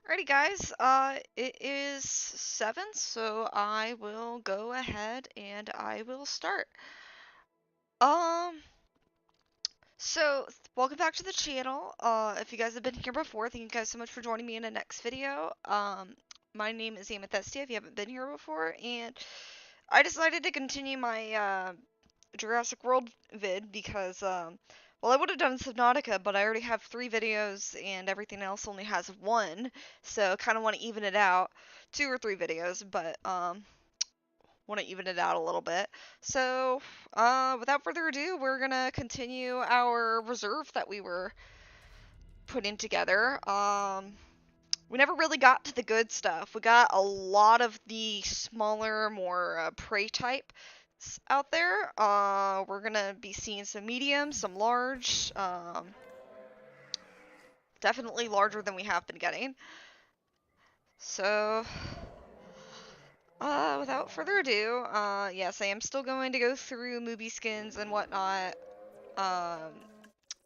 Alrighty guys, it is 7, so I will go ahead and I will start. Um, welcome back to the channel. If you guys have been here before, thank you guys so much for joining me in the next video. My name is Amethestia if you haven't been here before, and I decided to continue my, Jurassic World vid because, well, I would have done Subnautica, but I already have 3 videos and everything else only has 1, so kind of want to even it out. 2 or 3 videos, but, want to even it out a little bit. So, without further ado, we're gonna continue our reserve that we were putting together. We never really got to the good stuff. We got a lot of the smaller, more prey type out there. We're gonna be seeing some medium, some large, definitely larger than we have been getting. So, without further ado, yes, I am still going to go through movie skins and whatnot.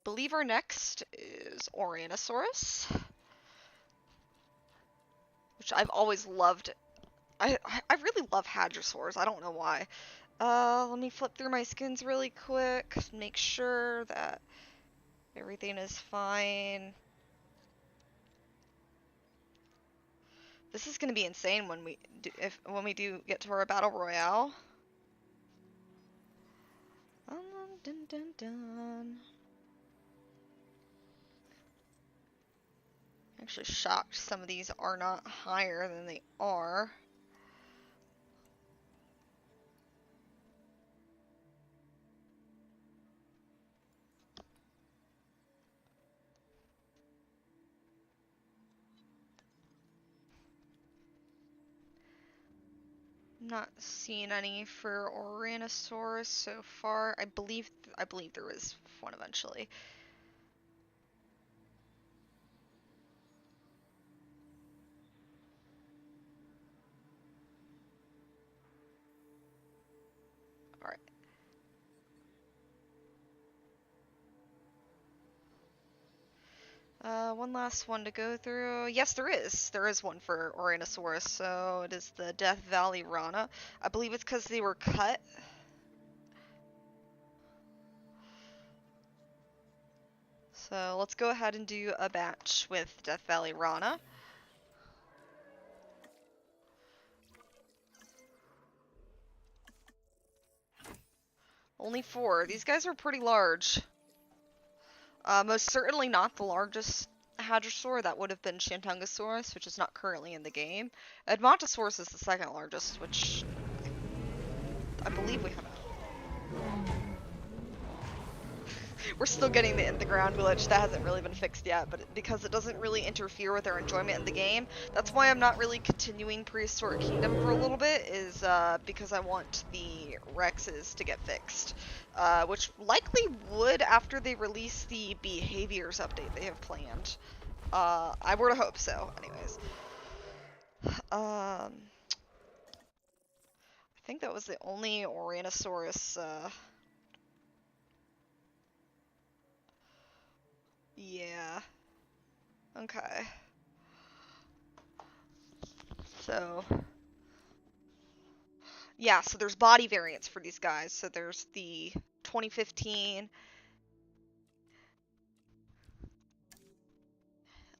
Believe our next is Oranosaurus, which I've always loved. I really love Hadrosaurs. I don't know why. Let me flip through my skins really quick, make sure that everything is fine. This is gonna be insane when we do get to our battle royale. Dun, dun, dun. Actually shocked some of these are not higher than they are. Not seeing any for Oranosaurus so far. I believe there is one eventually. All right. One last one to go through. Yes, there is. There is one for Oranosaurus. So it is the Death Valley Rana. I believe it's because they were cut. So let's go ahead and do a batch with Death Valley Rana. Only 4. These guys are pretty large. Most certainly not the largest hadrosaur. That would have been Shantungosaurus, which is not currently in the game. Edmontosaurus is the second largest, which I believe we have. We're still getting the ground glitch. That hasn't really been fixed yet, but because it doesn't really interfere with our enjoyment in the game, that's why I'm not really continuing Prehistoric Kingdom for a little bit, is because I want the Rexes to get fixed. Which likely would after they release the behaviors update they have planned. I were to hope so, anyways. I think that was the only Oranosaurus, yeah. Okay. So, yeah, so there's body variants for these guys. So there's the 2015.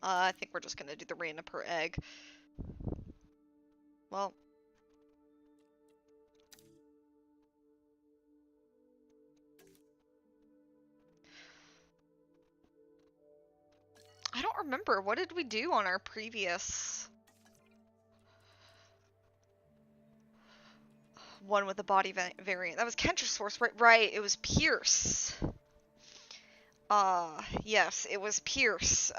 I think we're just gonna do the random per egg. Well, I don't remember. What did we do on our previous one with the body variant? That was Kentrosaurus, right? Right, it was Pierce. Yes, it was Pierce.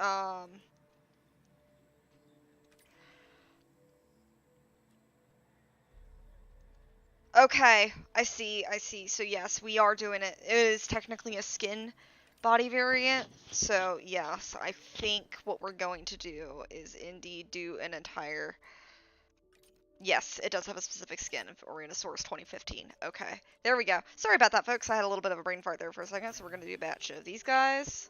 Okay, I see. So yes, we are doing it. It is technically a skin body variant. So yes, I think what we're going to do is indeed do an entire... Yes, it does have a specific skin of Oranosaurus 2015. Okay, there we go. Sorry about that, folks. I had a little bit of a brain fart there for a second, so we're going to do a batch of these guys.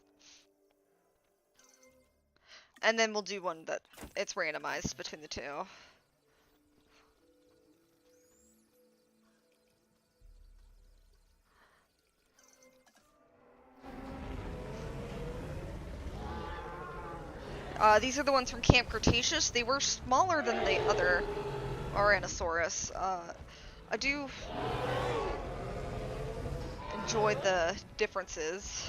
And then we'll do one that it's randomized between the two. These are the ones from Camp Cretaceous. They were smaller than the other Oranosaurus. I do enjoy the differences.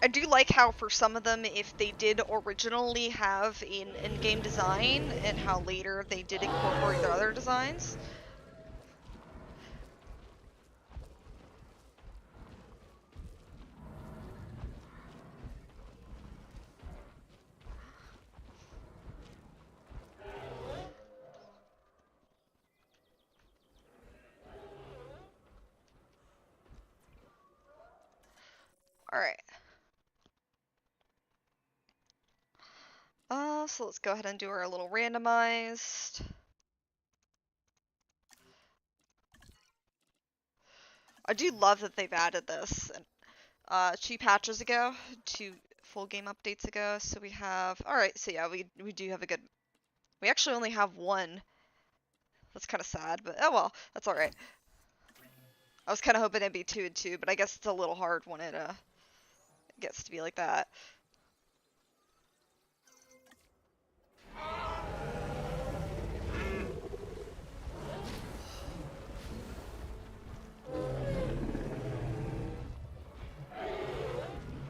I do like how for some of them, if they did originally have an in-game design, and how later they did incorporate their other designs. Alright. So let's go ahead and do our little randomized. I do love that they've added this. 2 patches ago, 2 full game updates ago, so we have... Alright, so yeah, we do have a good... We actually only have 1. That's kind of sad, but oh well, that's alright. I was kind of hoping it'd be 2 and 2, but I guess it's a little hard when it gets to be like that.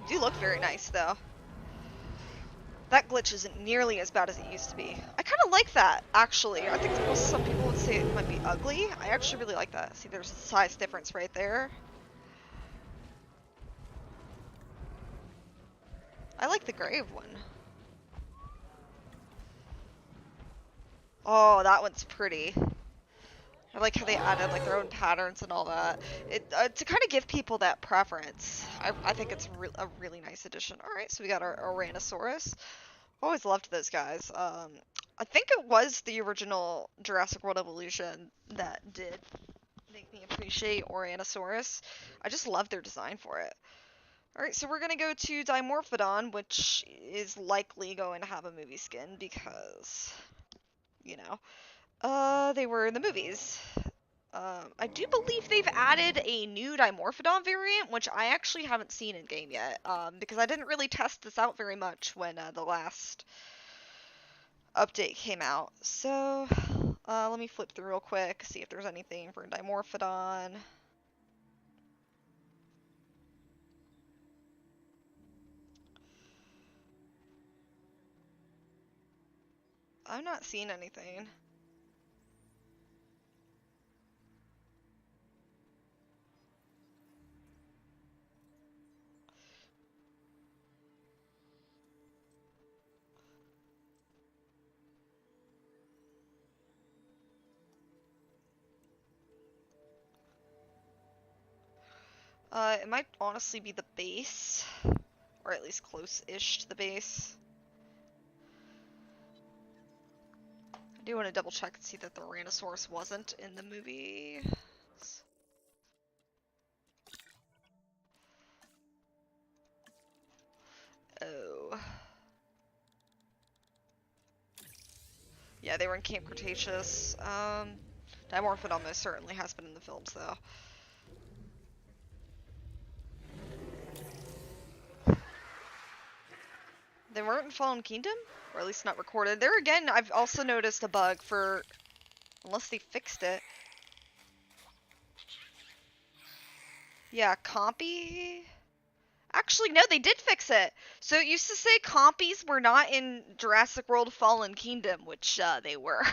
Do look look very nice, though. That glitch isn't nearly as bad as it used to be. I kind of like that, actually. I think some people would say it might be ugly. I actually really like that. See, there's a size difference right there. I like the grave one. Oh, that one's pretty. I like how they added like their own patterns and all that. To kind of give people that preference. I think it's a really nice addition. All right, so we got our Oranosaurus. Always loved those guys. I think it was the original Jurassic World Evolution that did make me appreciate Oranosaurus. I just love their design for it. All right, so we're gonna go to Dimorphodon, which is likely going to have a movie skin because, you know, they were in the movies. I do believe they've added a new Dimorphodon variant, which I actually haven't seen in game yet, because I didn't really test this out very much when the last update came out. So, let me flip through real quick, see if there's anything for Dimorphodon. I'm not seeing anything. It might honestly be the base, or at least close-ish to the base. I do want to double check and see that the Tyrannosaurus wasn't in the movie. Oh. Yeah, they were in Camp Cretaceous. Dimorphodon most certainly has been in the films, though. They weren't in Fallen Kingdom? Or at least not recorded. There again, I've also noticed a bug for... Unless they fixed it. Yeah, Compy... Actually, no, they did fix it. So it used to say Compies were not in Jurassic World Fallen Kingdom, which they were.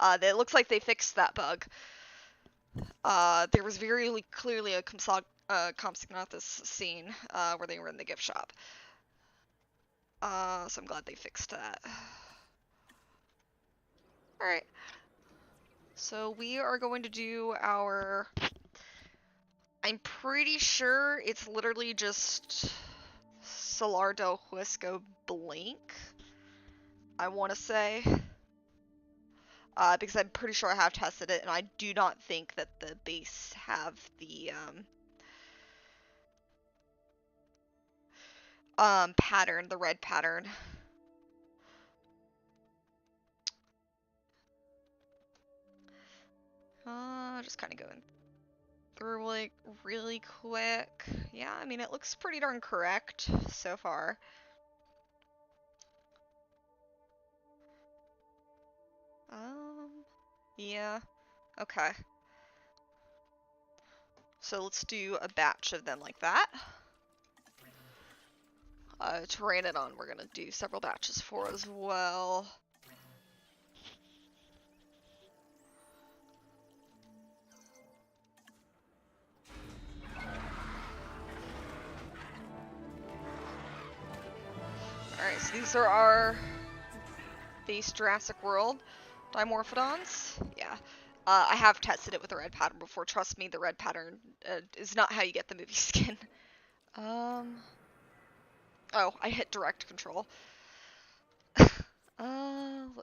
It looks like they fixed that bug. There was very clearly a Compsognathus scene where they were in the gift shop. So I'm glad they fixed that. Alright. So we are going to do our... I'm pretty sure it's literally just Salar del Huesco Blink, I want to say. Because I'm pretty sure I have tested it, and I do not think that the base have the pattern, the red pattern. Just kind of going through like really quick. Yeah, I mean it looks pretty darn correct so far. Yeah. Okay. So let's do a batch of them like that. Pteranodon we're gonna do several batches for as well. Alright, so these are our base Jurassic World Dimorphodons. Yeah. I have tested it with the red pattern before. Trust me, the red pattern is not how you get the movie skin. Oh, I hit direct control. Let's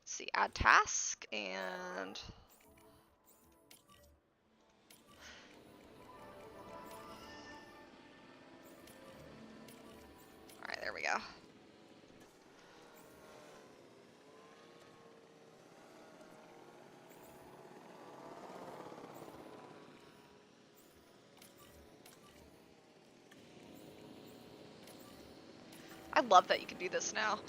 see. Add task and... Alright, there we go. I love that you can do this now.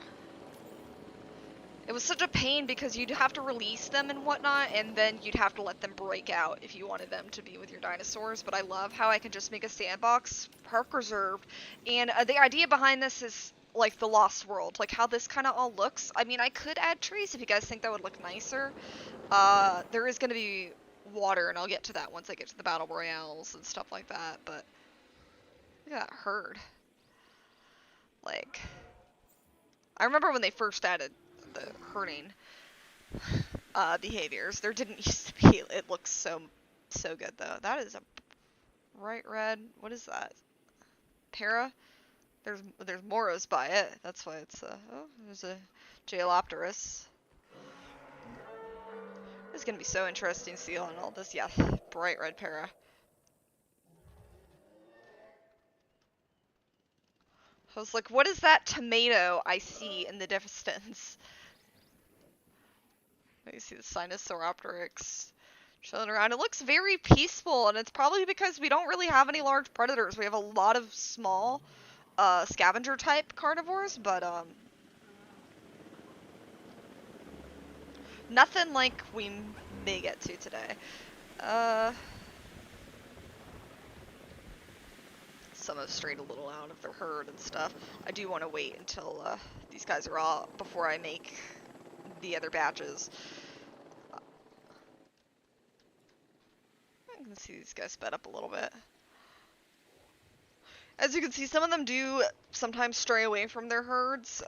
It was such a pain because you'd have to release them and whatnot, and then you'd have to let them break out if you wanted them to be with your dinosaurs. But I love how I can just make a sandbox, park reserved, and the idea behind this is like the Lost World, like how this kind of all looks. I mean, I could add trees if you guys think that would look nicer. There is going to be water, and I'll get to that once I get to the battle royales and stuff like that. But look at that herd. Like, I remember when they first added the herding behaviors. There didn't used to be. It looks so good though. That is a bright red. What is that? Para? There's Moros by it. That's why it's oh, there's a Jailopterus. It's gonna be so interesting to see on all this. Yeah, bright red para. I was like, what is that tomato I see in the distance? You see the Sinosauropteryx chilling around. It looks very peaceful, and it's probably because we don't really have any large predators. We have a lot of small scavenger type carnivores, but nothing like we may get to today. Some have strayed a little out of their herd and stuff. I do want to wait until these guys are all before I make the other batches. I can see these guys sped up a little bit. As you can see, some of them do sometimes stray away from their herds.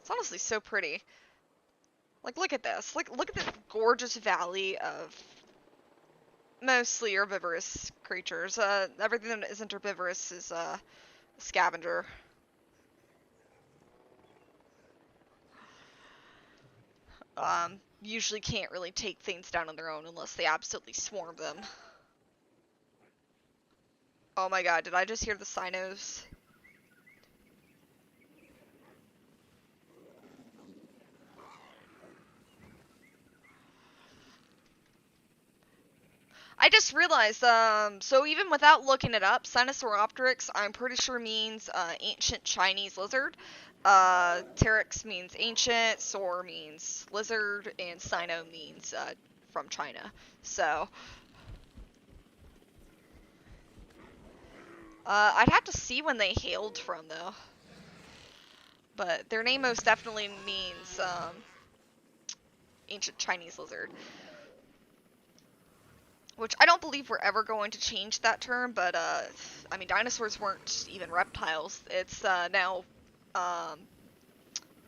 It's honestly so pretty. Like, look at this. Look at this gorgeous valley of mostly herbivorous creatures. Everything that isn't herbivorous is a scavenger. Usually can't really take things down on their own unless they absolutely swarm them. Oh my god, did I just hear the Sinos? I just realized, so even without looking it up, Sinosauropteryx, I'm pretty sure means ancient Chinese lizard. Pteryx means ancient, Saur means lizard, and Sino means from China. So, I'd have to see when they hailed from, though. But their name most definitely means ancient Chinese lizard. Which I don't believe we're ever going to change that term, but I mean, dinosaurs weren't even reptiles. It's now,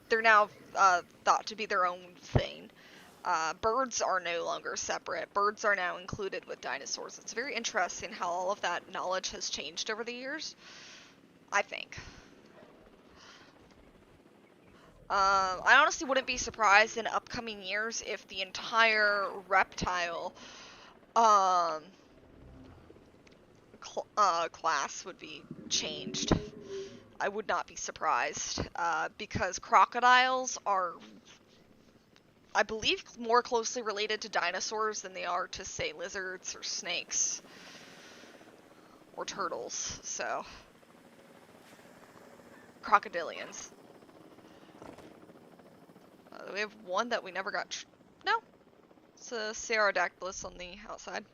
they're now thought to be their own thing. Birds are no longer separate. Birds are now included with dinosaurs. It's very interesting how all of that knowledge has changed over the years, I think. I honestly wouldn't be surprised in upcoming years if the entire reptile class would be changed. I would not be surprised, because crocodiles are, I believe, more closely related to dinosaurs than they are to, say, lizards or snakes or turtles. So, crocodilians. We have one that we never got. No, it's a Pterodactylus on the outside.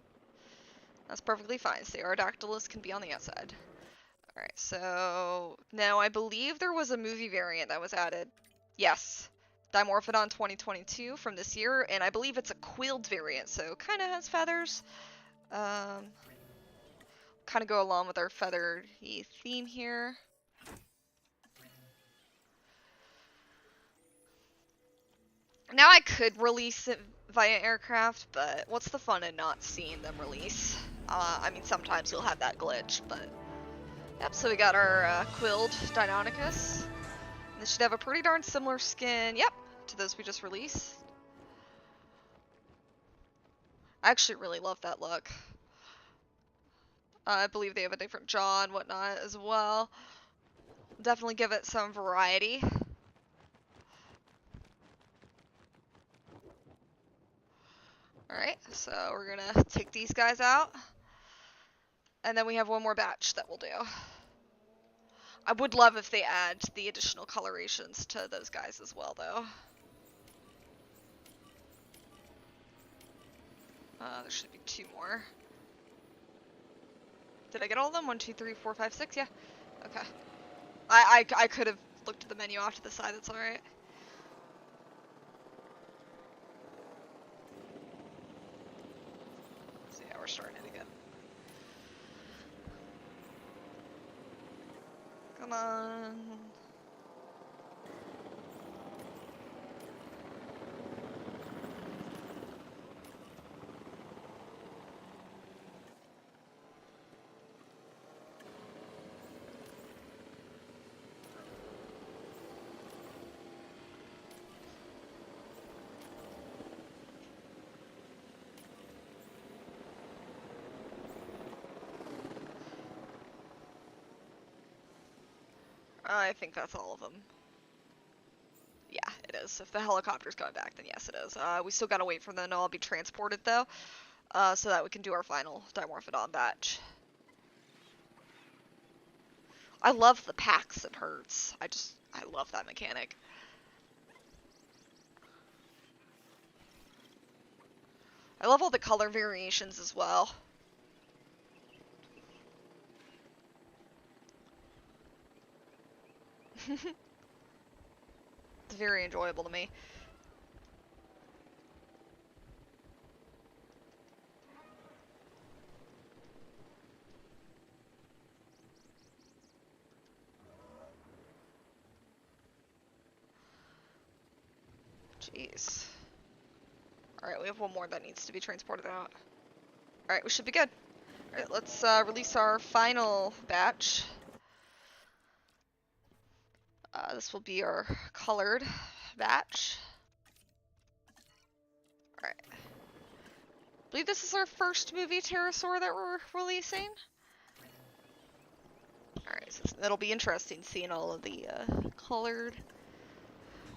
That's perfectly fine. Pterodactylus can be on the outside. Alright, so now I believe there was a movie variant that was added. Yes. Dimorphodon 2022 from this year, and I believe it's a quilled variant, so kind of has feathers. Kind of go along with our feathery theme here. Now I could release it via aircraft, but what's the fun in not seeing them release? I mean, sometimes you'll have that glitch, but... Yep, so we got our quilled Deinonychus. This should have a pretty darn similar skin, yep, to those we just released. I actually really love that look. I believe they have a different jaw and whatnot as well. Definitely give it some variety. Alright, so we're gonna take these guys out. And then we have one more batch that we'll do. I would love if they add the additional colorations to those guys as well, though. There should be 2 more. Did I get all of them? 1, 2, 3, 4, 5, 6? Yeah. Okay. I could have looked at the menu off to the side. That's all right. So yeah, we're starting it again. Come on. I think that's all of them. Yeah, it is. If the helicopter's going back, then yes, it is. We still gotta wait for them to all be transported, though, so that we can do our final Dimorphodon batch. I love the packs and herds. I love that mechanic. I love all the color variations as well. It's very enjoyable to me. Jeez. Alright, we have one more that needs to be transported out. Alright, we should be good. Alright, let's release our final batch. This will be our colored batch. Alright. I believe this is our first movie pterosaur that we're releasing. Alright, so it'll be interesting seeing all of the colored.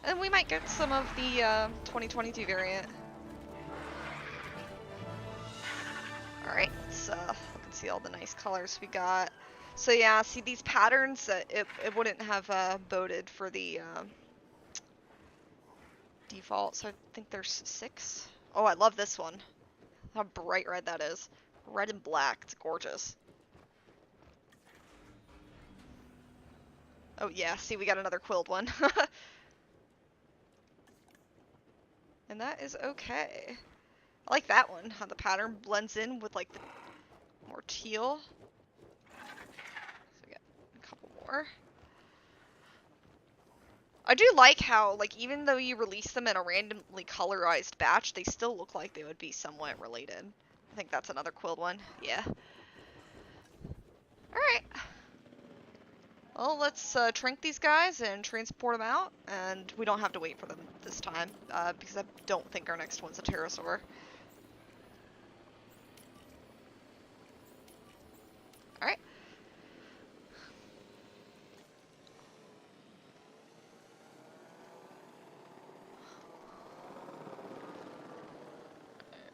And we might get some of the 2022 variant. Alright, let's look and see all the nice colors we got. So yeah, see these patterns, it wouldn't have boded for the default, so I think there's 6. Oh, I love this one. How bright red that is. Red and black, it's gorgeous. Oh yeah, see we got another quilled one. And that is okay. I like that one, how the pattern blends in with like the more teal. So we got a couple more. I do like how, like, even though you release them in a randomly colorized batch, they still look like they would be somewhat related. I think that's another quilled one. Yeah. Alright. Well, let's trank these guys and transport them out, and we don't have to wait for them this time, because I don't think our next one's a pterosaur. Alright.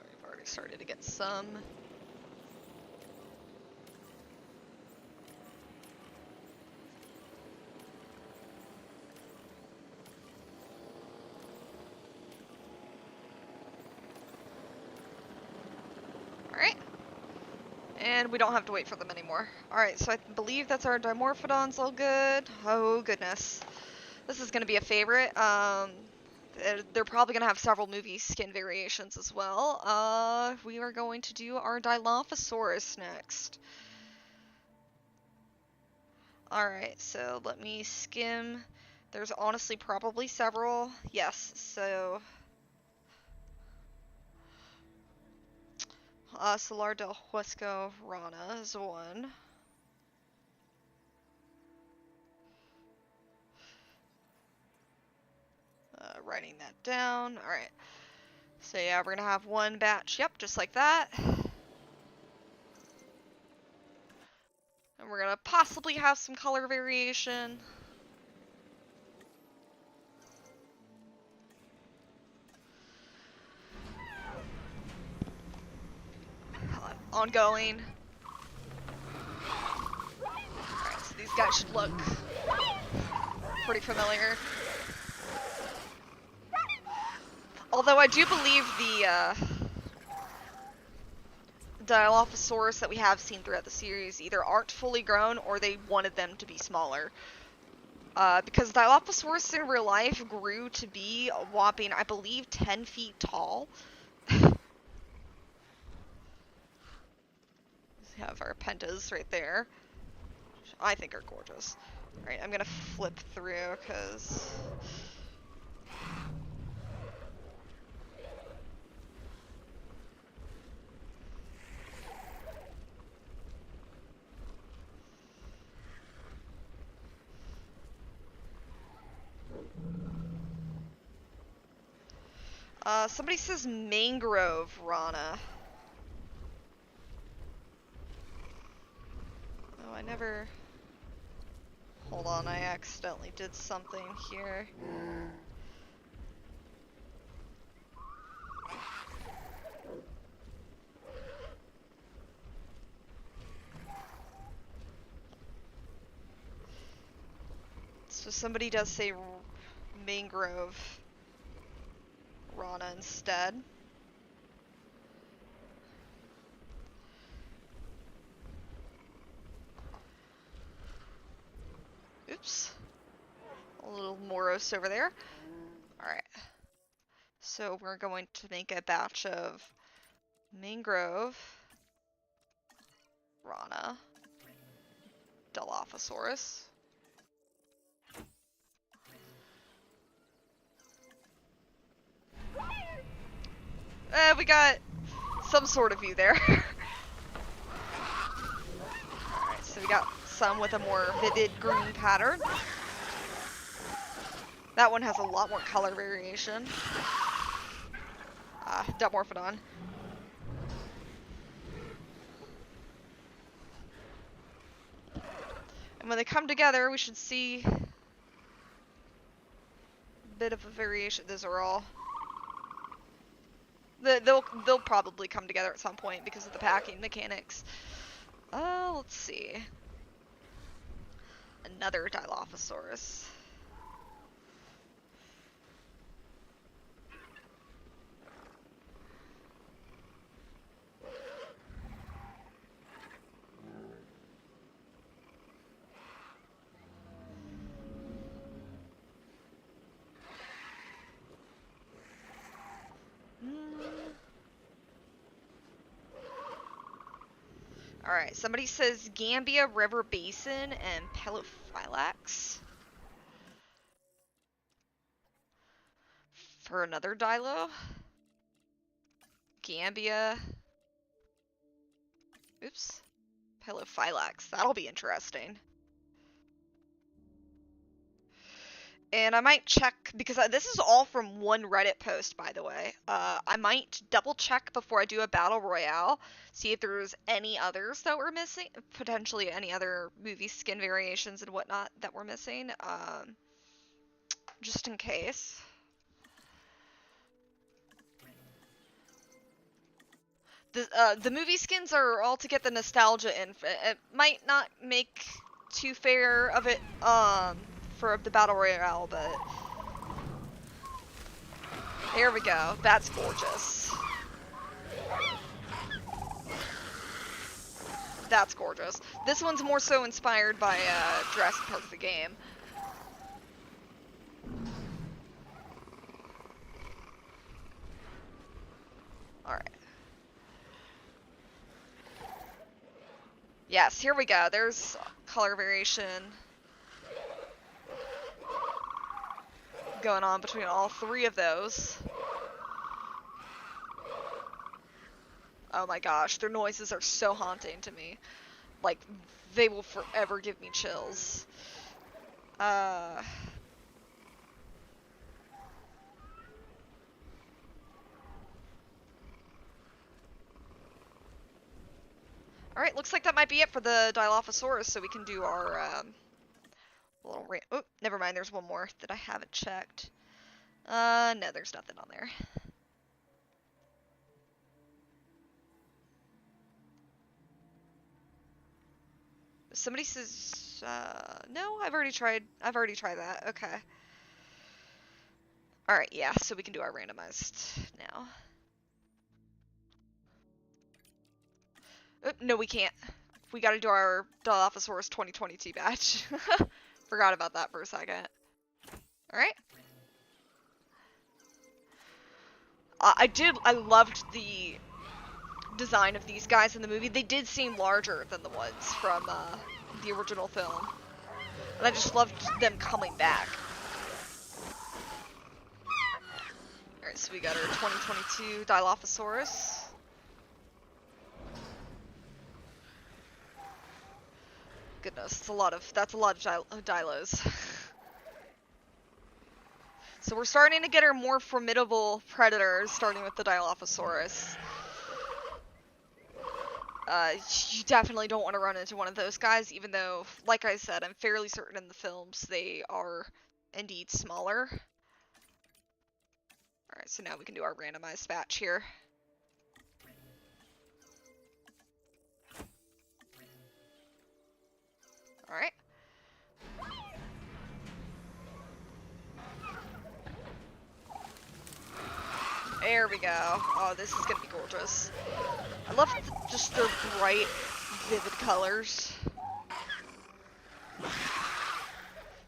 We've already started to get some. And we don't have to wait for them anymore. Alright, so I believe that's our Dimorphodons all good. Oh, goodness. This is going to be a favorite. They're probably going to have several movie skin variations as well. We are going to do our Dilophosaurus next. Alright, so let me skim. There's honestly probably several. Yes, so... Salar del Huesco Rana is one. Writing that down. Alright. So yeah, we're gonna have one batch, yep, just like that. And we're gonna possibly have some color variation. Ongoing. Alright, so these guys should look pretty familiar. Although I do believe the Dilophosaurus that we have seen throughout the series either aren't fully grown or they wanted them to be smaller. Because Dilophosaurus in real life grew to be a whopping, I believe, 10 feet tall. We have our pentas right there, which I think are gorgeous. Alright, I'm gonna flip through, because... somebody says mangrove rana. Oh, I never... Hold on, I accidentally did something here. So somebody does say mangrove rana instead. Oops. A little morose over there. Alright. So we're going to make a batch of mangrove rana Dilophosaurus. We got some sort of view there. Alright, so we got some with a more vivid green pattern. That one has a lot more color variation. Morphodon. And when they come together, we should see a bit of a variation. Those are all... They'll probably come together at some point because of the packing mechanics. Let's see. Another Dilophosaurus. Alright, somebody says Gambia River Basin and Pelophylax. For another Dilo. Gambia. Oops. Pelophylax. That'll be interesting. And I might check, because this is all from one Reddit post, by the way. I might double check before I do a battle royale, see if there's any others that we're missing, potentially any other movie skin variations and whatnot that we're missing, just in case. The movie skins are all to get the nostalgia in. It might not make too fair of it, for the battle royale, but there we go. That's gorgeous. That's gorgeous. This one's more so inspired by Jurassic Park the game. Alright. Yes, here we go. There's color variation going on between all three of those. Oh my gosh, their noises are so haunting to me. Like, they will forever give me chills. Alright, looks like that might be it for the Dilophosaurus, so we can do our, little oh, never mind, there's one more that I haven't checked. No, there's nothing on there. Somebody says No, I've already tried that. Okay. Alright, yeah, so we can do our randomized now. No, we can't. We gotta do our Dilophosaurus 2022 batch. Forgot about that for a second. Alright. I loved the design of these guys in the movie. They did seem larger than the ones from the original film. And I just loved them coming back. Alright, so we got our 2022 Dilophosaurus. Goodness, that's a lot of Dilos. So we're starting to get our more formidable predators, starting with the Dilophosaurus. You definitely don't want to run into one of those guys, even though, like I said, I'm fairly certain in the films they are indeed smaller. Alright, so now we can do our randomized batch here. Alright. There we go. Oh, this is gonna be gorgeous. I love just their bright, vivid colors.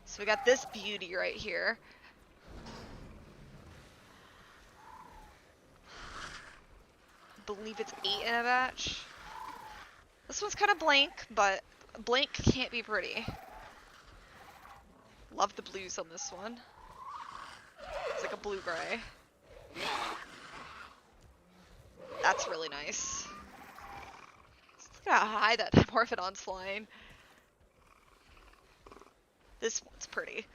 So we got this beauty right here. I believe it's 8 in a batch. This one's kind of blank, but blank can't be pretty. Love the blues on this one. It's like a blue-gray. That's really nice. Look how high that Morphodon's flying. This one's pretty.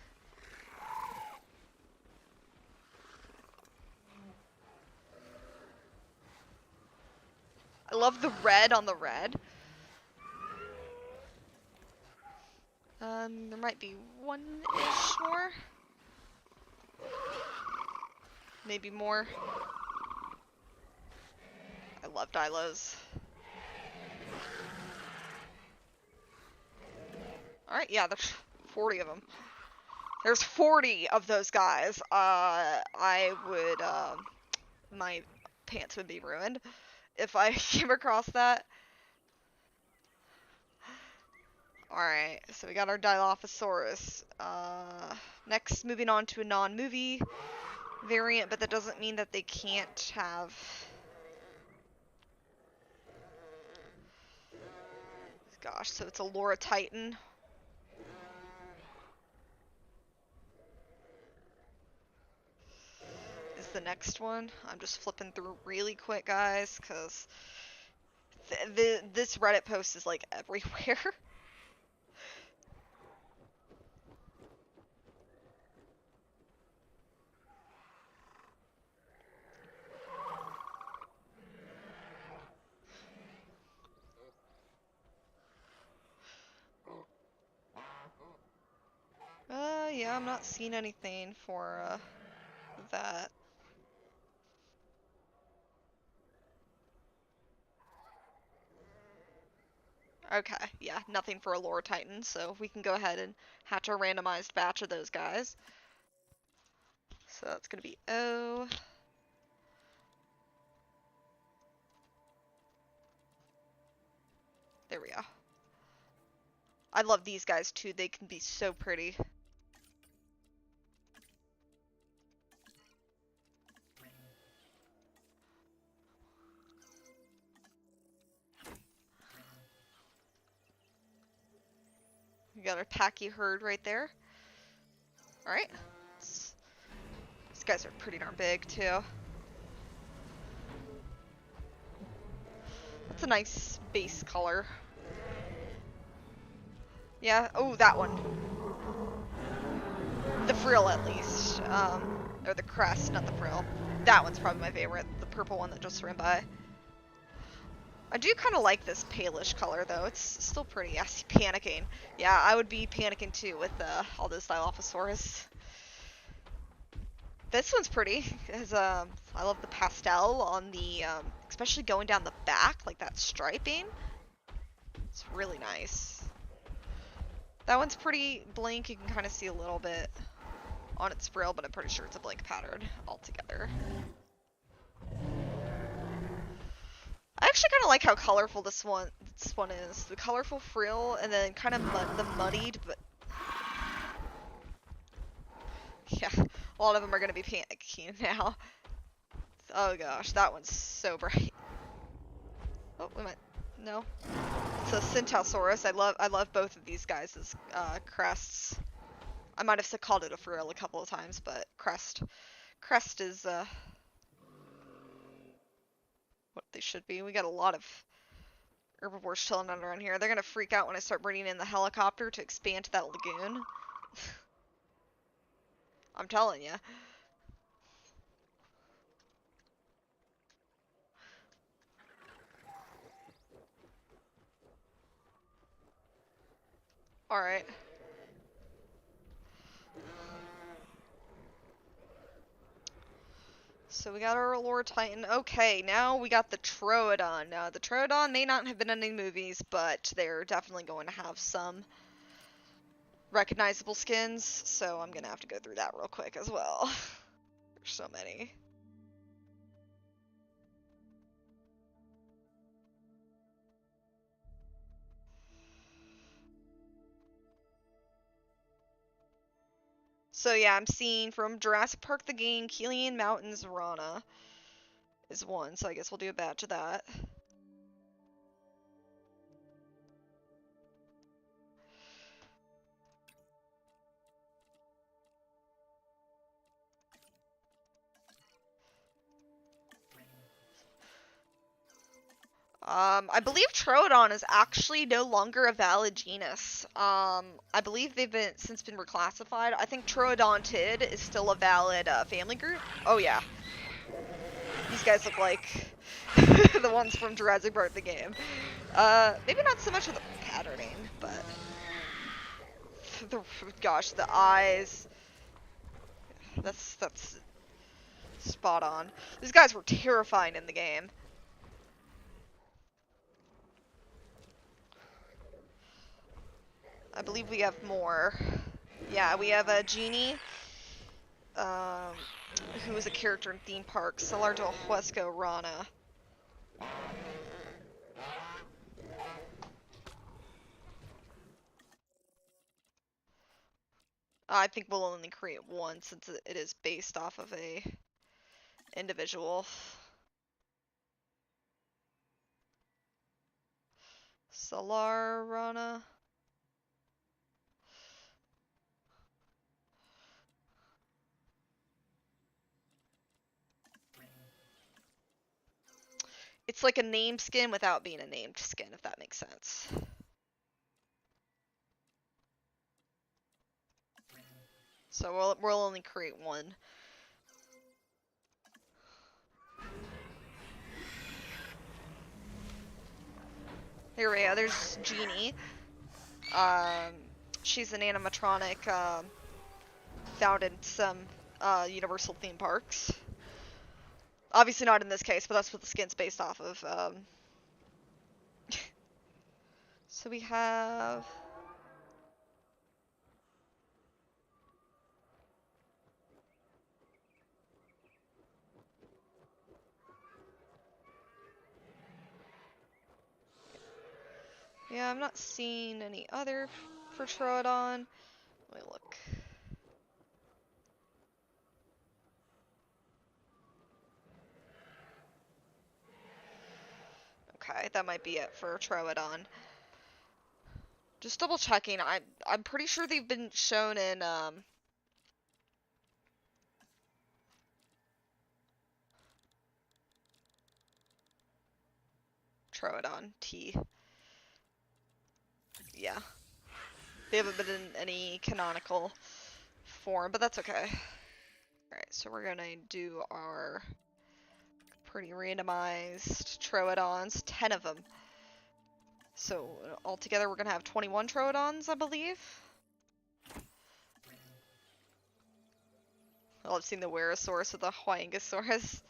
I love the red on the red. There might be one-ish more. Maybe more. I love Dilos. Alright, yeah, there's 40 of them. There's 40 of those guys. I would, my pants would be ruined if I came across that. Alright, so we got our Dilophosaurus. Next, moving on to a non-movie variant, but that doesn't mean that they can't have... Gosh, so it's a Laura Titan. Is the next one. I'm just flipping through really quick, guys, because this Reddit post is like everywhere. Yeah, I'm not seeing anything for, that. Okay, yeah, nothing for a Lore Titan, so we can go ahead and hatch a randomized batch of those guys. So that's gonna be O. There we go. I love these guys too, they can be so pretty. We got our Packy herd right there. Alright. These guys are pretty darn big too. That's a nice base color. Yeah, oh, that one. The frill, at least. Or the crest, not the frill. That one's probably my favorite. The purple one that just ran by. I do kind of like this palish color, though. It's still pretty. I see panicking. Yeah, I would be panicking, too, with all those Dilophosaurus. This one's pretty. I love the pastel on the, especially going down the back, like that striping. It's really nice. That one's pretty blank. You can kind of see a little bit on its frill, but I'm pretty sure it's a blank pattern altogether. I actually kind of like how colorful this one is. The colorful frill, and then kind of the muddied, but yeah, a lot of them are gonna be panicking now. Oh gosh, that one's so bright. Oh, we might. No, it's a Centausaurus. I love both of these guys as crests. I might have called it a frill a couple of times, but crest is what they should be. We got a lot of herbivores chilling around here. They're gonna freak out when I start bringing in the helicopter to expand to that lagoon. I'm telling you. All right. So we got our Allure Titan. Okay, now we got the Troodon. Now, the Troodon may not have been in any movies, but they're definitely going to have some recognizable skins, so I'm gonna have to go through that real quick as well. There's so many. So yeah, I'm seeing from Jurassic Park the game, Kilian Mountains Rana is one, so I guess we'll do a batch of that. I believe Troodon is actually no longer a valid genus. I believe they've since been reclassified. I think Troodontid is still a valid family group. Oh yeah, these guys look like the ones from Jurassic Park the game. Maybe not so much of the patterning, but gosh, the eyes. That's spot on. These guys were terrifying in the game. I believe we have more. Yeah, we have a Genie, who is a character in theme parks, Salardo Huesco Rana. I think we'll only create one since it is based off of a individual. Salar Rana. It's like a named skin without being a named skin, if that makes sense. So we'll only create one. Here we go, there's Genie. She's an animatronic found in some Universal theme parks. Obviously not in this case, but that's what the skin's based off of. So we have... Yeah, I'm not seeing any other for Troodon. Let me look. Okay, that might be it for Troodon. Just double checking. I'm pretty sure they've been shown in Troodon T. Yeah. They haven't been in any canonical form, but that's okay. Alright, so we're gonna do our pretty randomized Troodons, 10 of them. So altogether we're gonna have 21 Troodons, I believe. I've seen the Werosaurus with the Huangosaurus.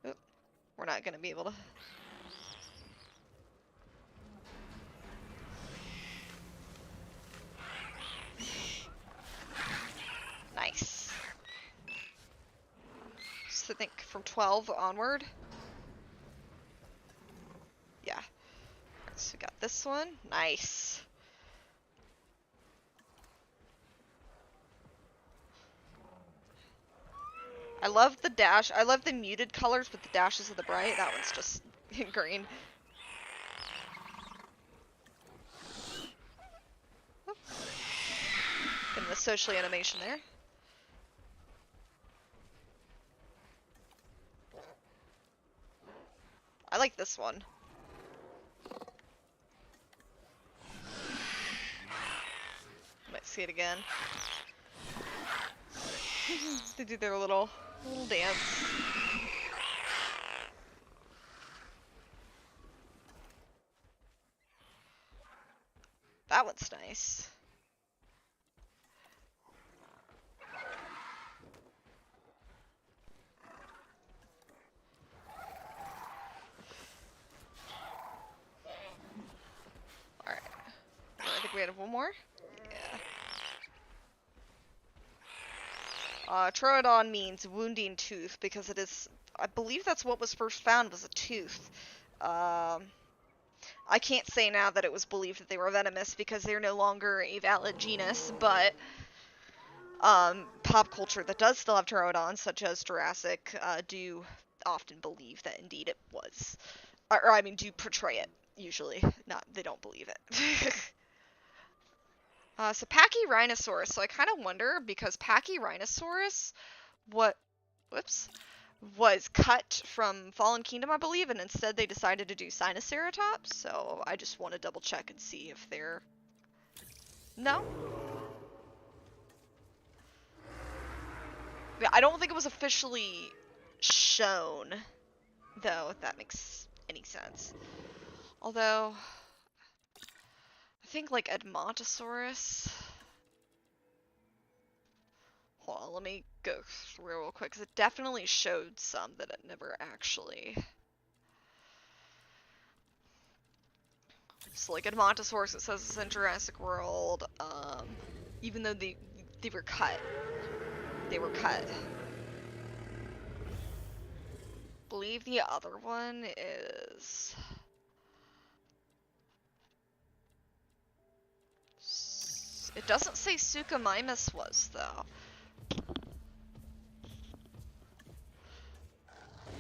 Oop, we're not gonna be able to. from 12 onward. Yeah. So we got this one. Nice. I love the dash. I love the muted colors, but the dashes of the bright. That one's just green. Getting the social animation there. I like this one. Might see it again. They do their little dance. That one's nice. Alright. I think we had one more. Yeah. Troodon means wounding tooth because it is, I believe that's what was first found, was a tooth. I can't say now that it was believed that they were venomous because they're no longer a valid genus, but pop culture that does still have Troodons, such as Jurassic, do often believe that indeed it was. Or I mean, do portray it, usually. Not, they don't believe it. So Pachyrhinosaurus, so I kind of wonder, because Pachyrhinosaurus, whoops, was cut from Fallen Kingdom, I believe, and instead they decided to do Sinoceratops, so I just want to double check and see if they're... No? Yeah, I don't think it was officially shown, though, if that makes any sense. Although, I think, like, Edmontosaurus... Hold on, let me go through real quick, because it definitely showed some that it never actually... So, like, Edmontosaurus, it says it's in Jurassic World, even though they were cut. They were cut. I believe the other one is... It doesn't say Suchomimus was, though.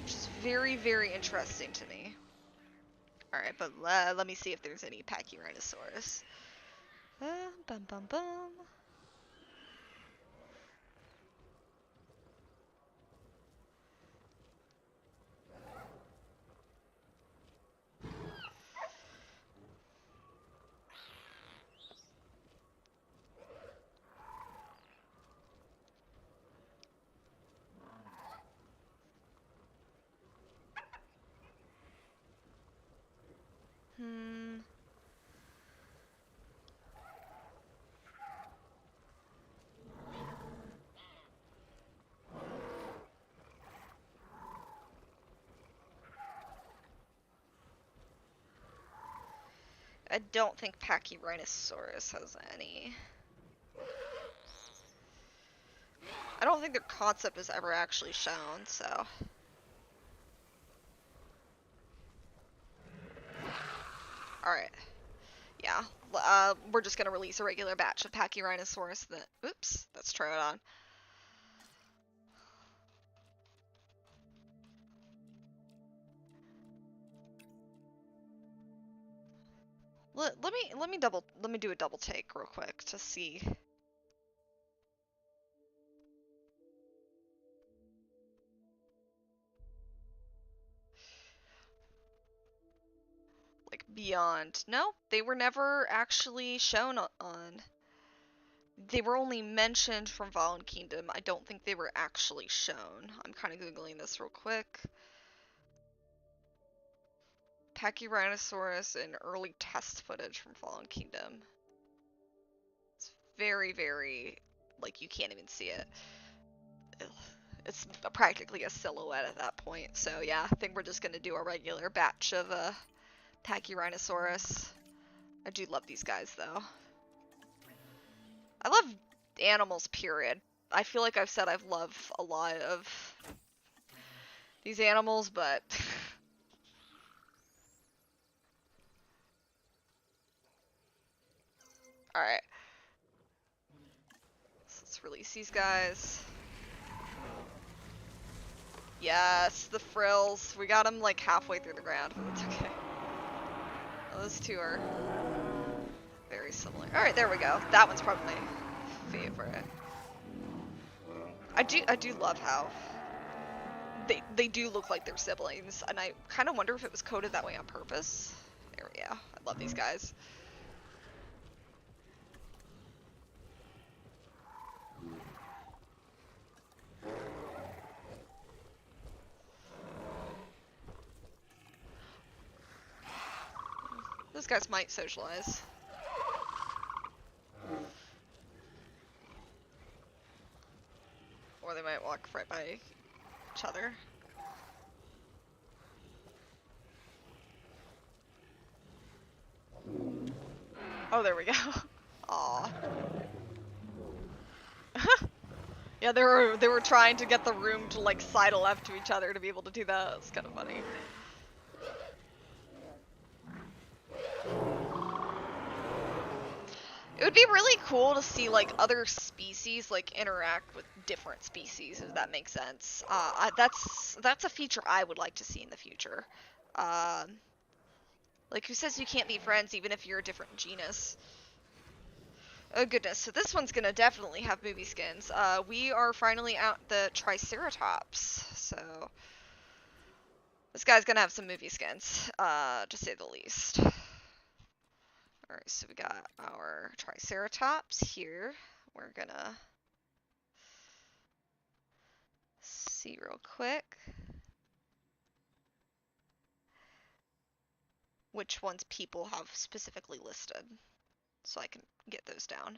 Which is very, very interesting to me. Alright, but let me see if there's any Pachyrhinosaurus. Bum bum bum. I don't think Pachyrhinosaurus has any. I don't think their concept is ever actually shown, so... Alright. Yeah. We're just gonna release a regular batch of Pachyrhinosaurus that... Oops, that's Troodon. Let me do a double take real quick to see. Like beyond. No, they were never actually shown on. They were only mentioned from Fallen Kingdom. I don't think they were actually shown. I'm kind of googling this real quick. Pachyrhinosaurus in early test footage from Fallen Kingdom. It's very, very, like, you can't even see it. It's practically a silhouette at that point. So yeah, I think we're just gonna do a regular batch of Pachyrhinosaurus. I do love these guys though. I love animals, period. I feel like I've said I've loved a lot of these animals, but alright. So let's release these guys. Yes, the frills. We got them like halfway through the ground, but it's okay. Oh, those two are very similar. Alright, there we go. That one's probably my favorite. I do love how they do look like they're siblings, and I kind of wonder if it was coded that way on purpose. There we go. I love these guys. Those guys might socialize. Or they might walk right by each other. Oh, there we go. Aw. Yeah, they were trying to get the room to like side left to each other to be able to do that. It's kind of funny. It would be really cool to see like other species like interact with different species, if that makes sense. That's a feature I would like to see in the future. Like, who says you can't be friends even if you're a different genus? Oh goodness, so this one's gonna definitely have movie skins. We are finally out the Triceratops, so this guy's gonna have some movie skins, to say the least. Alright, so we got our Triceratops here. We're gonna see real quick which ones people have specifically listed, so I can get those down.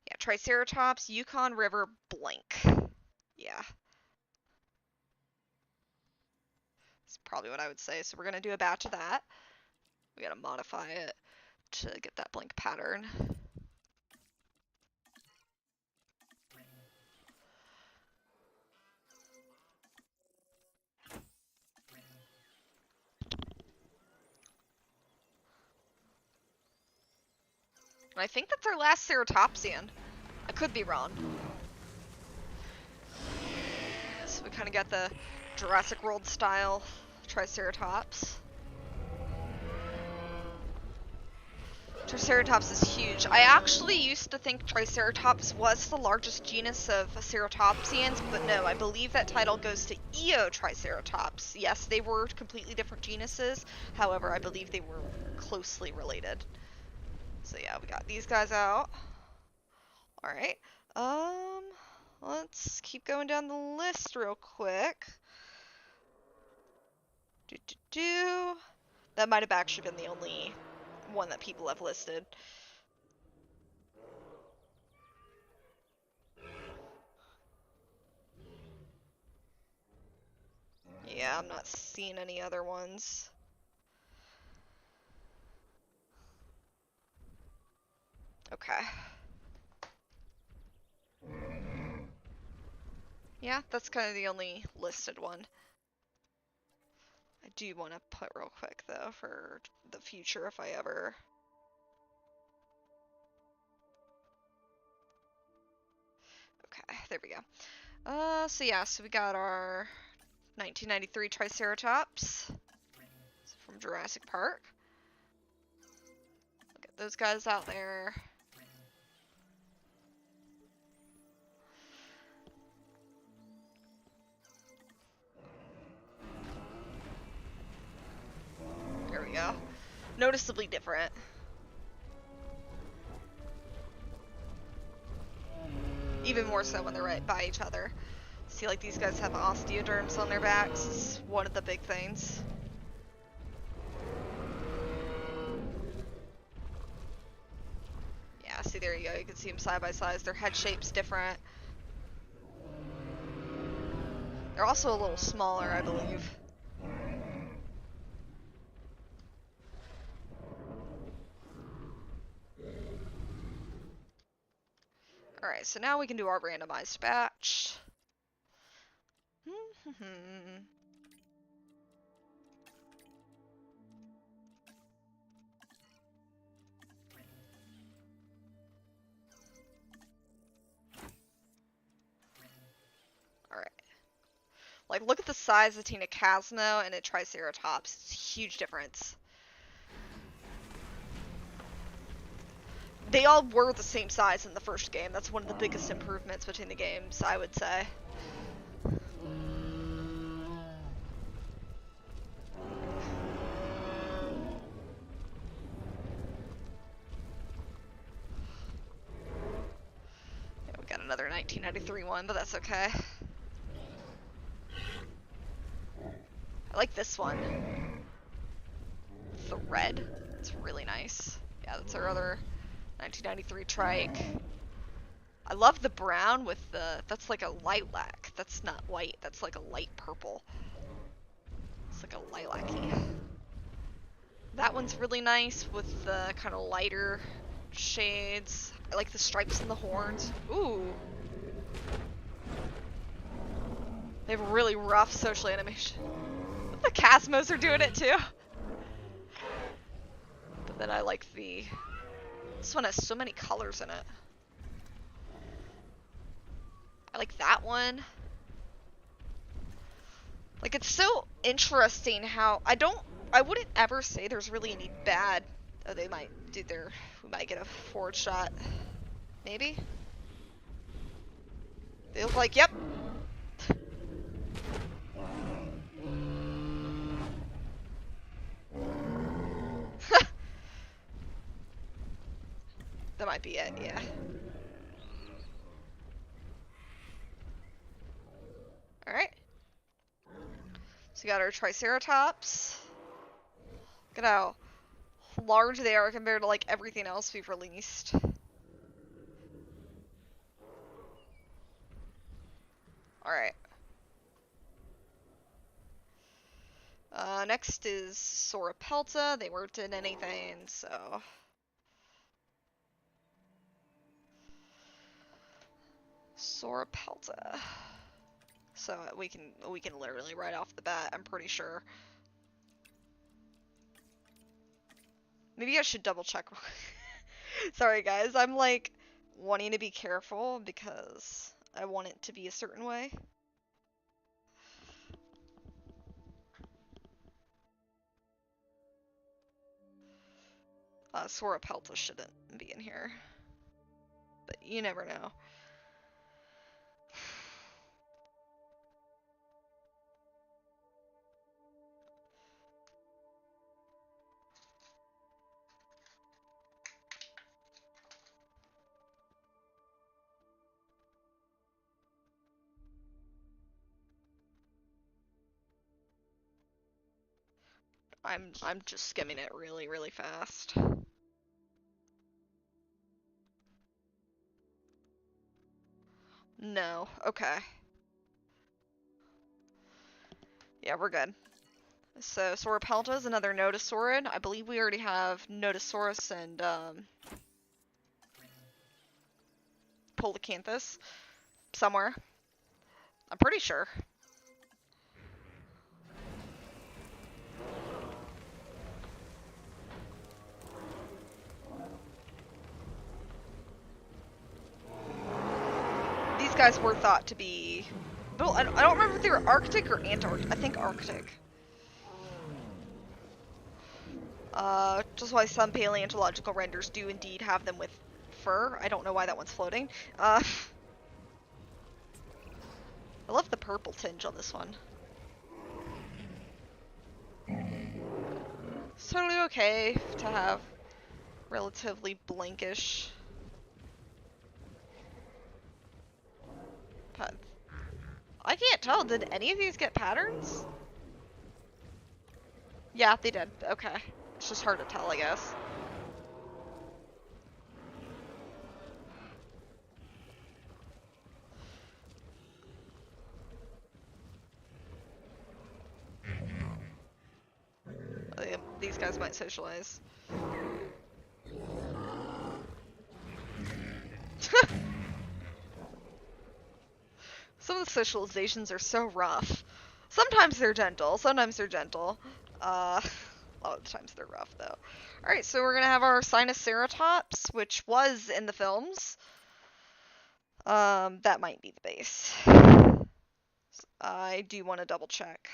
Yeah, Triceratops, Yukon River, blank. Yeah. That's probably what I would say. So we're gonna do a batch of that. We gotta modify it to get that blank pattern. And I think that's our last Ceratopsian. I could be wrong. So we kind of got the Jurassic World style Triceratops. Triceratops is huge. I actually used to think Triceratops was the largest genus of ceratopsians, but no, I believe that title goes to Eotriceratops. Yes, they were completely different genuses, however, I believe they were closely related. So yeah, we got these guys out. Alright, let's keep going down the list real quick. That might have actually been the only one that people have listed. Yeah, I'm not seeing any other ones. Okay. Yeah, that's kind of the only listed one. I do want to put real quick, though, for the future if I ever... Okay, there we go. So yeah, so we got our 1993 Triceratops from Jurassic Park. Look at those guys out there. There we go. Noticeably different. Even more so when they're right by each other. See, like, these guys have osteoderms on their backs. It's one of the big things. Yeah, see, there you go. You can see them side by side. Their head shape's different. They're also a little smaller, I believe. Alright. Alright, so now we can do our randomized batch. Alright. Like, look at the size of Tina Casno and a Triceratops. It's a huge difference. They all were the same size in the first game. That's one of the biggest improvements between the games, I would say. Yeah, we got another 1993 one, but that's okay. I like this one. It's the red. It's really nice. Yeah, that's our other 1993 trike. I love the brown with the, that's like a lilac. That's not white, that's like a light purple. It's like a lilac-y. That one's really nice with the kind of lighter shades. I like the stripes and the horns. Ooh. They have really rough social animation. The Casmos are doing it too. But then I like the... This one has so many colors in it. I like that one. Like, it's so interesting how... I wouldn't ever say there's really any bad... Oh, they might do their... We might get a forward shot. Maybe? They look like, yep. That might be it, yeah. Alright. So we got our Triceratops. Look at how large they are compared to like everything else we've released. Alright. Next is Sauropelta. They weren't in anything, so... Sauropelta. So we can literally right off the bat, I'm pretty sure. Maybe I should double check. Sorry guys, I'm like wanting to be careful because I want it to be a certain way. Sauropelta shouldn't be in here. But you never know. I'm just skimming it really, really fast. No. Okay. Yeah, we're good. So, Sauropelta is another Notosaurid. I believe we already have Notosaurus and, Polacanthus somewhere. I'm pretty sure. These guys were thought to be... I don't remember if they were Arctic or Antarctic. I think Arctic. Just why some paleontological renders do indeed have them with fur. I don't know why that one's floating. I love the purple tinge on this one. It's totally okay to have relatively blankish pads. I can't tell. Did any of these get patterns? Yeah, they did. Okay. It's just hard to tell, I guess. These guys might socialize. Some of the socializations are so rough. Sometimes they're gentle. Sometimes they're gentle. A lot of the times they're rough, though. Alright, so we're gonna have our Sinoceratops, which was in the films. That might be the base. I do want to double check,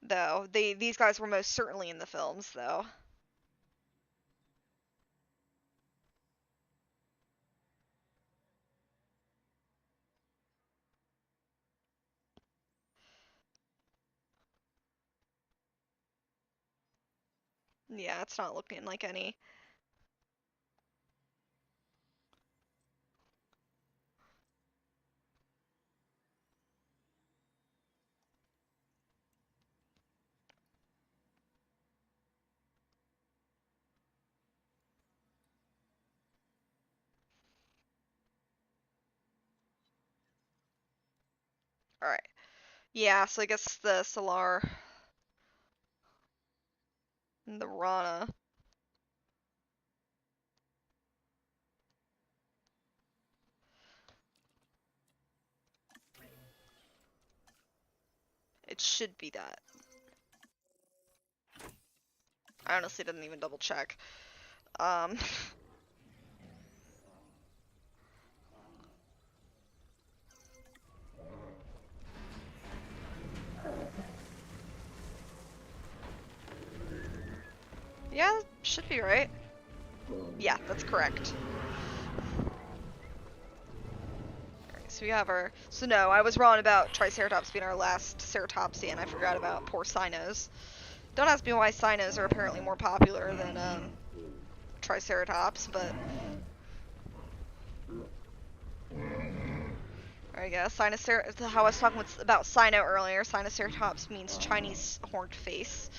though. These guys were most certainly in the films, though. Yeah, it's not looking like any. Alright. Yeah, so I guess the Solar and the Rana. It should be that. I honestly didn't even double check. Yeah, should be right. Yeah, that's correct. Alright, so we have our... So no, I was wrong about Triceratops being our last Ceratopsy, and I forgot about poor Sinos. Don't ask me why Sinos are apparently more popular than, Triceratops, but... I guess. How I was talking about Sino earlier, Sinoceratops means Chinese horned face.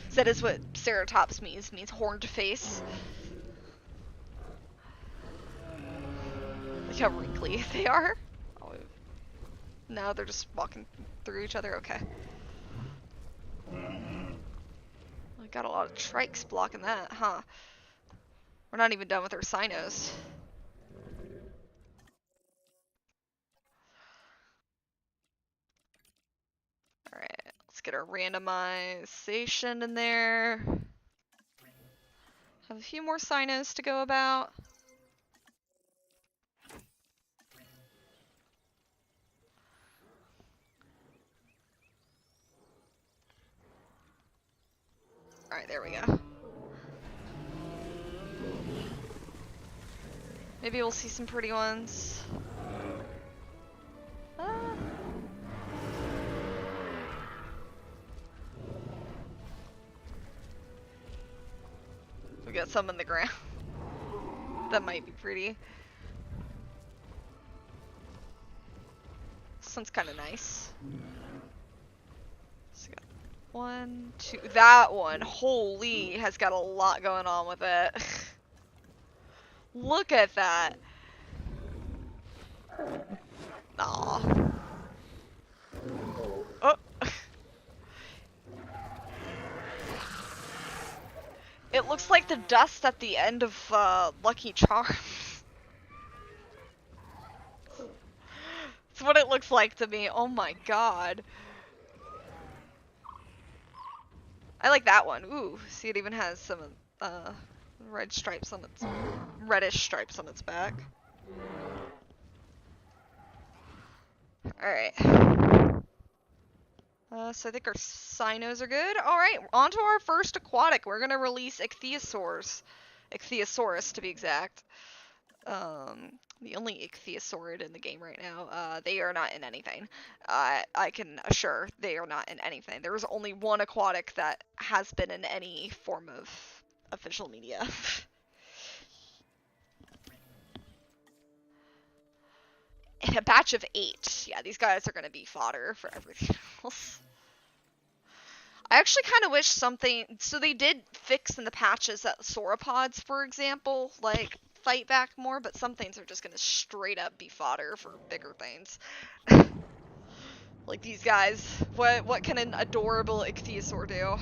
So that is what Ceratops means horned face. Look how wrinkly they are. Oh, no, they're just walking through each other. Okay. We got a lot of trikes blocking that, huh? We're not even done with our Sinos. Alright, let's get our randomization in there. Have a few more Sinos to go about. Alright, there we go. Maybe we'll see some pretty ones. We got some in the ground. That might be pretty. This one's kind of nice. So we got 1, 2. That one, holy, has got a lot going on with it. Look at that. Aw. Oh. It looks like the dust at the end of Lucky Charms. That's what it looks like to me. Oh my god. I like that one. Ooh, see, it even has some red stripes on its reddish stripes on its back. Alright. So I think our Sinos are good. Alright, on to our first aquatic. We're gonna release Ichthyosaurs. Ichthyosaurus, to be exact. The only ichthyosaurid in the game right now. They are not in anything. I can assure they are not in anything. There is only one aquatic that has been in any form of official media. In a batch of 8. Yeah, these guys are gonna be fodder for everything else. I actually kind of wish something... So they did fix in the patches that sauropods, for example, like, fight back more, but some things are just gonna straight up be fodder for bigger things. Like these guys. What can an adorable ichthyosaur do?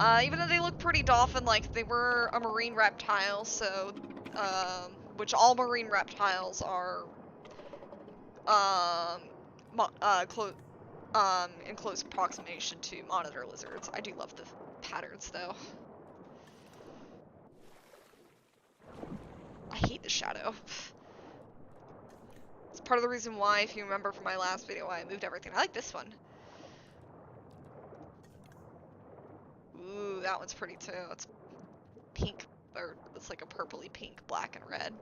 Even though they look pretty dolphin-like, they were a marine reptile, so, which all marine reptiles are, in close approximation to monitor lizards. I do love the patterns, though. I hate the shadow. It's part of the reason why, if you remember from my last video, why I moved everything. I like this one. Ooh, that one's pretty too. It's pink, or it's like a purpley pink, black and red.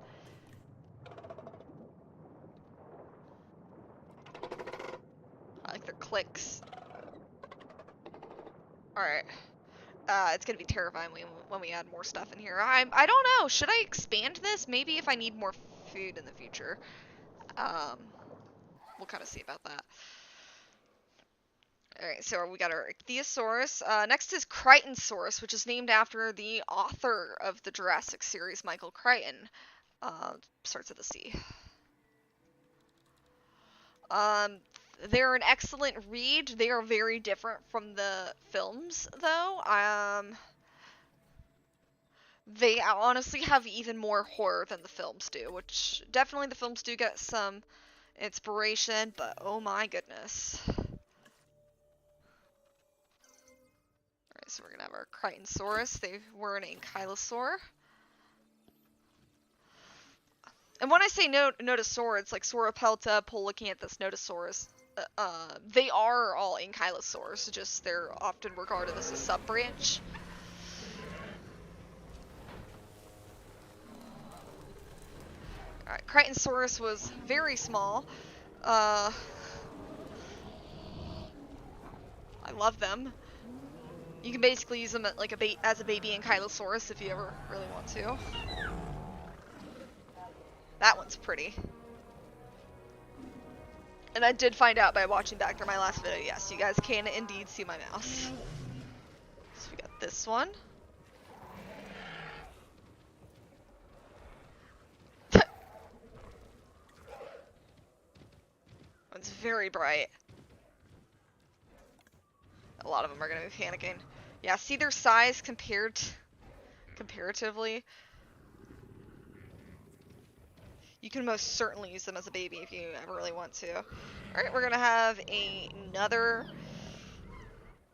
I like their clicks. Alright. It's gonna be terrifying when we add more stuff in here. I don't know. Should I expand this? Maybe if I need more food in the future. We'll kind of see about that. Alright, so we got our Ichthyosaurus. Next is Crichtonsaurus, which is named after the author of the Jurassic series, Michael Crichton. Starts with a C. They're an excellent read. They are very different from the films, though. They honestly have even more horror than the films do, which definitely the films do get some inspiration, but oh my goodness. Alright, so we're gonna have our Crichtonsaurus. They were an ankylosaur. And when I say notosaur, it's like Sauropelta, Pole looking at this Notosaurus. They are all ankylosaurs, just they're often regarded as a sub-branch. Alright, Crichtonsaurus was very small. I love them. You can basically use them like as a baby ankylosaurus if you ever really want to. That one's pretty. And I did find out by watching back through my last video, yes, you guys can indeed see my mouse. So we got this one. It's very bright. A lot of them are going to be panicking. Yeah, see their size comparatively. You can most certainly use them as a baby if you ever really want to. Alright, we're going to have another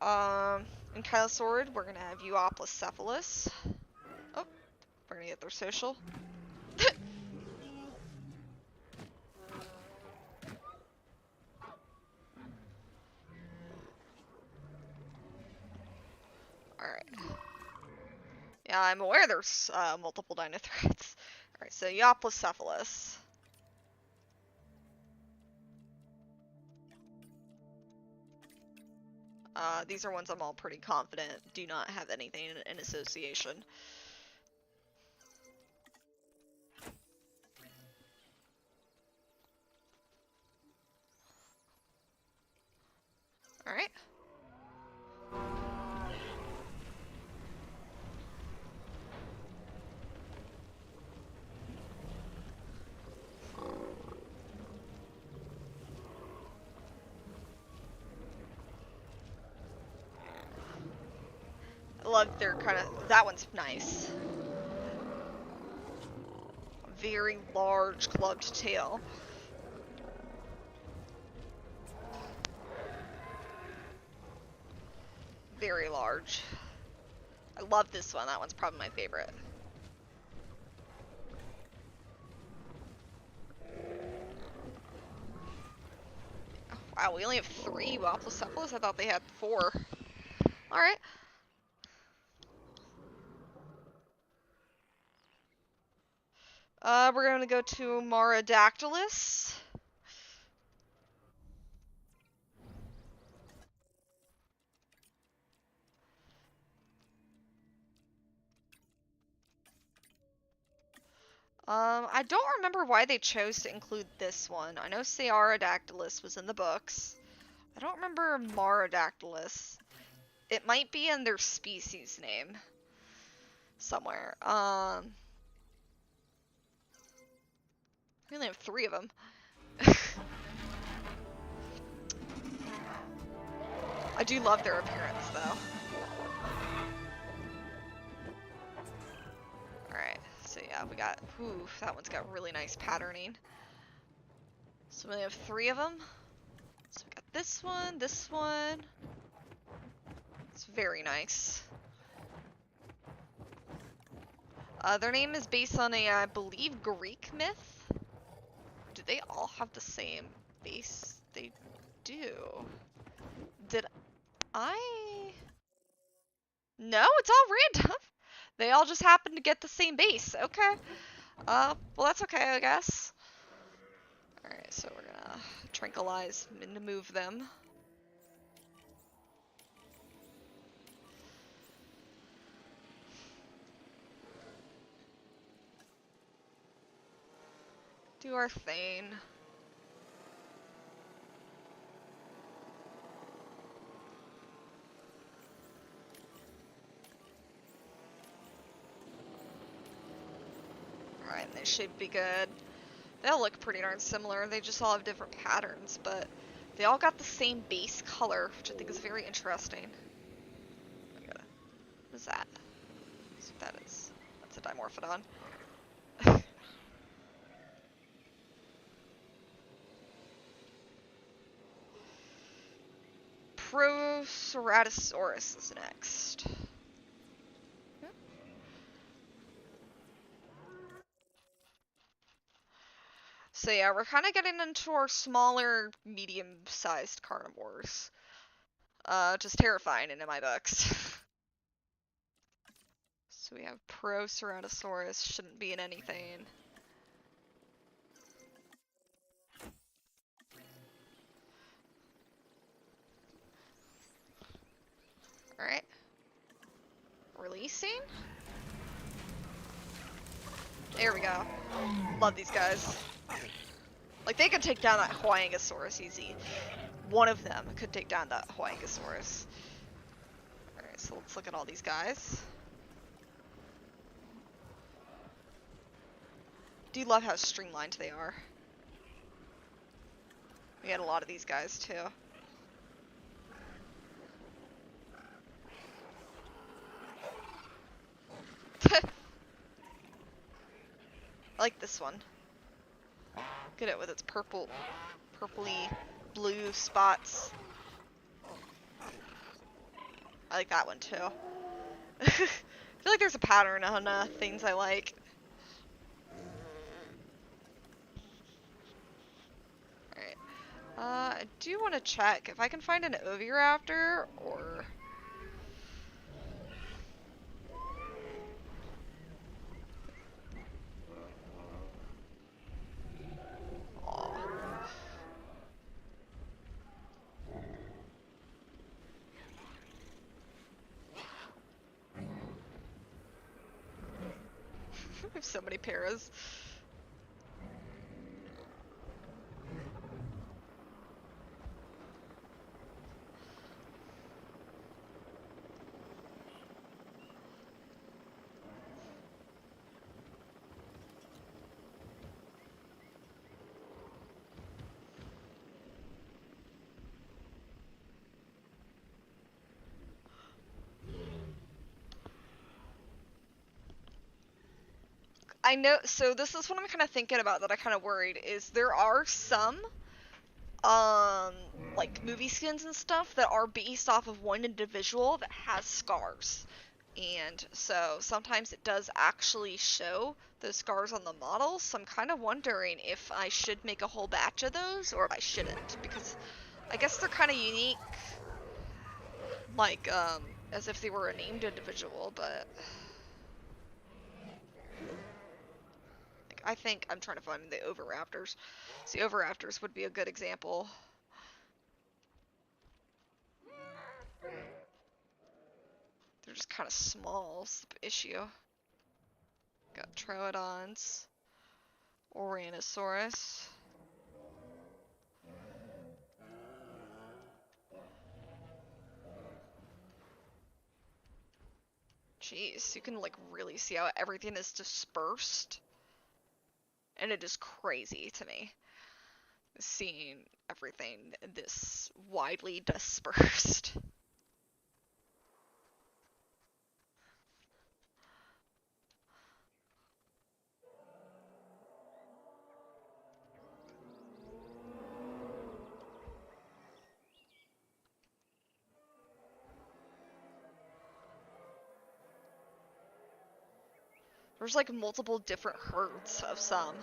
ankylosaurid. We're going to have Euoplocephalus. Oh, we're going to get their social. Alright. Yeah, I'm aware there's multiple dino threats. Alright, so Euoplocephalus. These are ones I'm all pretty confident do not have anything in association. Alright. I love their kind of, that one's nice. Very large clubbed tail. Very large. I love this one. That one's probably my favorite. Oh, wow, we only have 3 Euoplocephalus? I thought they had 4. Alright. We're gonna go to Marodactylus. I don't remember why they chose to include this one. I know Sarodactylus was in the books. I don't remember Marodactylus. It might be in their species name somewhere. We only have 3 of them. I do love their appearance, though. we got, ooh, that one's got really nice patterning. So we have 3 of them. So we got this one, this one. It's very nice. Their name is based on a, I believe, Greek myth. Do they all have the same base? They do. Did I? No, it's all random. They all just happen to get the same base. Okay. Well, that's okay, I guess. Alright, so we're gonna tranquilize and move them. Do our thing. Alright, they should be good. They all look pretty darn similar. They just all have different patterns, but they all got the same base color, which I think is very interesting. What is that? That's what that is. That's a Dimorphodon. Proceratosaurus is next. So yeah, we're kind of getting into our smaller, medium-sized carnivores. Just terrifying in my books. So we have Proceratosaurus, shouldn't be in anything. Alright. Releasing? There we go. Love these guys. Like, they could take down that Huangosaurus easy. One of them could take down that Huangosaurus. Alright, so let's look at all these guys. Do love how streamlined they are. We had a lot of these guys, too. I like this one. Look at it with its purpley blue spots. I like that one too. I feel like there's a pattern on things I like. Alright. I do want to check if I can find an Oviraptor or... I have so many paras. I know, so this is what I'm kind of thinking about that I kind of worried, is there are some, like, movie skins and stuff that are based off of one individual that has scars. And so sometimes it does actually show those scars on the model, so I'm kind of wondering if I should make a whole batch of those, or if I shouldn't, because I guess they're kind of unique, like, as if they were a named individual, but... I think I'm trying to find the Oviraptors. See, Oviraptors would be a good example. They're just kind of small, is the issue. Got Troodons, Oranosaurus. Jeez, you can like really see how everything is dispersed. And it is crazy to me, seeing everything this widely dispersed. There's like multiple different herds of some.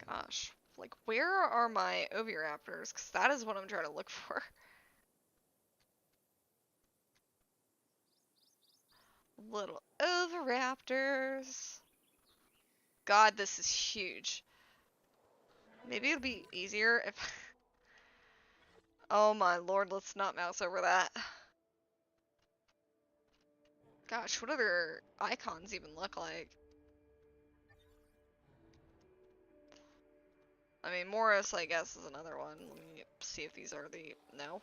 Gosh. Like, where are my oviraptors? Because that is what I'm trying to look for. Little oviraptors. God, this is huge. Maybe it'll be easier if... Oh my lord, let's not mouse over that. Gosh, what do their icons even look like? I mean, Morris, I guess, is another one. Let me see if these are the... No.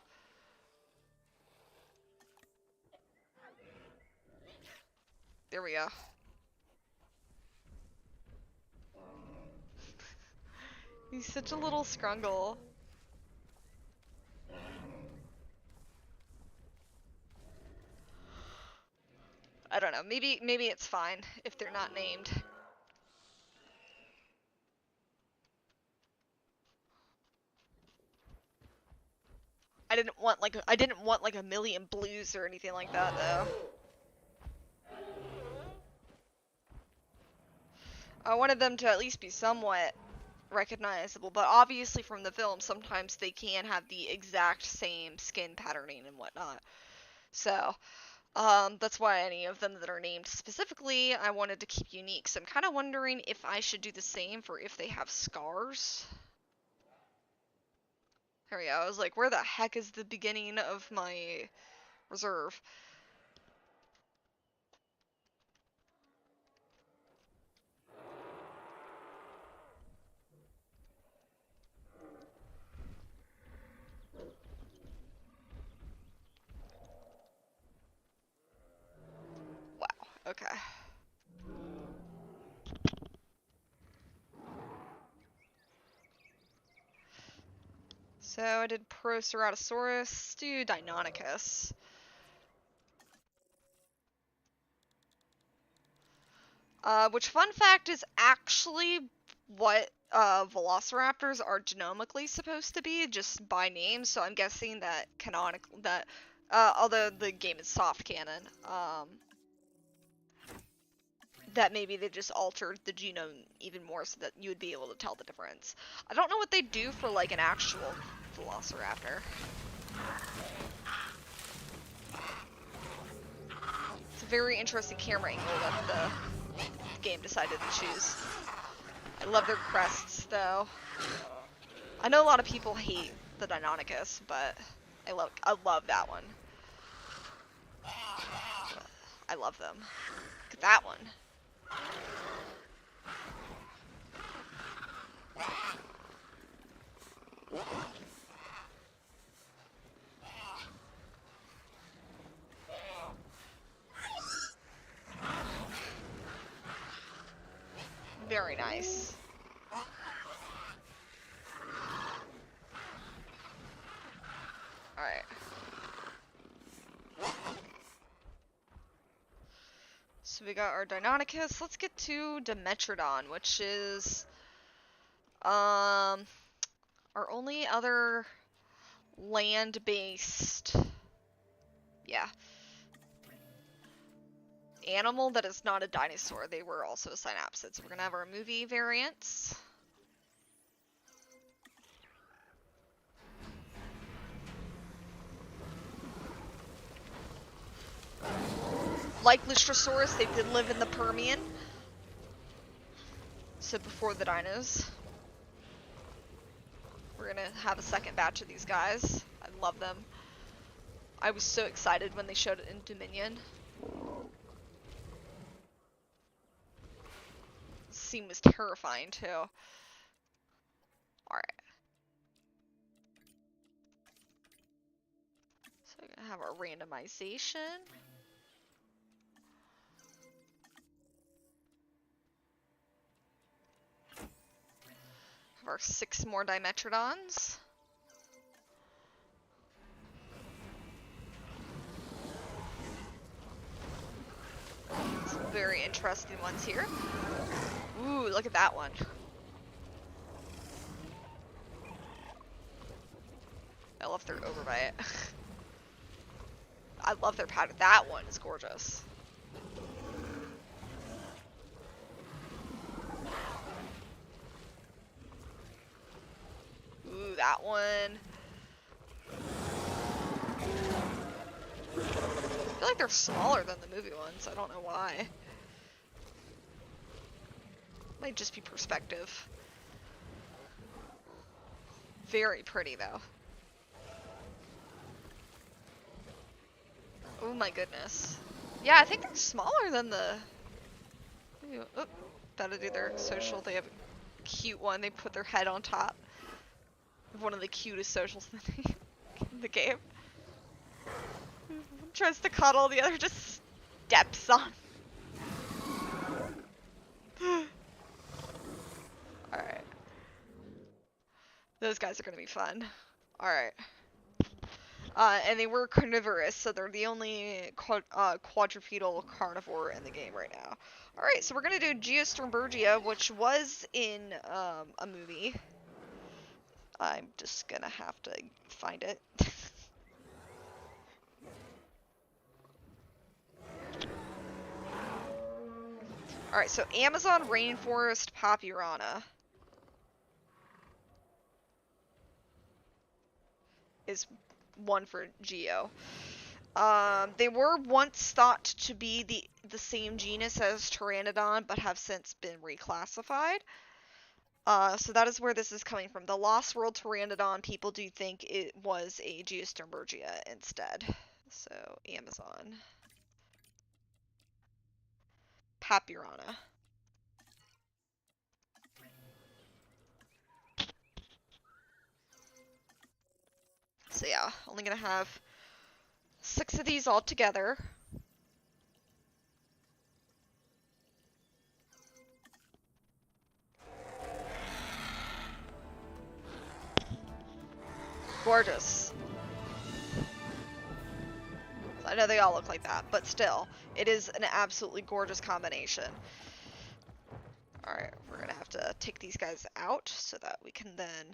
There we go. He's such a little scrungle. I don't know. Maybe it's fine if they're not named. I didn't want like a million blues or anything like that though. I wanted them to at least be somewhat recognizable, but obviously from the film sometimes they can have the exact same skin patterning and whatnot. So, that's why any of them that are named specifically, I wanted to keep unique. So I'm kind of wondering if I should do the same for if they have scars. There we go. I was like, where the heck is the beginning of my reserve? Wow. Okay. So I did Proceratosaurus, do Deinonychus. Which, fun fact, is actually what velociraptors are genomically supposed to be, just by name. So I'm guessing that although the game is soft canon, that maybe they just altered the genome even more so that you would be able to tell the difference. I don't know what they do for like an actual velociraptor. It's a very interesting camera angle that the game decided to choose. I love their crests though. I know a lot of people hate the Deinonychus, but I love that one. I love them. Look at that one. Very nice. Alright. So we got our Deinonychus. Let's get to Dimetrodon, which is our only other land-based, yeah, animal that is not a dinosaur. They were also synapsids. So we're gonna have our movie variants. Like Lystrosaurus, they did live in the Permian. So before the dinos. We're gonna have a second batch of these guys. I love them. I was so excited when they showed it in Dominion. This scene was terrifying too. Alright. So we're gonna have our randomization. Have our 6 more Dimetrodons. Some very interesting ones here. Ooh, look at that one. I love their overbite. I love their pattern. That one is gorgeous. Ooh, that one. I feel like they're smaller than the movie ones. I don't know why. Might just be perspective. Very pretty, though. Oh my goodness. Yeah, I think they're smaller than the... Oh, gotta do their social. They have a cute one. They put their head on top of one of the cutest socials in the game. Tries to cuddle, the other just steps on. Alright. Those guys are gonna be fun. Alright. And they were carnivorous, so they're the only quadrupedal carnivore in the game right now. Alright, so we're gonna do Geostormbergia, which was in a movie. I'm just gonna have to find it. Alright, so Amazon rainforest Papyrana is one for Geo. They were once thought to be the same genus as Pteranodon, but have since been reclassified. So that is where this is coming from. The Lost World Pteranodon, people do think it was a Geostormbergia instead. So, Amazon. Papyrana. So yeah, only gonna have 6 of these all together. Gorgeous. I know they all look like that, but still, it is an absolutely gorgeous combination. Alright, we're gonna have to take these guys out so that we can then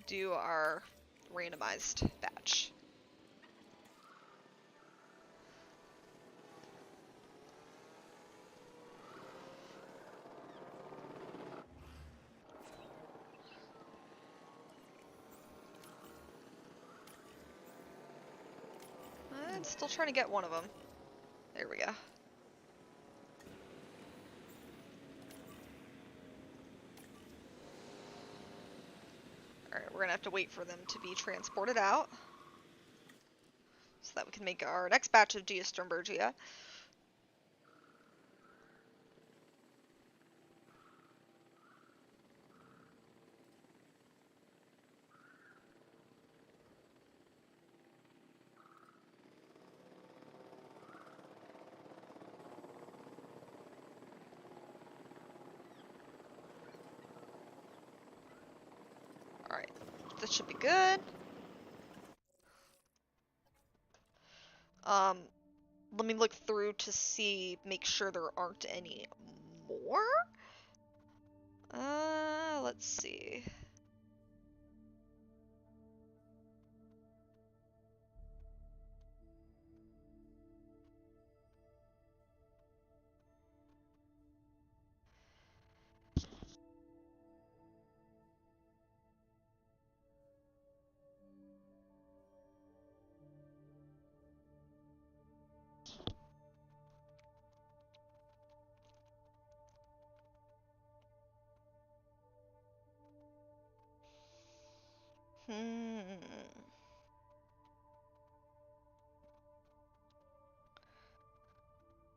do our randomized batch. I'm still trying to get one of them. There we go. Alright, we're gonna have to wait for them to be transported out so that we can make our next batch of Geostormbergia. Alright, this should be good. Let me look through to see, make sure there aren't any more. Let's see.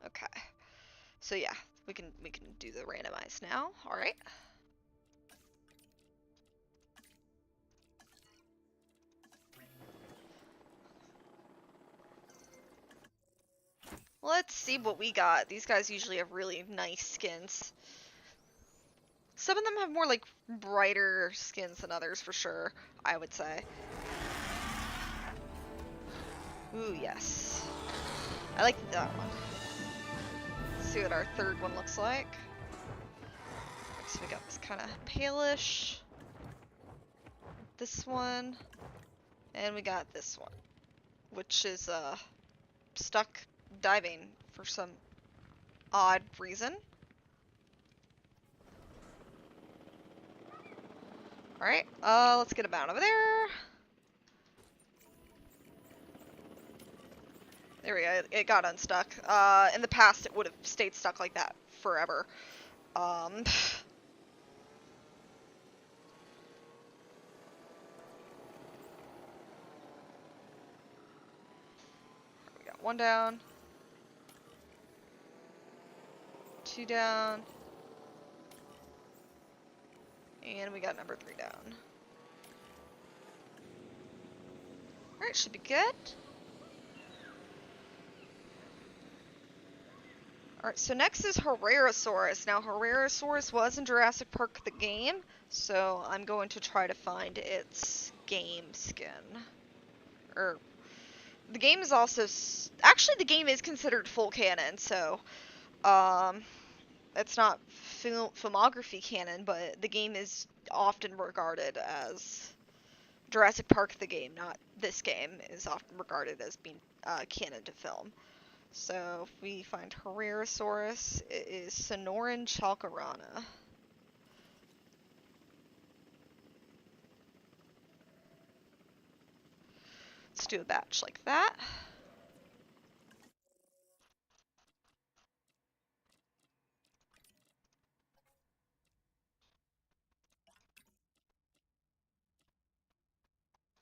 Okay. So yeah, we can do the randomize now. All right. Let's see what we got. These guys usually have really nice skins. Some of them have more like brighter skins than others for sure, I would say. Ooh, yes. I like that one. Let's see what our third one looks like. So we got this kind of palish. this one, and we got this one, which is stuck diving for some odd reason. Alright, let's get him out over there. There we go, it got unstuck. In the past it would have stayed stuck like that forever. We got 1 down. 2 down. And we got number 3 down. Alright, should be good. Alright, so next is Herrerasaurus. Now, Herrerasaurus was in Jurassic Park the game, so I'm going to try to find its game skin. The game is also... Actually, the game is considered full canon, so... It's not filmography canon, but the game is often regarded as... Jurassic Park the game, not this game, is often regarded as being canon to film. So if we find Herrerasaurus, it is Sonoran chalcarana. Let's do a batch like that.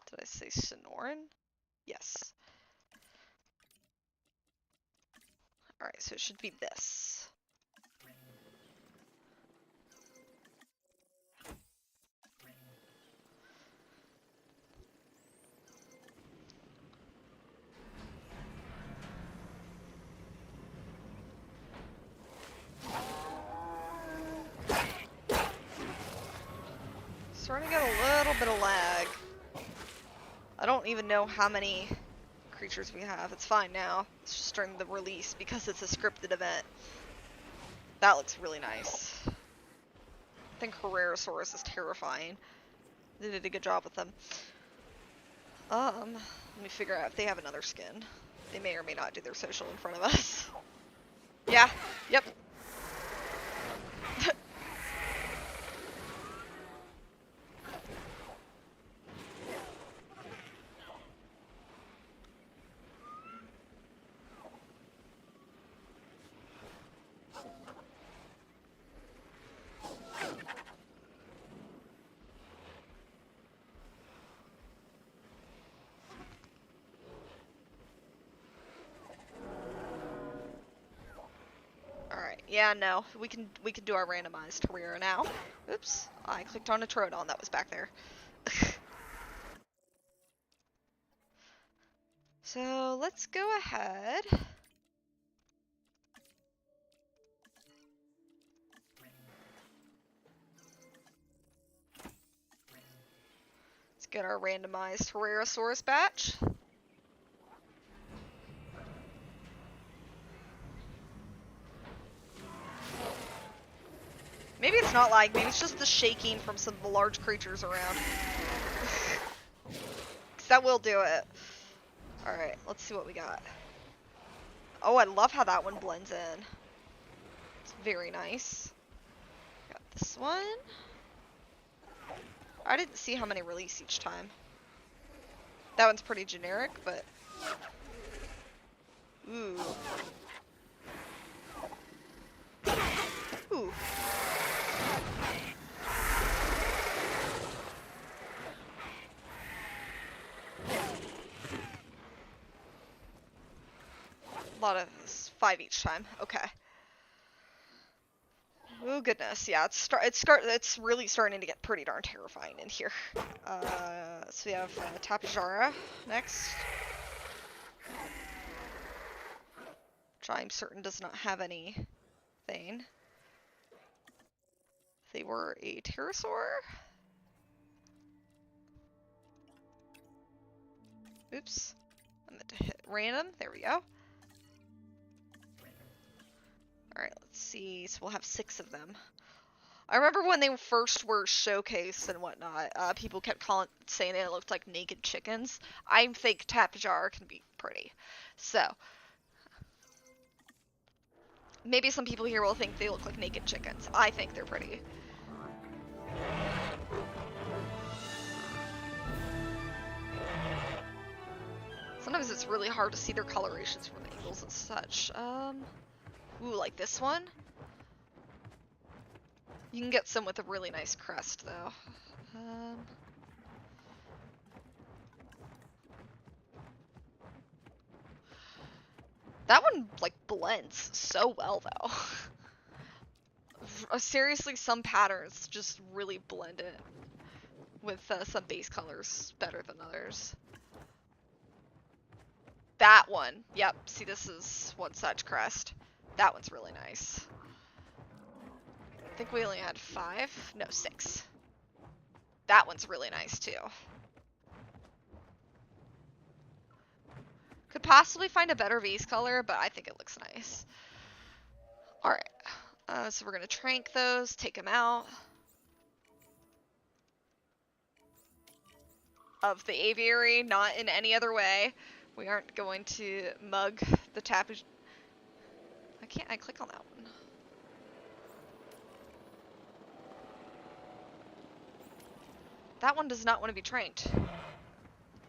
Did I say Sonoran? Yes. Alright, so it should be this. Starting to get a little bit of lag. I don't even know how many creatures we have. It's fine now. It's just during the release because it's a scripted event. That looks really nice. I think Herrerasaurus is terrifying. They did a good job with them. Let me figure out if they have another skin. They may or may not do their social in front of us. Yeah, yep. Yeah, no, we can do our randomized Herrera now. Oops, I clicked on a Troodon that was back there. So let's go ahead. Let's get our randomized Herrerasaurus batch. Maybe it's not like, maybe it's just the shaking from some of the large creatures around. Because that will do it. Alright, let's see what we got. Oh, I love how that one blends in. It's very nice. Got this one. I didn't see how many release each time. That one's pretty generic, but... Ooh. Ooh. A lot of 5 each time. Okay. Oh goodness, yeah, it's really starting to get pretty darn terrifying in here. So we have Tapejara next, which I'm certain does not have anything. They were a pterosaur. Oops, I meant to hit random. There we go. Alright, let's see. So we'll have 6 of them. I remember when they first were showcased and whatnot, people kept saying they looked like naked chickens. I think Tapejara can be pretty. So, maybe some people here will think they look like naked chickens. I think they're pretty. Sometimes it's really hard to see their colorations from angles and such. Ooh, like this one? You can get some with a really nice crest, though. That one, like, blends so well, though. Seriously, some patterns just really blend in with some base colors better than others. That one, yep, see this is one such crest. That one's really nice. I think we only had 5? No, 6. That one's really nice too. Could possibly find a better base color, but I think it looks nice. Alright, so we're gonna trank those, take them out of the aviary, not in any other way. We aren't going to mug the tapestry. Why can't I click on that one? That one does not want to be tranked.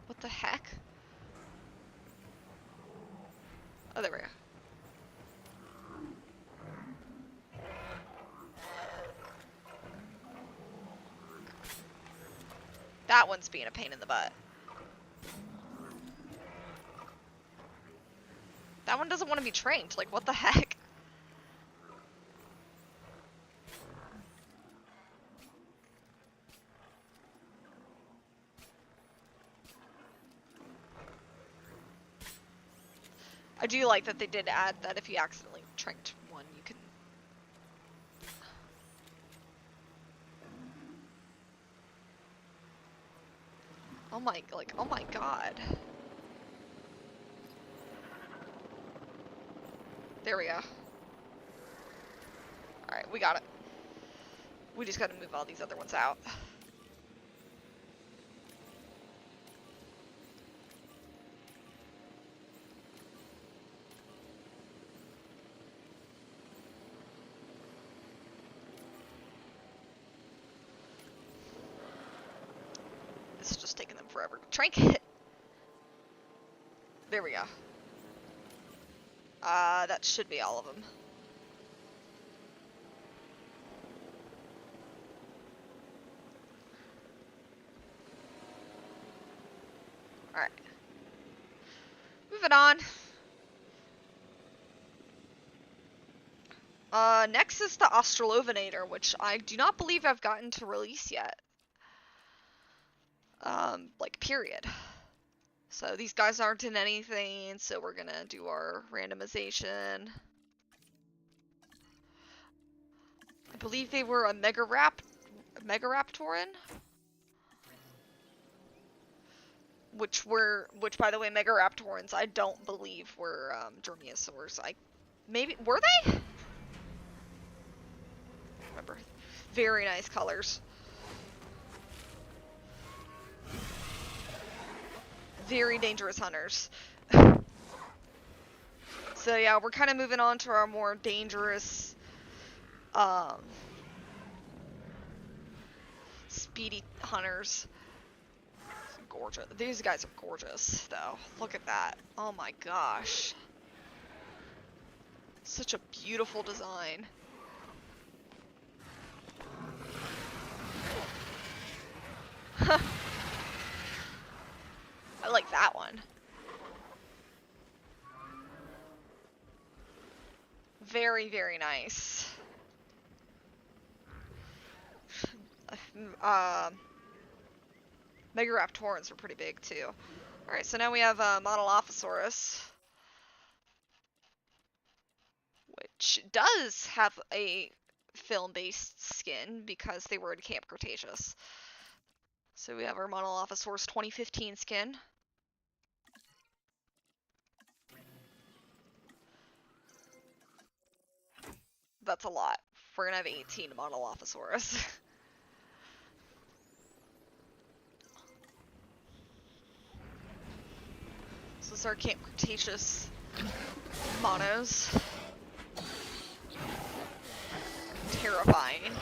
What the heck? Oh, there we go. That one's being a pain in the butt. That one doesn't want to be trained. Like, what the heck? I do like that they did add that if you accidentally tranked one, you can... Oh my god. There we go. Alright, we got it. We just gotta move all these other ones out. It's just taking them forever to trank it. There we go. That should be all of them. Alright. Moving on. Next is the Australovinator, which I do not believe I've gotten to release yet. Like, period. So these guys aren't in anything, so we're gonna do our randomization. I believe they were a Megaraptoran? Which by the way, Megaraptorans I don't believe were Dromaeosaurs. Maybe were they? Remember. Very nice colors. Very dangerous hunters. So yeah, we're kind of moving on to our more dangerous speedy hunters. Gorgeous. These guys are gorgeous, though. Look at that. Oh my gosh. Such a beautiful design. I like that one. Very, very nice. Megaraptorans are pretty big too. Alright, so now we have Monolophosaurus, which does have a film-based skin because they were in Camp Cretaceous. So we have our Monolophosaurus 2015 skin. That's a lot we're gonna have 18 Monolophosaurus. So this Archaic Cretaceous monos. Terrifying.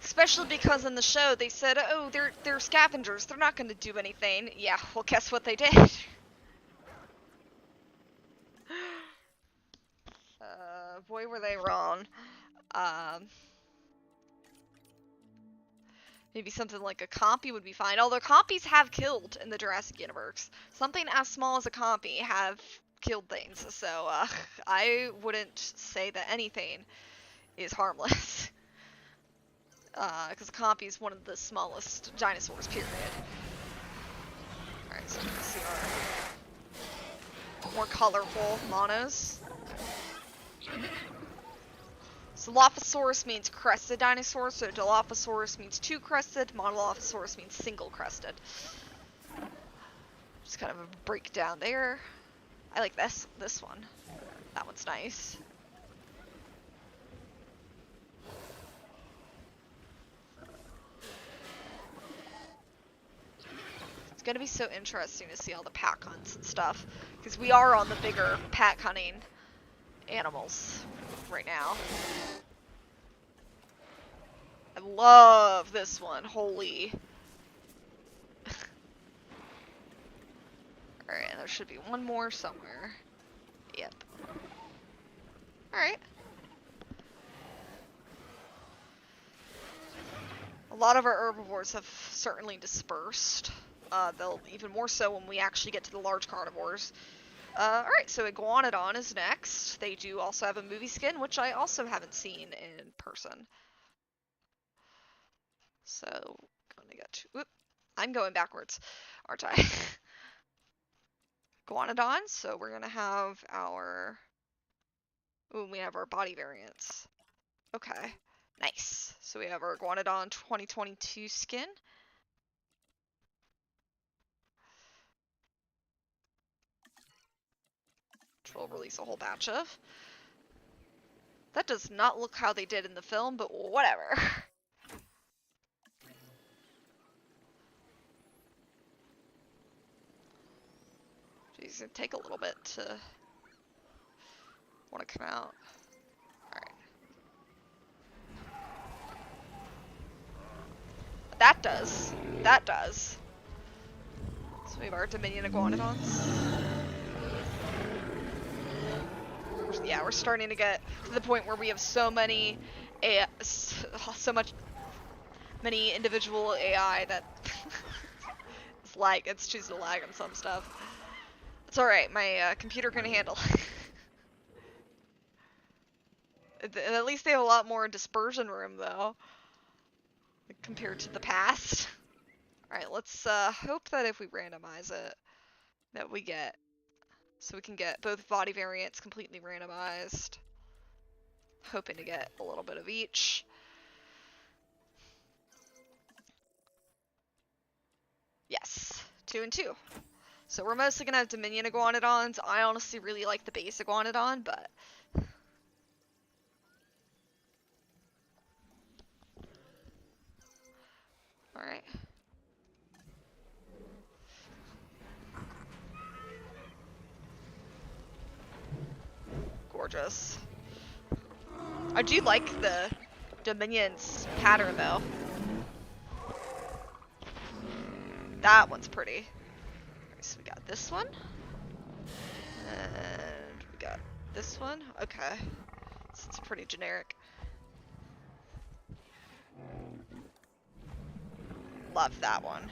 Especially because in the show they said, oh, they're scavengers, they're not gonna do anything. Yeah, well guess what they did? Boy were they wrong. Maybe something like a compy would be fine. Although compies have killed in the Jurassic universe. Something as small as a compy have killed things. So I wouldn't say that anything is harmless. Because a compy is one of the smallest dinosaurs, period. Alright, so you can see our more colorful monos. So Dilophosaurus means crested dinosaur, so Dilophosaurus means two crested, Monolophosaurus means single crested. Just kind of a breakdown there. I like this one. That one's nice. It's gonna be so interesting to see all the pack hunts and stuff, because we are on the bigger pack hunting animals right now. I love this one. Holy. Alright, there should be one more somewhere. Yep. Alright. A lot of our herbivores have certainly dispersed. They'll even more so when we actually get to the large carnivores. Alright, so Iguanodon is next. They do also have a movie skin, which I also haven't seen in person. So, gonna get to, whoop, I'm going backwards, aren't I? Iguanodon, so we're gonna have our, ooh, we have our body variants. Okay, nice. So we have our Iguanodon 2022 skin. Which we'll release a whole batch of. That does not look how they did in the film, but whatever. Jeez, it'd take a little bit to want to come out. Alright. That does. That does. So we have our Dominion Iguanodons. Yeah, we're starting to get to the point where we have so many many individual AI that it's choosing to lag on some stuff. It's alright, my computer can handle. At least they have a lot more dispersion room though, compared to the past. Alright, let's hope that if we randomize it, that we get, so we can get both body variants completely randomized. Hoping to get a little bit of each. Yes, 2 and 2. So we're mostly gonna have Dominion Iguanodons. I honestly really like the base Iguanodon, but alright. Gorgeous. I do like the Dominion's pattern though. That one's pretty. Alright, so we got this one. And we got this one. Okay. So it's pretty generic. Love that one.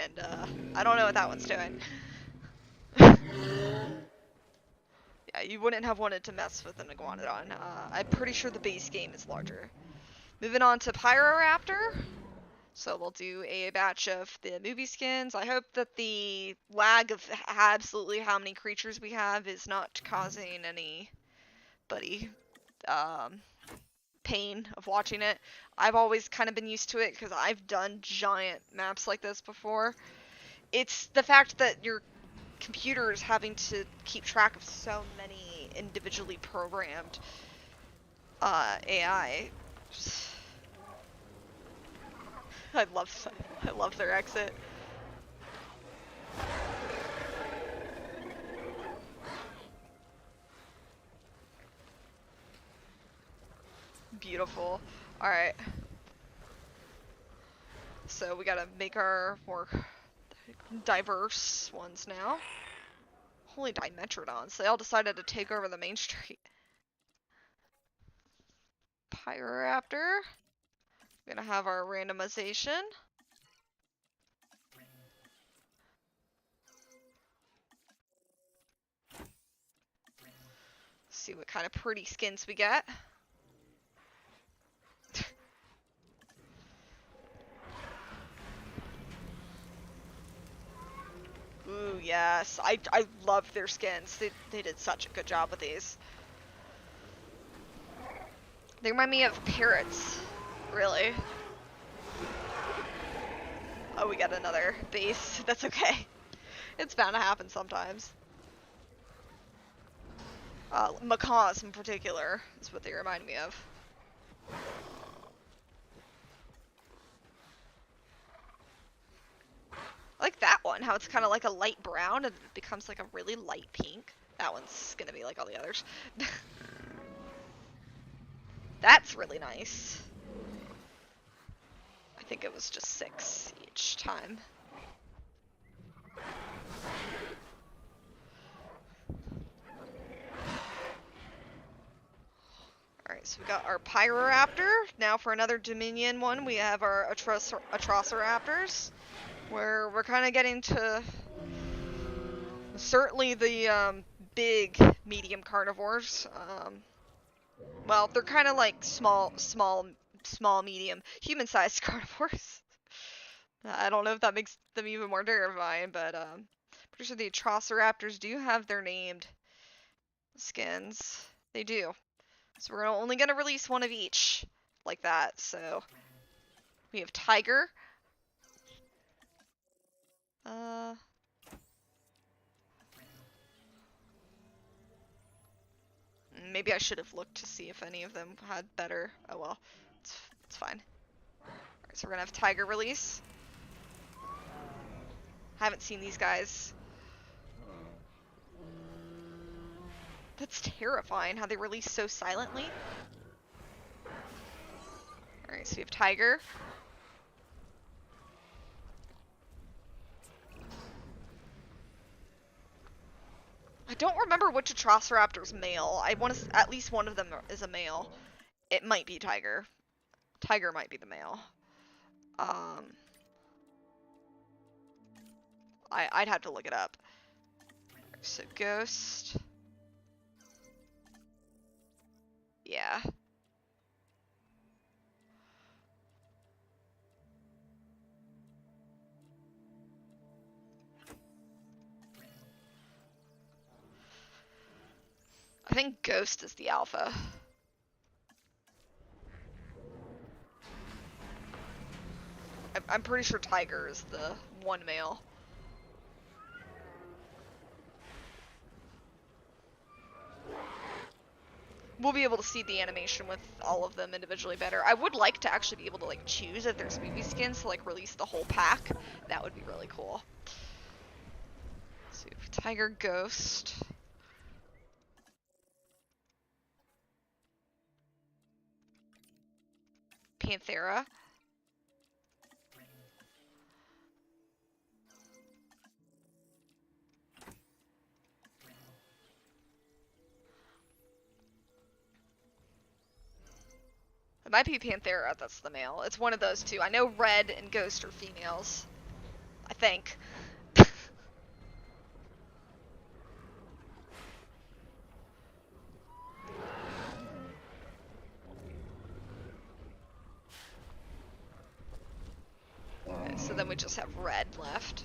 And I don't know what that one's doing. Yeah, you wouldn't have wanted to mess with an Iguanodon. I'm pretty sure the base game is larger. Moving on to Pyroraptor. So we'll do a batch of the movie skins. I hope that the lag of absolutely how many creatures we have is not causing anybody pain of watching it. I've always kind of been used to it because I've done giant maps like this before. It's the fact that your computer is having to keep track of so many individually programmed AI. I love their exit. Beautiful. Alright. So we gotta make our more diverse ones now. Holy Dimetrodons. They all decided to take over the main street. Pyroraptor. We're gonna have our randomization. See what kind of pretty skins we get. Ooh, yes. I love their skins. They did such a good job with these. They remind me of parrots, really. Oh, we got another base. That's okay. It's bound to happen sometimes. Macaws in particular is what they remind me of. I like that one, how it's kind of like a light brown and it becomes like a really light pink. That one's gonna be like all the others. That's really nice. I think it was just 6 each time. Alright, so we got our Pyroraptor. Now for another Dominion one, we have our Atrociraptors. Where we're kind of getting to certainly the big medium carnivores. Well, they're kind of like small, medium, human-sized carnivores. I don't know if that makes them even more terrifying, but pretty sure the Atrociraptors do have their named skins. They do. So we're only gonna release one of each, like that. So we have Tiger. Maybe I should have looked to see if any of them had better. Oh well, it's fine. Alright, so we're gonna have Tiger release. Haven't seen these guys. That's terrifying how they release so silently. Alright, so we have Tiger. I don't remember which Atrociraptor's male. I want to. At least one of them is a male. It might be Tiger. Tiger might be the male. I'd have to look it up. So Ghost. Yeah. I think Ghost is the alpha. I'm pretty sure Tiger is the one male. We'll be able to see the animation with all of them individually better. I would like to actually be able to like choose if there's movie skins to like release the whole pack. That would be really cool. So we have Tiger, Ghost. Panthera. It might be Panthera that's the male. It's one of those two. I know Red and Ghost are females. I think. Okay, so then we just have Red left.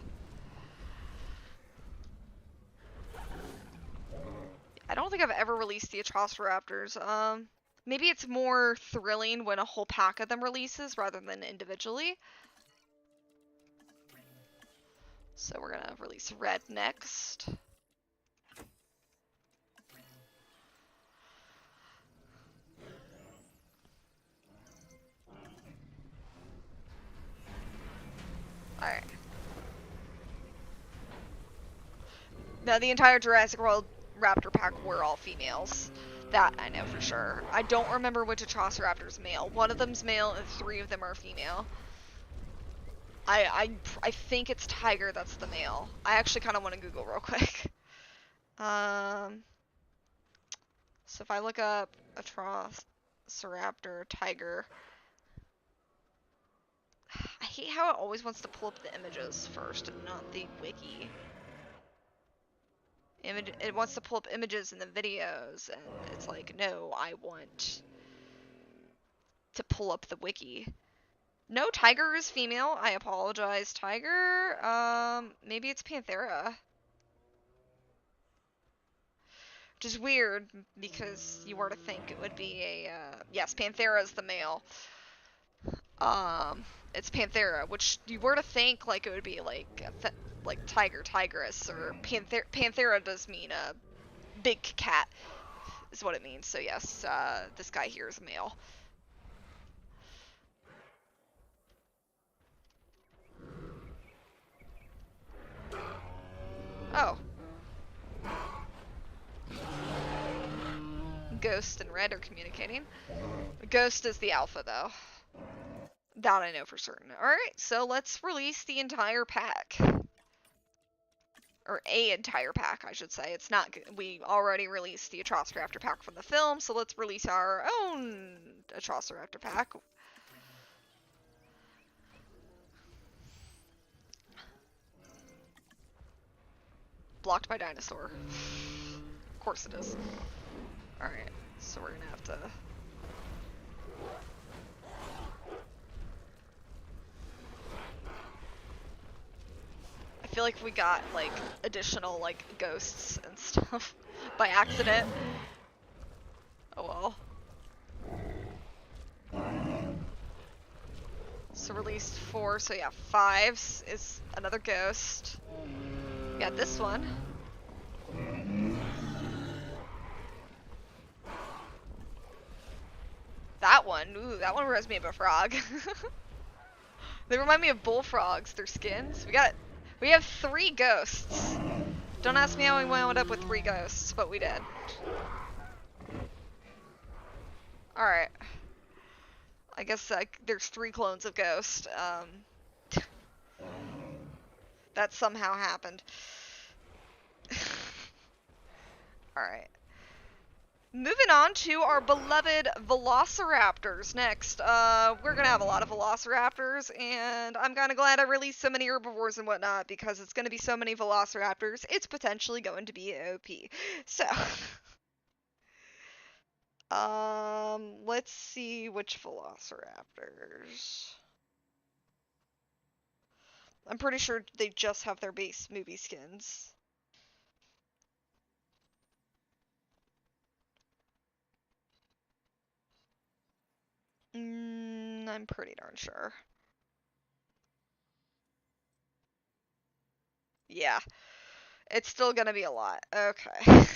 I don't think I've ever released the Atrociraptors. Maybe it's more thrilling when a whole pack of them releases rather than individually. So we're gonna release red next. Alright. Now the entire Jurassic World Raptor pack were all females. That I know for sure. I don't remember which Atrociraptor's male. One of them's male and 3 of them are female. I think it's Tiger that's the male. I actually kind of want to Google real quick. So if I look up Atrociraptor Tiger, I hate how it always wants to pull up the images first and not the wiki. It wants to pull up images in the videos, and it's like, no, I want to pull up the wiki. No, Tiger is female. I apologize, Tiger. Maybe it's Panthera. Which is weird, because you were to think it would be a, yes, Panthera is the male. It's Panthera, which you were to think, like, it would be, like, like Tiger, Tigress, or Panthera does mean a big cat, is what it means. So yes, this guy here is a male. Oh. Ghost and Red are communicating. Ghost is the alpha, though. That I know for certain. Alright, so let's release the entire pack. Or a entire pack, I should say. It's not. We already released the Atrociraptor pack from the film, so let's release our own Atrociraptor pack. Blocked by dinosaur. Of course it is. Alright, so we're gonna have to... I feel like we got, like, additional, like, ghosts and stuff by accident. Oh well. So released 4, so yeah, 5 is another ghost. We got this one. That one, ooh, that one reminds me of a frog. They remind me of bullfrogs, their skins. We have 3 ghosts. Don't ask me how we wound up with 3 ghosts, but we did. Alright. I guess there's 3 clones of Ghost. That somehow happened. Alright. Moving on to our beloved Velociraptors next. We're gonna have a lot of Velociraptors, and I'm kinda glad I released so many herbivores and whatnot, because it's gonna be so many Velociraptors, it's potentially going to be OP. So... let's see which Velociraptors. I'm pretty sure they just have their base movie skins. I'm pretty darn sure. Yeah. It's still gonna be a lot. Okay.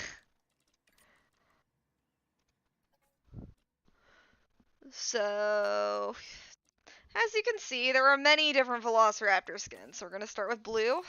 So, as you can see, there are many different Velociraptor skins. So we're gonna start with blue.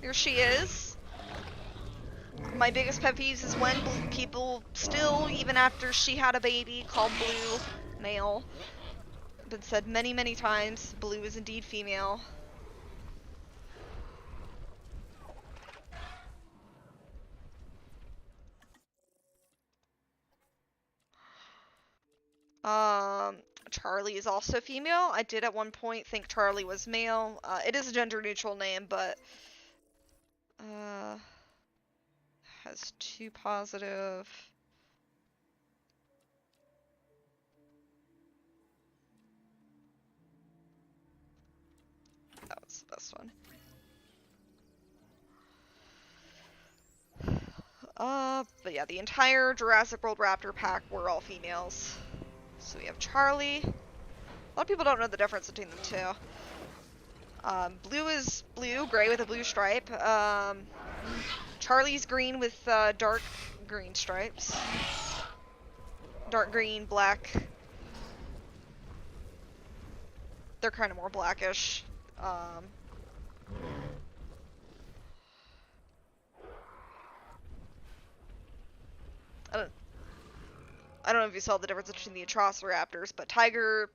Here she is. My biggest pet peeves is when people still, even after she had a baby, call Blue male. Been said many, many times, Blue is indeed female. Charlie is also female. I did at one point think Charlie was male. It is a gender neutral name, but Has 2 positive. That was the best one. But yeah, the entire Jurassic World Raptor pack were all females. So we have Charlie. A lot of people don't know the difference between the two. Blue is blue, gray with a blue stripe. Charlie's green with dark green stripes. Dark green, black. They're kind of more blackish. I don't know if you saw the difference between the Atrociraptors, but Tiger,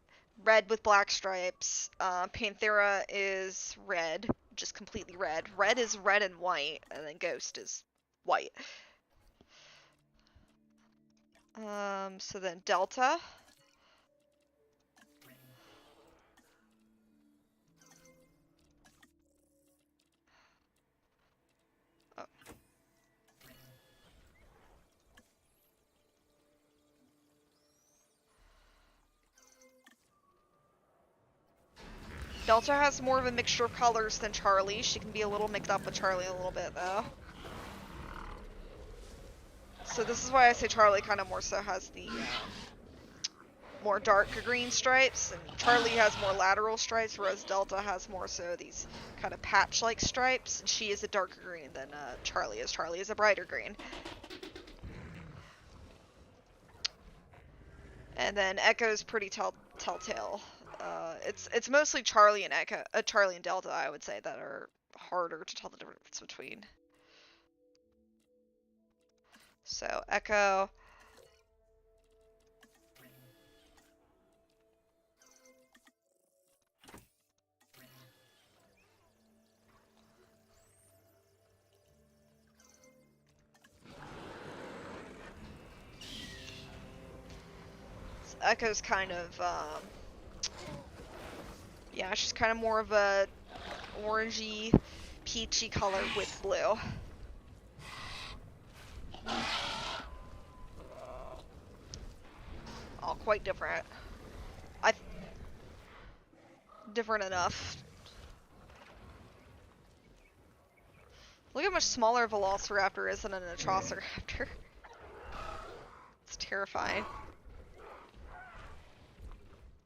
red with black stripes. Panthera is red, just completely red. Red is red and white, and then Ghost is white. So then Delta. Oh. Delta has more of a mixture of colors than Charlie. She can be a little mixed up with Charlie a little bit, though. So this is why I say Charlie kind of more so has the more dark green stripes, and Charlie has more lateral stripes, whereas Delta has more so these kind of patch-like stripes, and she is a darker green than Charlie is. Charlie is a brighter green. And then Echo's pretty telltale. It's mostly Charlie and Charlie and Delta, I would say, that are harder to tell the difference between. So Echo. Echo's kind of yeah, she's kind of more of a orangey, peachy color with blue. All quite different. Different enough. Look how much smaller a Velociraptor is than an Atrociraptor. It's terrifying.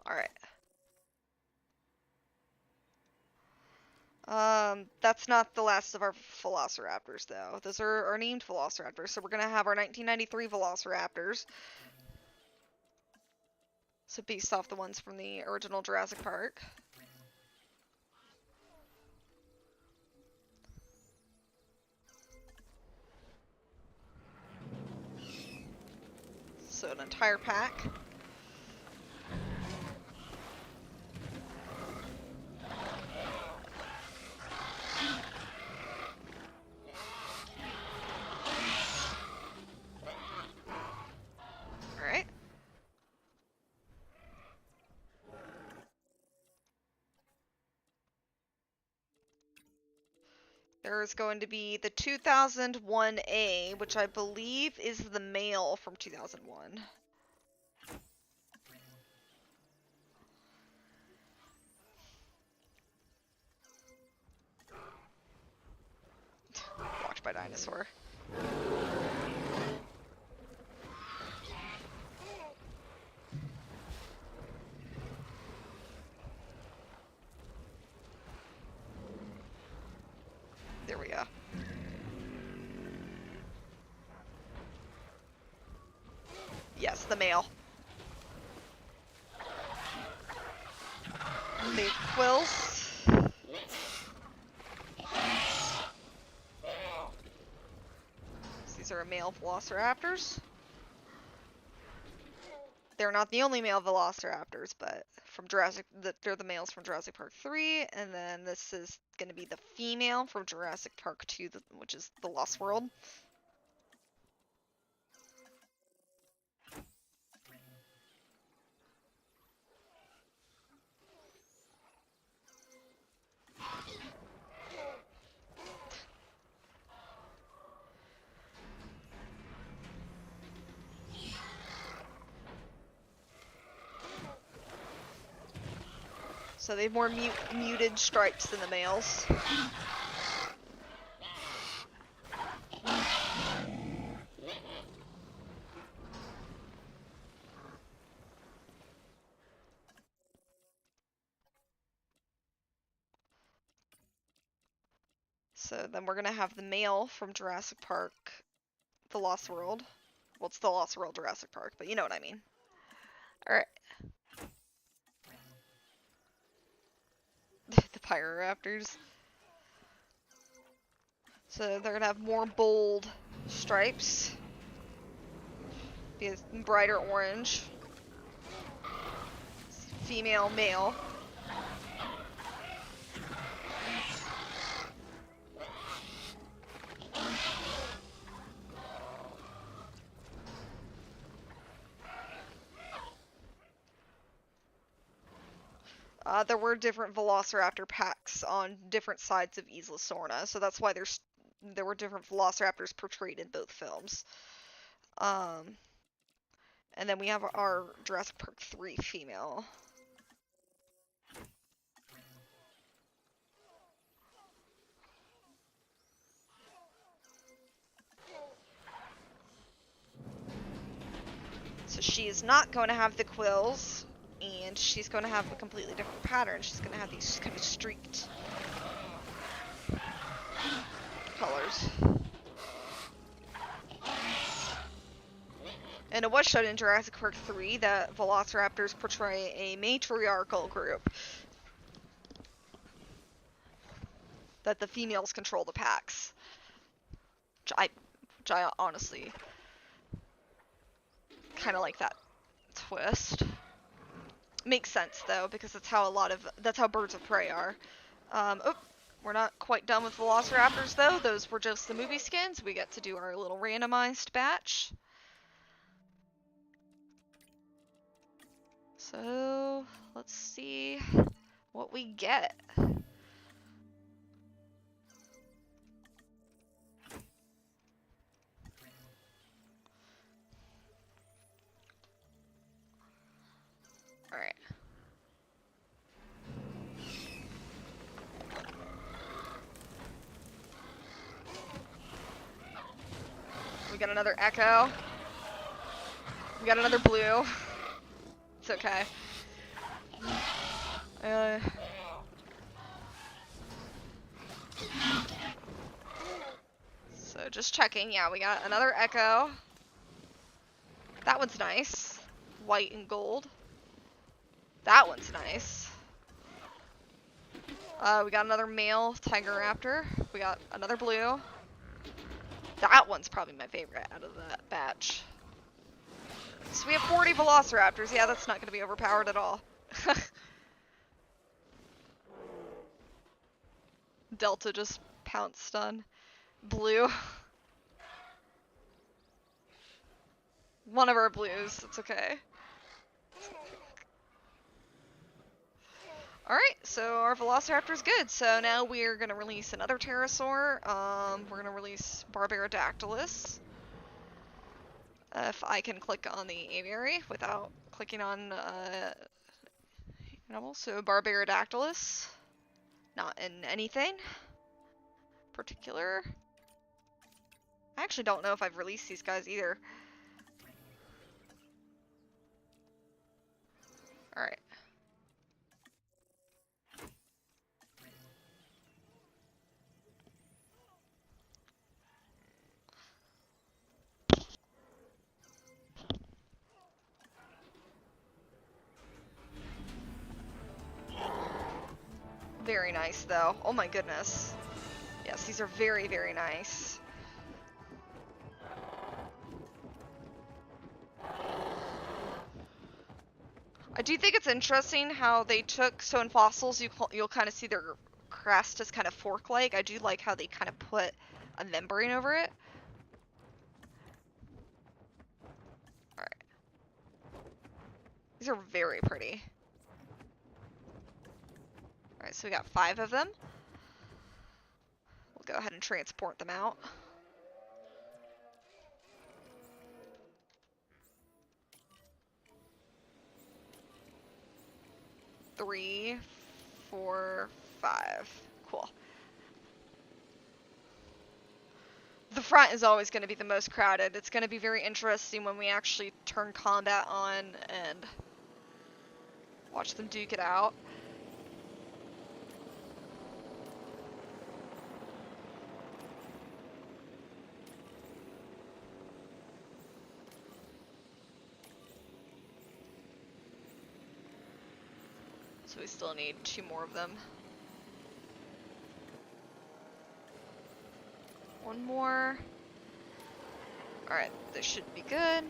Alright. That's not the last of our Velociraptors, though. Those are our named Velociraptors, so we're gonna have our 1993 Velociraptors. So based off the ones from the original Jurassic Park. So an entire pack. Alright. There is going to be the 2001A, which I believe is the male from 2001. Watched by Dinosaur. There we go. Yes, the male. The quills. These are male velociraptors. They're not the only male velociraptors, but from they're the males from Jurassic Park 3, and then this is going to be the female from Jurassic Park 2, which is the Lost World. So they have more muted stripes than the males. So then we're gonna have the male from Jurassic Park, The Lost World. Well, it's The Lost World Jurassic Park, but you know what I mean. Alright. The Pyroraptors. So they're gonna have more bold stripes. Be a brighter orange. Female, male. There were different Velociraptor packs on different sides of Isla Sorna, so that's why there were different Velociraptors portrayed in both films. And then we have our Jurassic Park 3 female. So she is not going to have the quills, and she's going to have a completely different pattern. She's going to have these kind of streaked colors. And it was shown in Jurassic Park 3 that Velociraptors portray a matriarchal group. That the females control the packs. Which I honestly kind of like that twist. Makes sense though, because that's how birds of prey are. We're not quite done with Velociraptors though. Those were just the movie skins. We get to do our little randomized batch. So let's see what we get. Alright. We got another Echo. We got another blue. It's okay. So just checking. Yeah, we got another Echo. That one's nice. White and gold. That one's nice. We got another male Tiger Raptor. We got another blue. That one's probably my favorite out of that batch. So we have 40 Velociraptors. Yeah, that's not going to be overpowered at all. Delta just pounced on blue. One of our blues. It's okay. Alright, so our Velociraptor's good. So now we're going to release another pterosaur. We're going to release Barbarodactylus. If I can click on the aviary without clicking on animals. So Barbarodactylus. Not in anything particular. I actually don't know if I've released these guys either. Alright. Very nice, though. Oh my goodness. Yes, these are very, very nice. I do think it's interesting how they took, so in fossils you'll kind of see their crest is kind of fork-like. I do like how they kind of put a membrane over it. Alright. These are very pretty. Alright, so we got 5 of them. We'll go ahead and transport them out. Three, 4, 5. Cool. The front is always going to be the most crowded. It's going to be very interesting when we actually turn combat on and watch them duke it out. So we still need 2 more of them. 1 more. Alright, this should be good.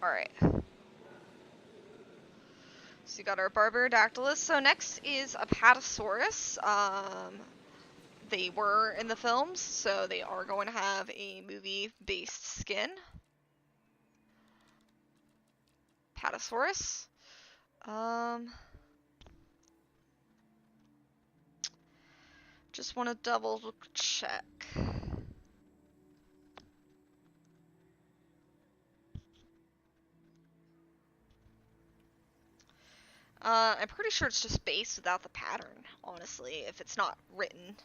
Alright. So you got our Barbarodactylus. So next is Apatosaurus. They were in the films, so they are going to have a movie-based skin. Apatosaurus. Just want to double check. I'm pretty sure it's just base without the pattern, honestly, if it's not written.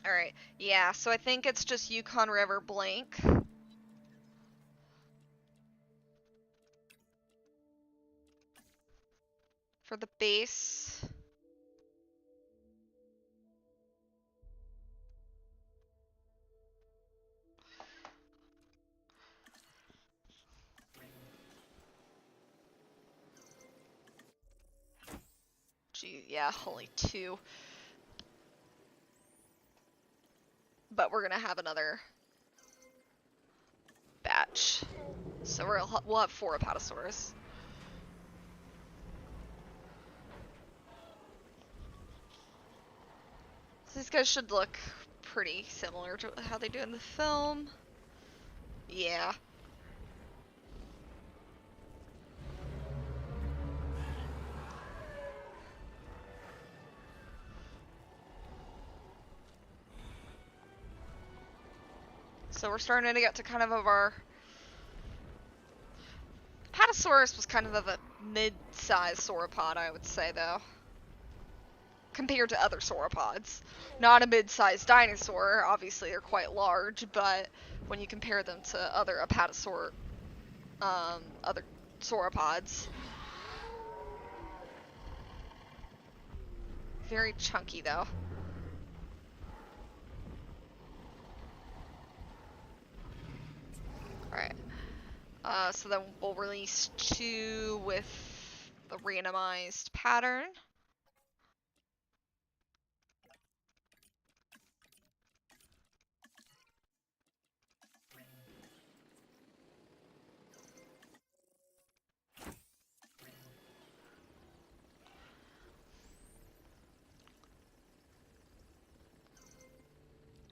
Alright, yeah, so I think it's just Yukon River blank. For the base. Gee, yeah, only 2. But we're gonna have another batch. So we'll have 4 Apatosaurus. So these guys should look pretty similar to how they do in the film. Yeah. So we're starting to get to kind of our... Apatosaurus was kind of a mid-sized sauropod, I would say, though. Compared to other sauropods. Not a mid-sized dinosaur, obviously they're quite large, but when you compare them to other other sauropods. Very chunky, though. Alright. So then we'll release 2 with the randomized pattern.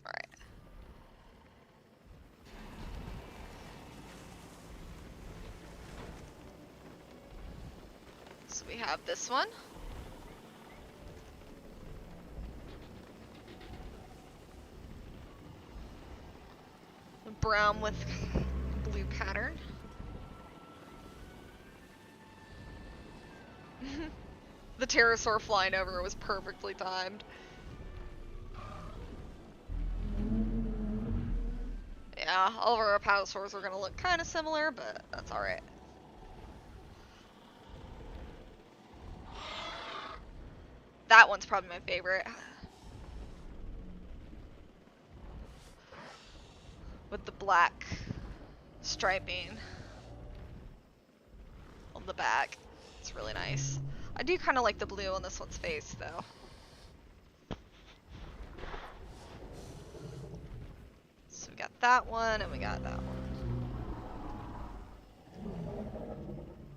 Alright. So we have this one. Brown with blue pattern. The pterosaur flying over was perfectly timed. Yeah, all of our apatosaurs are gonna look kind of similar, but that's alright. That one's probably my favorite. With the black striping on the back. It's really nice. I do kind of like the blue on this one's face, though. So we got that one, and we got that one.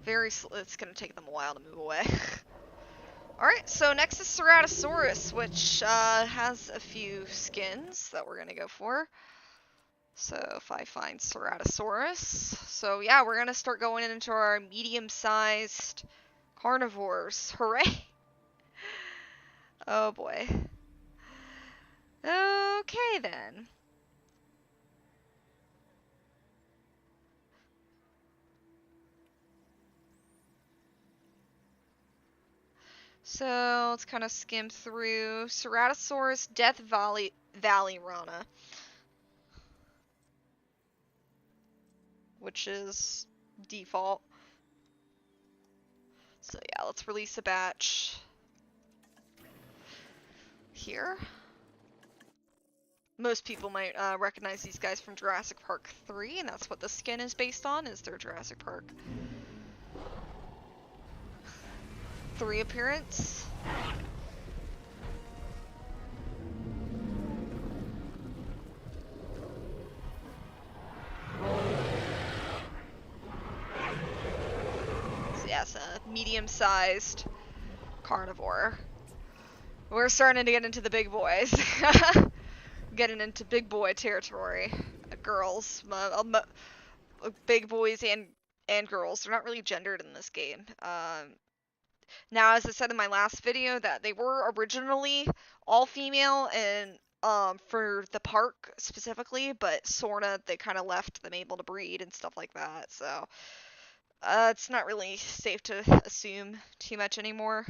It's gonna take them a while to move away. Alright, so next is Ceratosaurus, which has a few skins that we're going to go for. So if I find Ceratosaurus. So yeah, we're going to start going into our medium-sized carnivores. Hooray! Oh boy. Okay then. So let's kind of skim through Ceratosaurus, Death Valley Rana, which is default. So yeah, let's release a batch here. Most people might recognize these guys from Jurassic Park 3, and that's what the skin is based on, is their Jurassic Park 3 appearance. So yes, a medium-sized carnivore. We're starting to get into the big boys. Getting into big boy territory. Girls. Big boys and girls. They're not really gendered in this game. Now, as I said in my last video, that they were originally all female and for the park specifically, but sorta they kind of left them able to breed and stuff like that. So it's not really safe to assume too much anymore.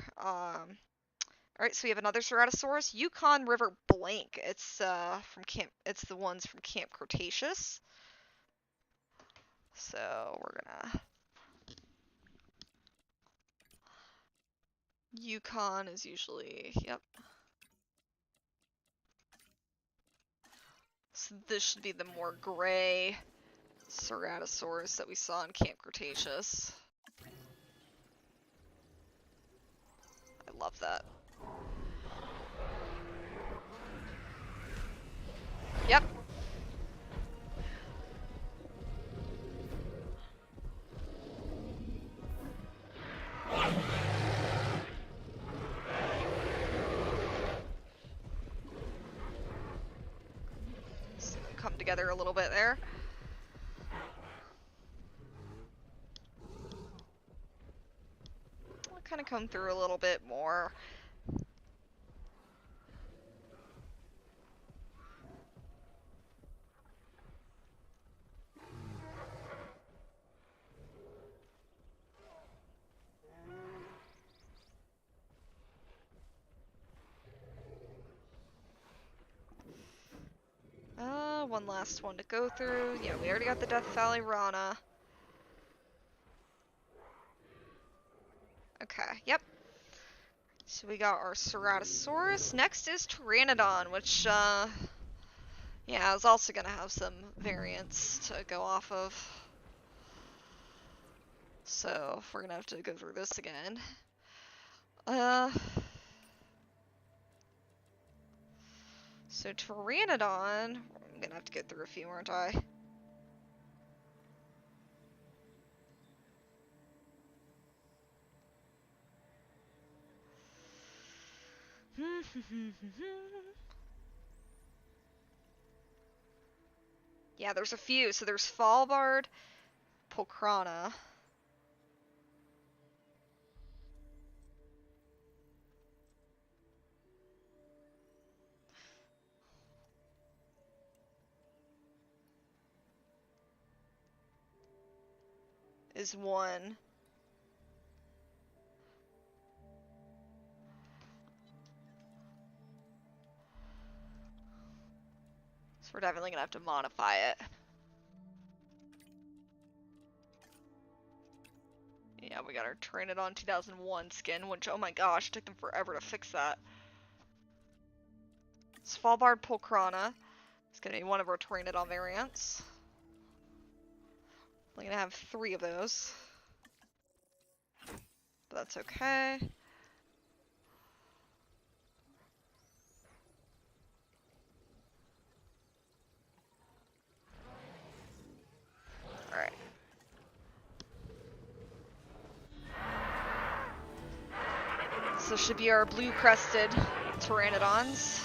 Alright, so we have another Ceratosaurus, Yukon River Blank. It's from Camp. It's the ones from Camp Cretaceous. So we're gonna. Yukon is usually, yep. So this should be the more gray Ceratosaurus that we saw in Camp Cretaceous. I love that. Yep. So come together a little bit there. I'll kind of come through a little bit more. One last one to go through. Yeah, we already got the Death Valley Rana. Okay, yep. So we got our Ceratosaurus. Next is Pteranodon, which, yeah, is also gonna have some variants to go off of. So, we're gonna have to go through this again. So Pteranodon, I'm gonna have to go through a few, aren't I? Yeah, there's a few. So there's Fallbard, Pulcrana. Is one. So we're definitely gonna have to modify it. Yeah, we got our Pteranodon 2001 skin, which, oh my gosh, took them forever to fix that. Svalbard Pulcrana. It's gonna be one of our Pteranodon variants. We're gonna have 3 of those. But that's okay. Alright. So should be our blue-crested pteranodons.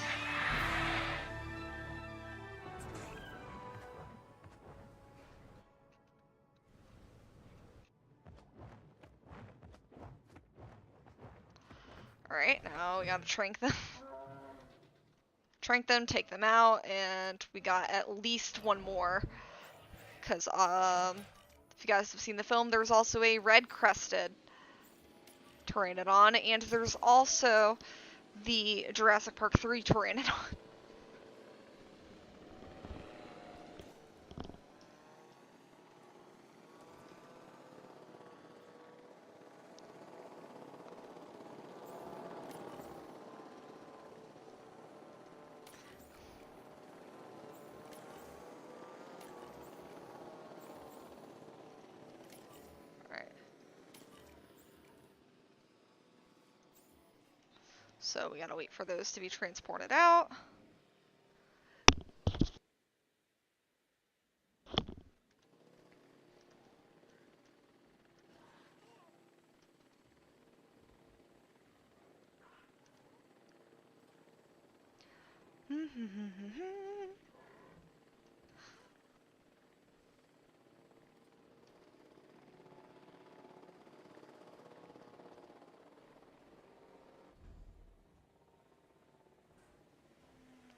Alright, now we gotta trank them. Trank them, take them out, and we got at least one more. Because, if you guys have seen the film, there's also a red-crested pteranodon, and there's also the Jurassic Park 3 pteranodon. So we gotta wait for those to be transported out.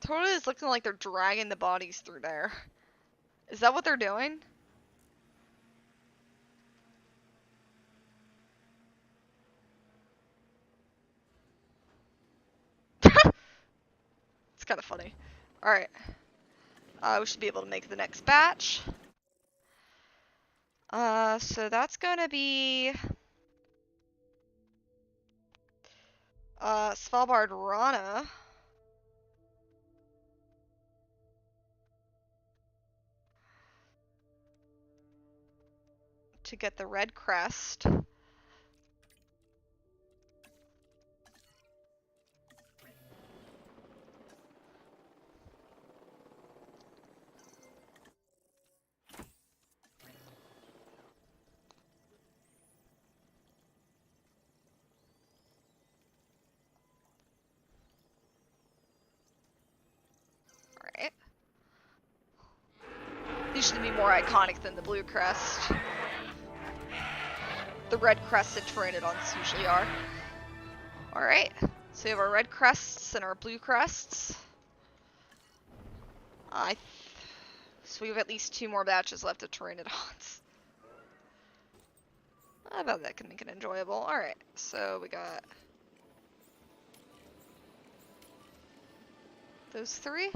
Totally is looking like they're dragging the bodies through there. Is that what they're doing? It's kind of funny. Alright. We should be able to make the next batch. So that's gonna be... Svalbard Rana. To get the red crest. Alright. These should be more iconic than the blue crest. The red crested pteranodons usually are. Alright, so we have our red crests and our blue crests. So we have at least 2 more batches left of pteranodons. I bet that can make it enjoyable. Alright, so we got those 3.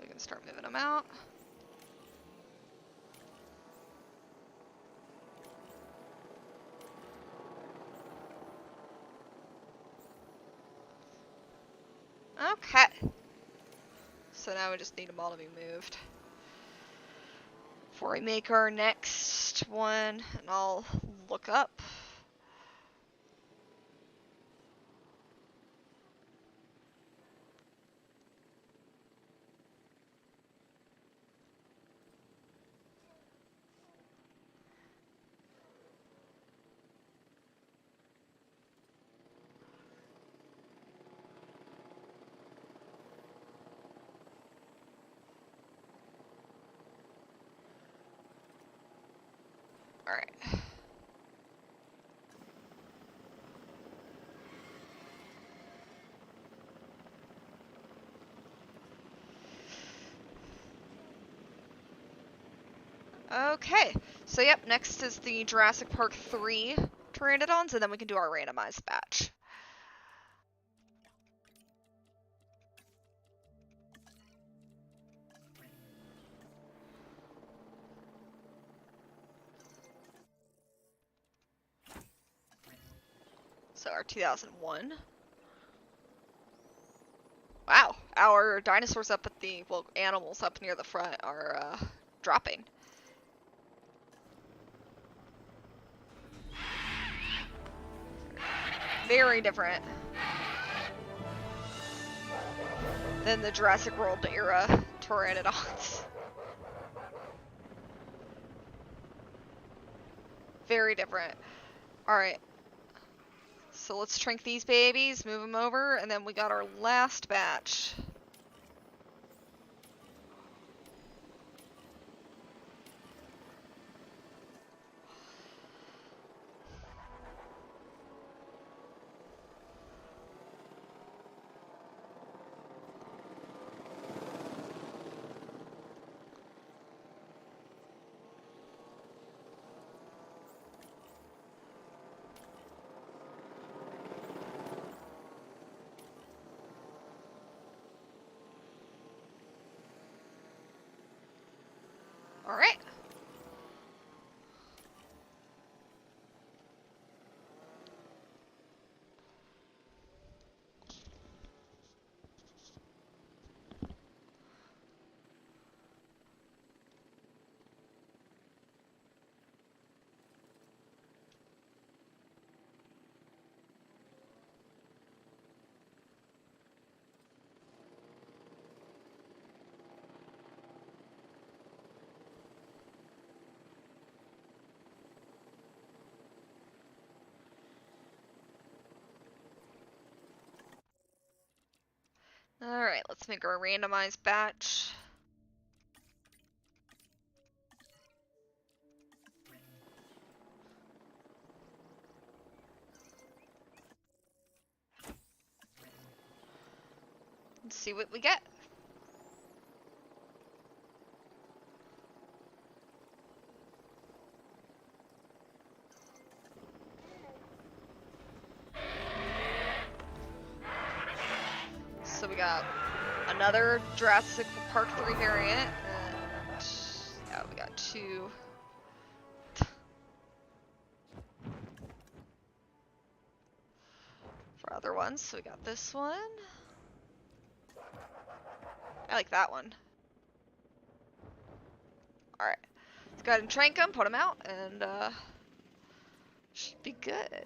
We can start moving them out. Okay. So now we just need them all to be moved. Before we make our next one, and I'll look up. Alright. Okay, so yep, next is the Jurassic Park 3 pteranodons, and then we can do our randomized batch. So our 2001. Wow, our dinosaurs up at the, well, animals up near the front are dropping. Very different. than the Jurassic World era pteranodons. Very different. Alright. So let's shrink these babies, move them over, and then we got our last batch. Alright. Alright, let's make our randomized batch. Let's see what we get. So we got another Jurassic Park 3 variant, and yeah, we got 2. For other ones, so we got this one. I like that one. Alright, let's go ahead and trank them, put them out, and should be good.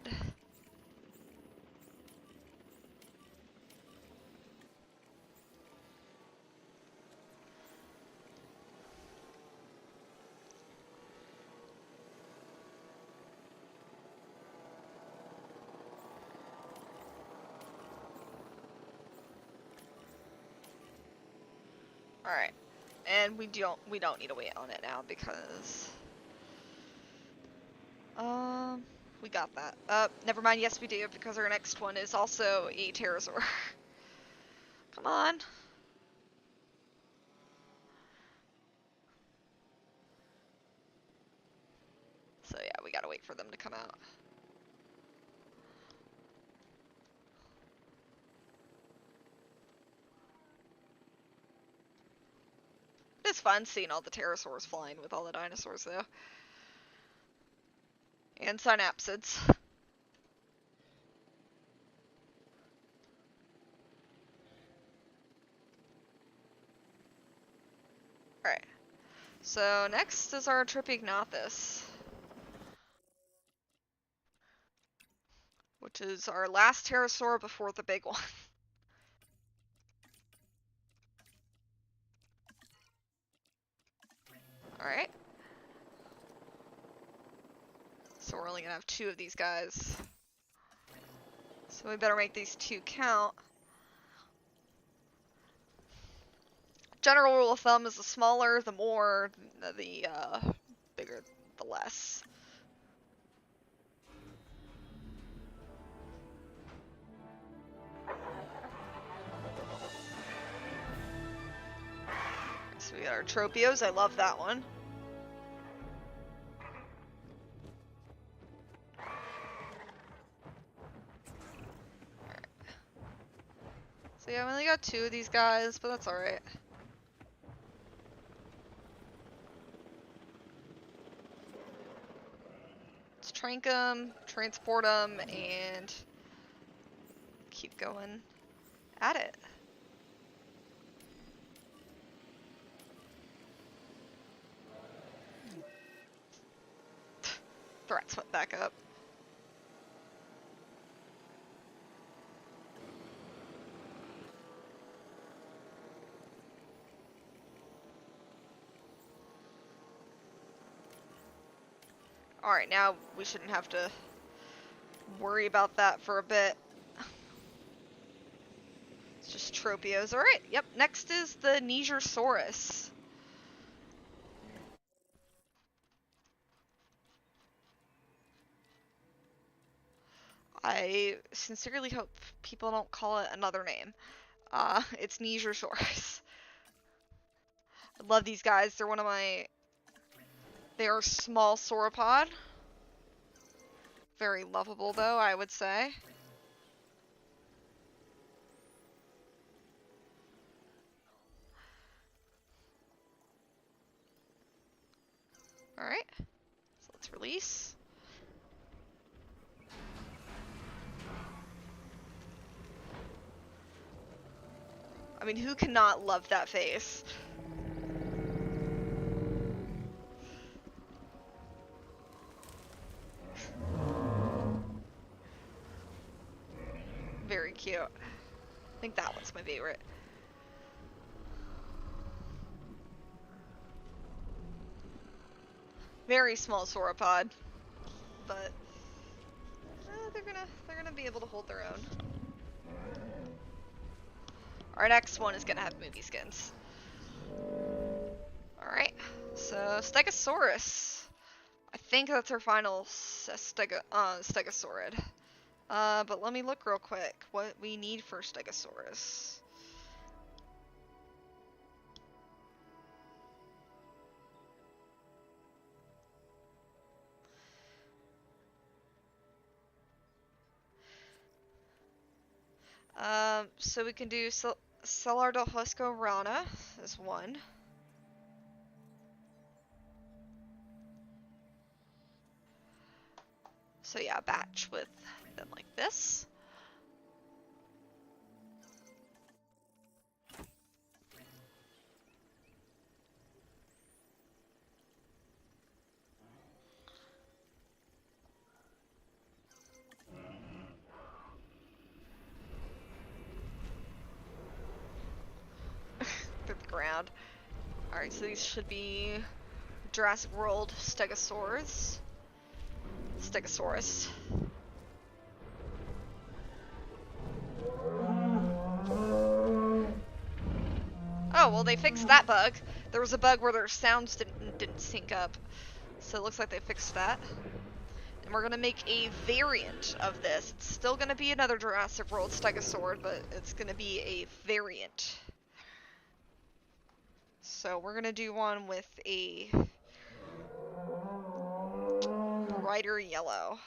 Alright, and we don't need to wait on it now because we got that. Never mind, yes we do, because our next one is also a pterosaur. Come on. So yeah, we gotta wait for them to come out. It's fun seeing all the pterosaurs flying with all the dinosaurs though. And synapsids. Alright. So next is our Tripignathus, which is our last pterosaur before the big one. Alright. So we're only gonna have 2 of these guys. So we better make these 2 count. General rule of thumb is the smaller, the more, the bigger, the less. So we got our Tropios, I love that one. Alright. So yeah, we only got 2 of these guys, but that's alright. Let's trank them, transport them, and keep going at it. Threats went back up. Alright, now we shouldn't have to worry about that for a bit. It's just Tropios. Alright, yep, next is the Nigersaurus. I sincerely hope people don't call it another name. It's Nigersaurus. I love these guys. They're one of my... They are small sauropod. Very lovable, though, I would say. Alright. So let's release. I mean, who cannot love that face? Very cute. I think that one's my favorite. Very small sauropod, but they're gonna be able to hold their own. Our next one is gonna have movie skins. Alright, so Stegosaurus. I think that's our final Stegosaurid. But let me look real quick what we need for Stegosaurus. So we can do Celardalhusco Rana as one. So yeah, batch with them like this. Through the ground. Alright, so these should be Jurassic World Stegosaurus. Stegosaurus. Oh, well they fixed that bug. There was a bug where their sounds didn't sync up. So it looks like they fixed that. And we're gonna make a variant of this. It's still gonna be another Jurassic World Stegosaurid, but it's gonna be a variant. So we're gonna do one with a brighter yellow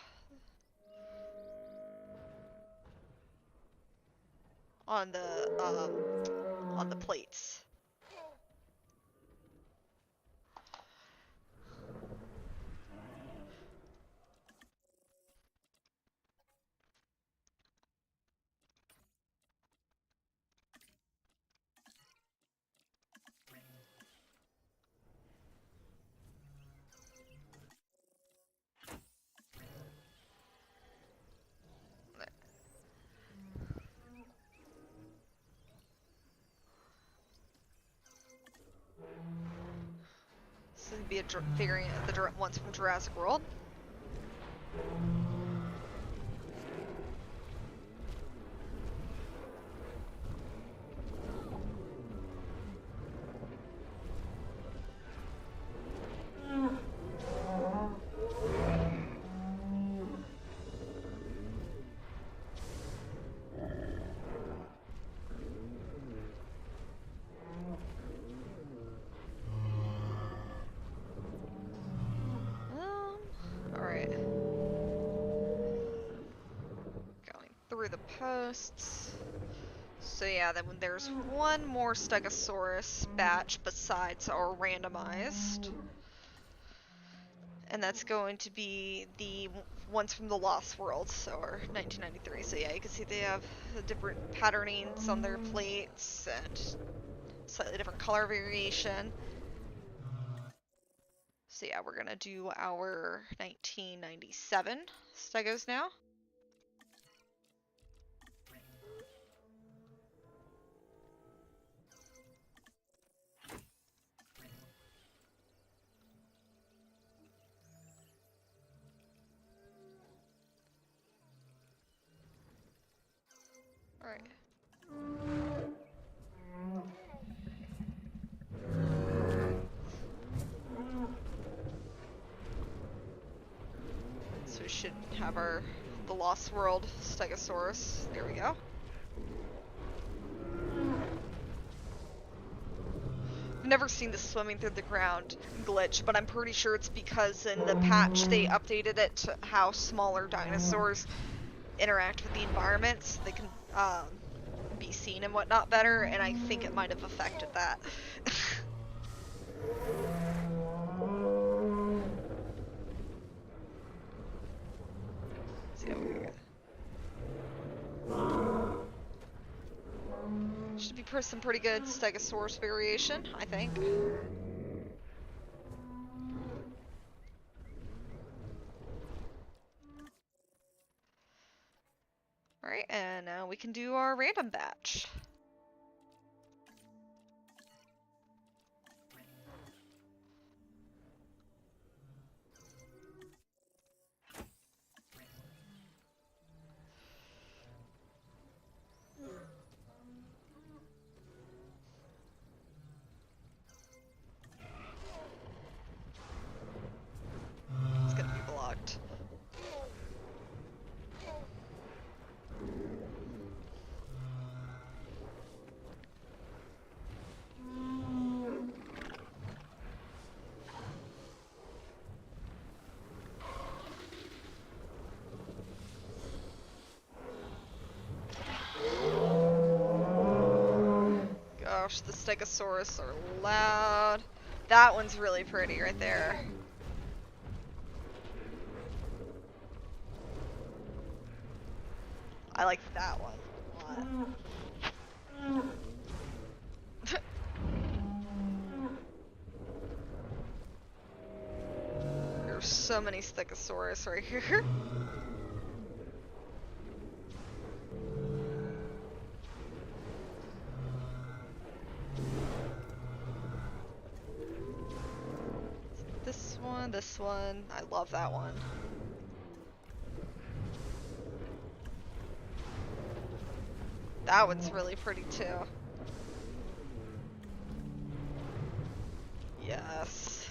on the plates. This would be a variant of the ones from Jurassic World. Alright. Going through the posts. So yeah, then there's one more Stegosaurus batch besides our randomized. And that's going to be the ones from the Lost World, so our 1993. So yeah, you can see they have the different patternings on their plates and slightly different color variation. So yeah, we're gonna do our 1997 Stegos now. should have the Lost World Stegosaurus. There we go. I've never seen the swimming through the ground glitch, but I'm pretty sure it's because in the patch they updated it to how smaller dinosaurs interact with the environment, so they can be seen and whatnot better, and I think it might have affected that. See how we get. Should be some pretty good Stegosaurus variation, I think. Alright, and now we can do our random batch. It's gonna be blocked. Gosh, the Stegosaurus are loud. That one's really pretty right there. I like that one a lot. There's so many Stegosaurus right here. This one, I love that one. That one's really pretty too. Yes.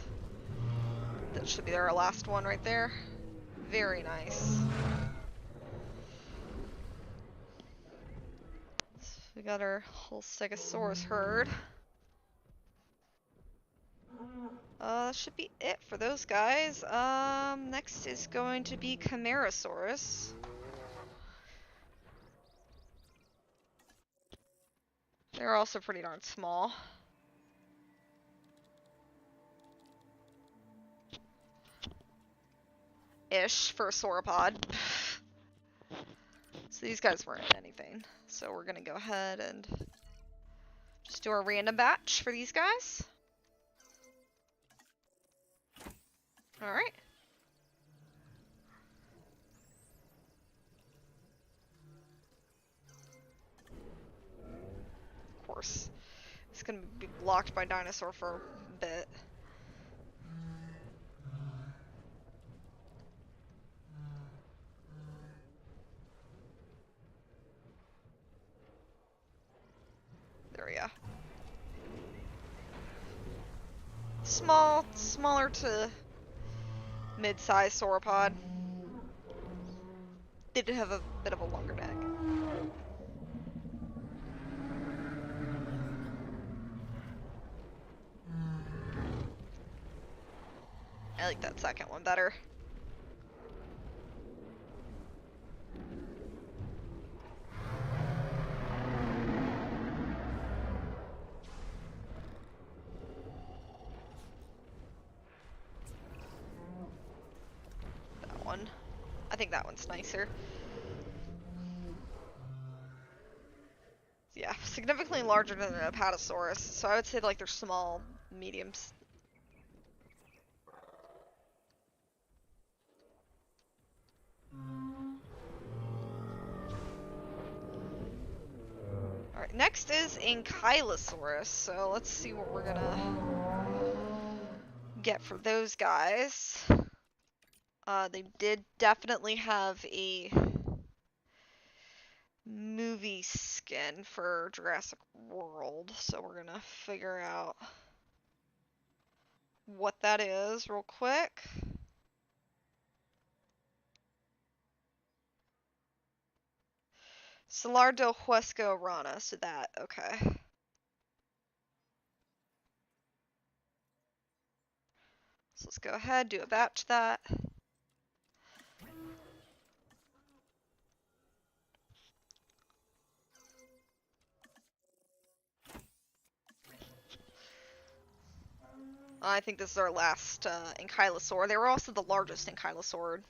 That should be our last one right there. Very nice. So we got our whole Stegosaurus herd. That should be it for those guys. Next is going to be Camarasaurus. They're also pretty darn small. Ish for a sauropod. So these guys weren't anything. So we're gonna go ahead and just do our random batch for these guys. Alright. Of course. It's gonna be blocked by dinosaur for a bit. There we go. Smaller to mid-sized sauropod. They did have a bit of a longer neck. I like that second one better. That one. I think that one's nicer. Yeah, significantly larger than an Apatosaurus, so I would say like they're small, mediums. Alright, next is Ankylosaurus, so let's see what we're gonna get for those guys. They did definitely have a movie skin for Jurassic World, so we're gonna figure out what that is real quick. Salar del Huesco Rana, so that, okay. So let's go ahead, do a batch that. I think this is our last Ankylosaur. They were also the largest Ankylosaur.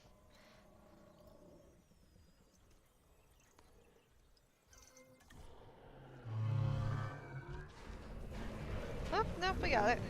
Oh, nope, we got it.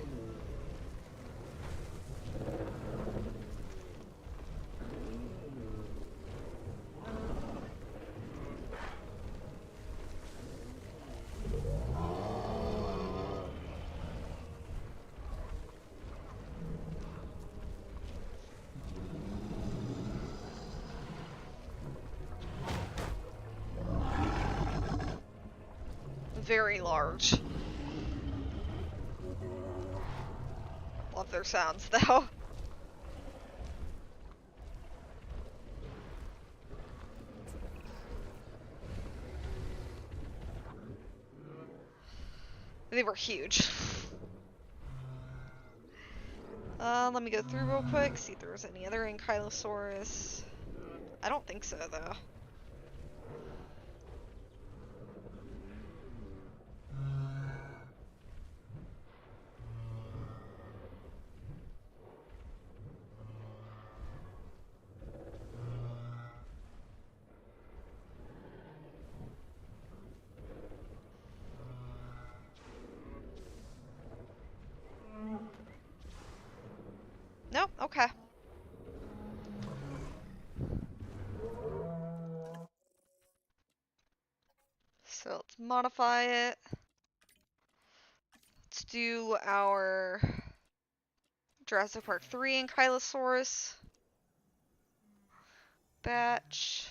Very large. Love their sounds, though. They were huge. Let me go through real quick, see if there's any other Ankylosaurus. I don't think so, though. No? Okay. So let's modify it. Let's do our Jurassic Park 3 Ankylosaurus batch.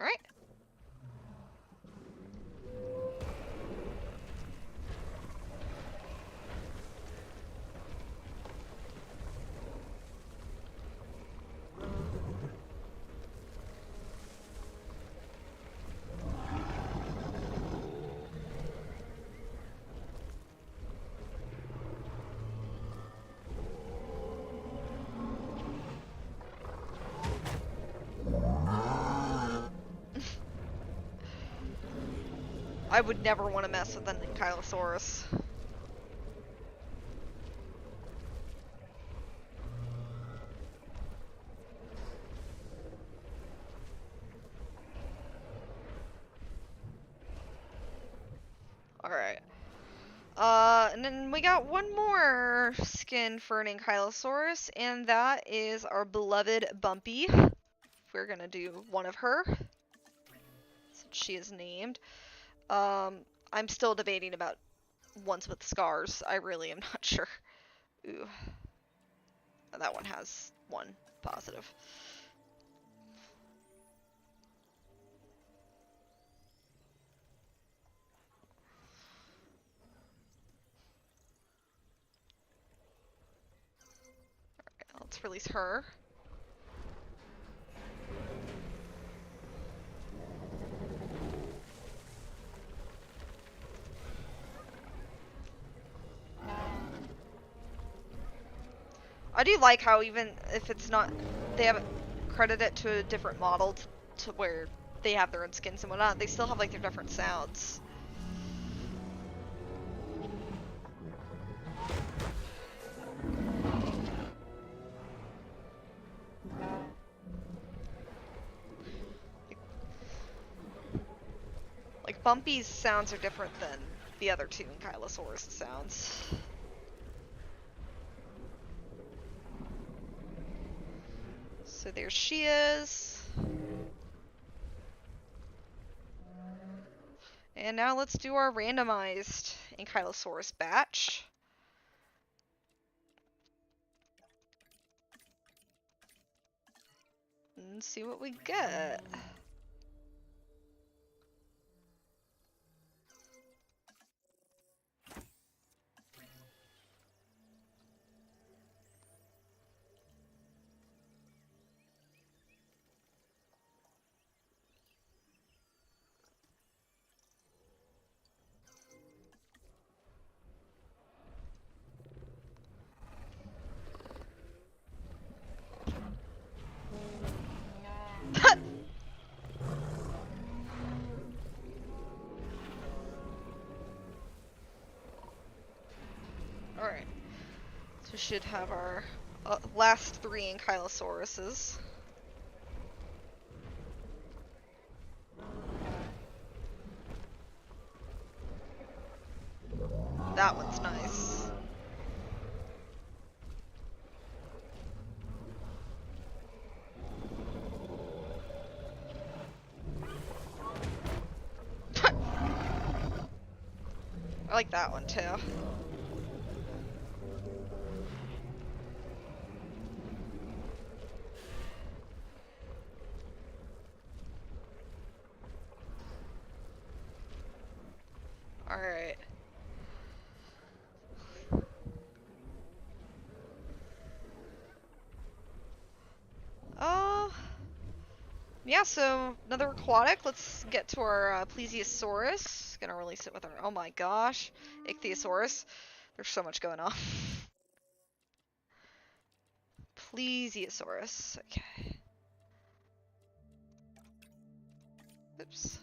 Alright. I would never want to mess with an Ankylosaurus. Alright. And then we got one more skin for an Ankylosaurus, and that is our beloved Bumpy. We're gonna do one of her, since she is named. I'm still debating about ones with scars. I really am not sure. Ooh. That one has one positive. Alright, let's release her. I do like how even if it's not, they have it credited to a different model to where they have their own skins and whatnot, they still have like their different sounds. Like Bumpy's sounds are different than the other two Ankylosaurus sounds. So there she is. And now let's do our randomized Ankylosaurus batch. And see what we get. should have our last 3 ankylosauruses. That one's nice. I like that one too. Alright. Yeah, so another aquatic. Let's get to our plesiosaurus. Gonna release it with our, oh my gosh, ichthyosaurus. There's so much going on. Plesiosaurus. Okay. Oops.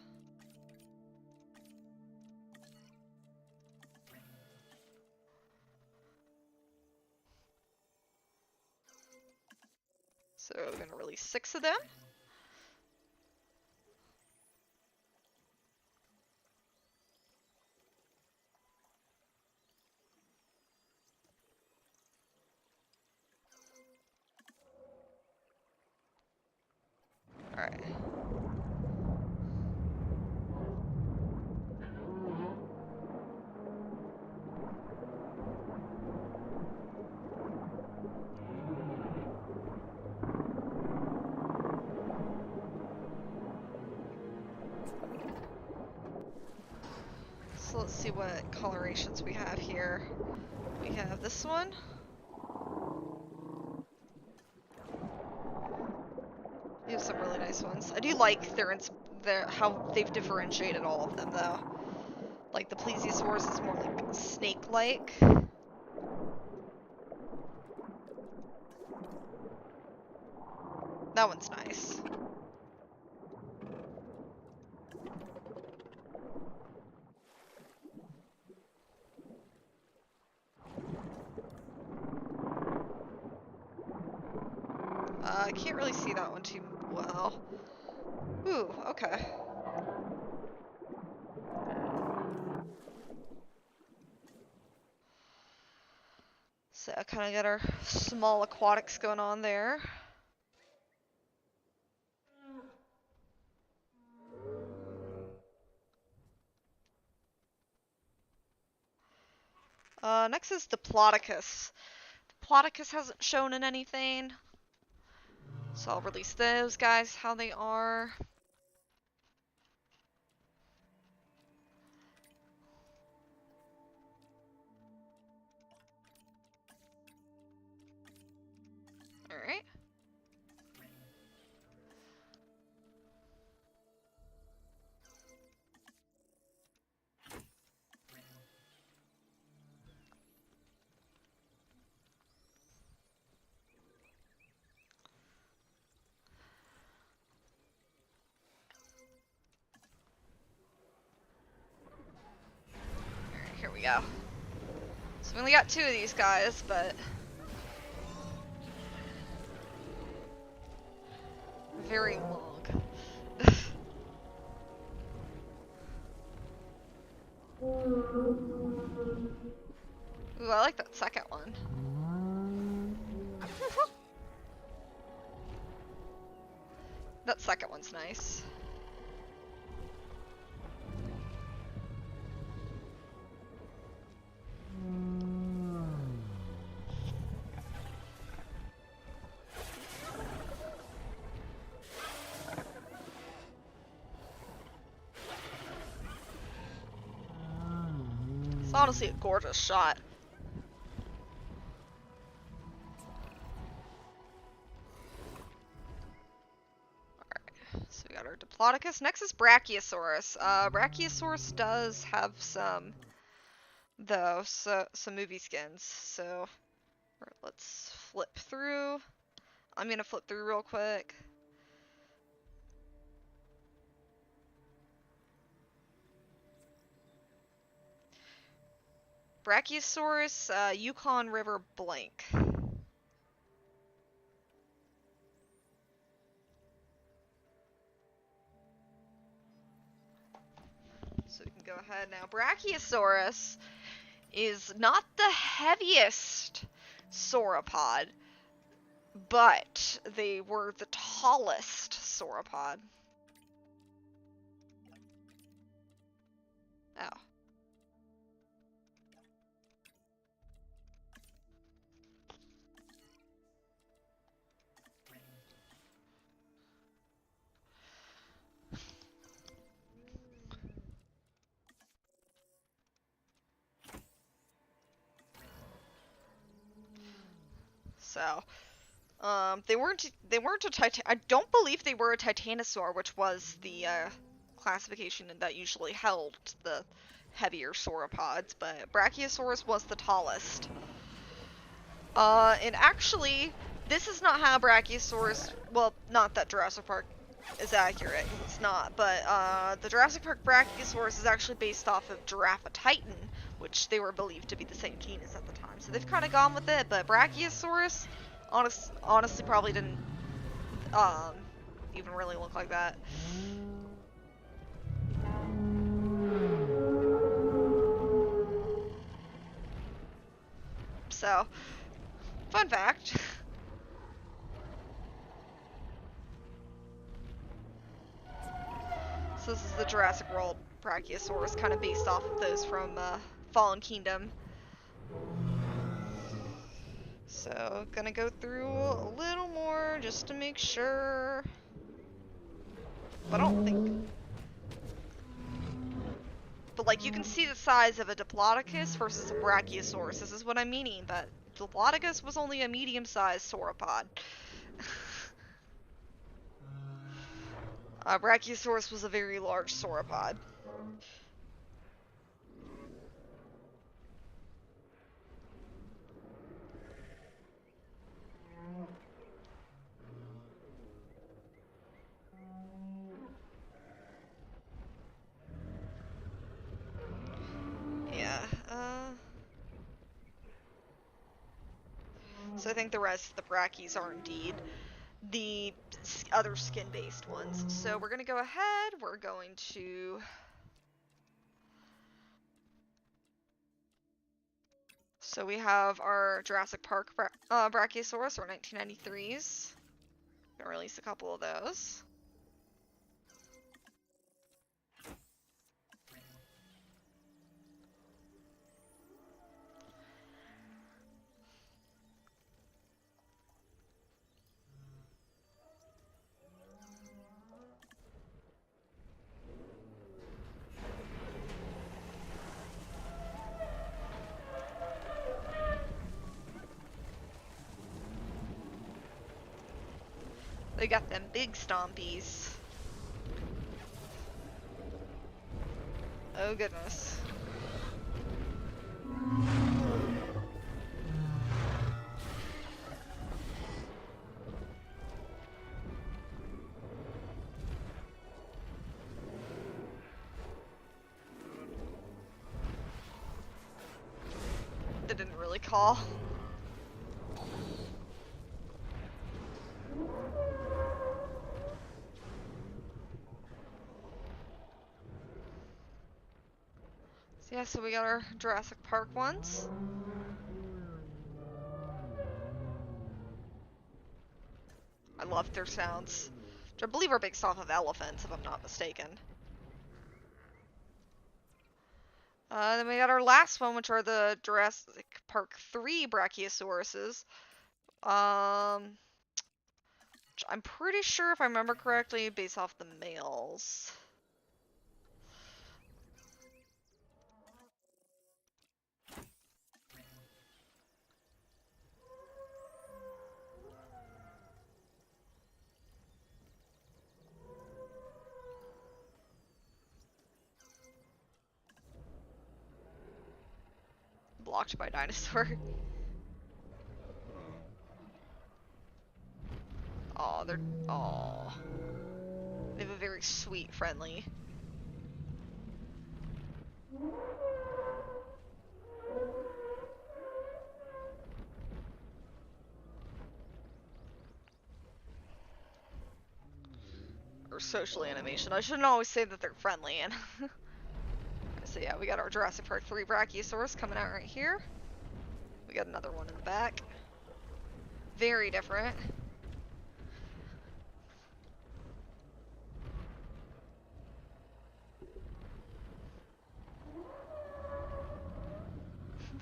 So we're gonna release 6 of them. Alright. So let's see what colorations we have here. We have this one. We have some really nice ones. I do like how they've differentiated all of them though. Like the plesiosaurus is more like snake-like. That one's nice. I can't really see that one too well. Ooh, okay. So I kind of got our small aquatics going on there. Next is Diplodocus. Diplodocus hasn't shown in anything. So I'll release those guys how they are. Alright. Here we go. So we only got 2 of these guys, but very long. Ooh, I like that second one. That second one's nice. It's honestly a gorgeous shot. Alright, so we got our Diplodocus. Next is Brachiosaurus. Brachiosaurus does have some, though, some movie skins. So let's flip through. I'm gonna flip through real quick. Brachiosaurus, Yukon River blank. So we can go ahead now. Brachiosaurus is not the heaviest sauropod, but they were the tallest sauropod. Oh. So, they weren't a titan. I don't believe they were a titanosaur, which was the classification that usually held the heavier sauropods. But Brachiosaurus was the tallest. And actually, this is not how Brachiosaurus. Well, not that Jurassic Park is accurate. It's not. But the Jurassic Park Brachiosaurus is actually based off of Giraffa Titan, which they were believed to be the same genus at the time. So they've kind of gone with it. But Brachiosaurus, honestly, probably didn't even really look like that. So, fun fact. So this is the Jurassic World Brachiosaurus, kind of based off of those from Fallen Kingdom. So, gonna go through a little more just to make sure. But I don't think... But, like, you can see the size of a Diplodocus versus a Brachiosaurus. This is what I'm meaning, but Diplodocus was only a medium-sized sauropod. Brachiosaurus was a very large sauropod. Yeah, so I think the rest of the Brachies are indeed the other skin-based ones. So we're gonna go ahead, we're going to... So we have our Jurassic Park Brachiosaurus, or 1993s. Gonna release a couple of those. They got them big stompies. Oh goodness. That didn't really call. So yeah, so we got our Jurassic Park ones. I love their sounds, which I believe are based off of elephants, if I'm not mistaken. Then we got our last one, which are the Jurassic Park 3 Brachiosauruses. Which I'm pretty sure, if I remember correctly, based off the males. Blocked by dinosaur. Oh, they're... Oh. They have a very sweet, friendly... Or social animation. I shouldn't always say that they're friendly. And so yeah, we got our Jurassic Park 3 Brachiosaurus coming out right here. We got another one in the back. Very different.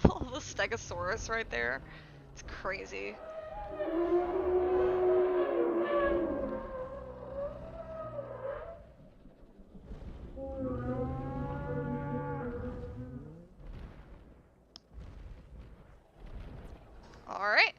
Oh, the Stegosaurus right there. It's crazy. Alright.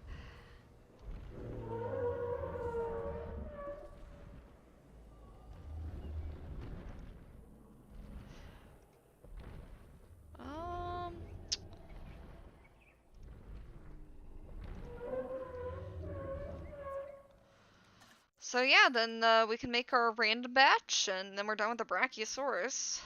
So yeah, then we can make our random batch, and then we're done with the Brachiosaurus.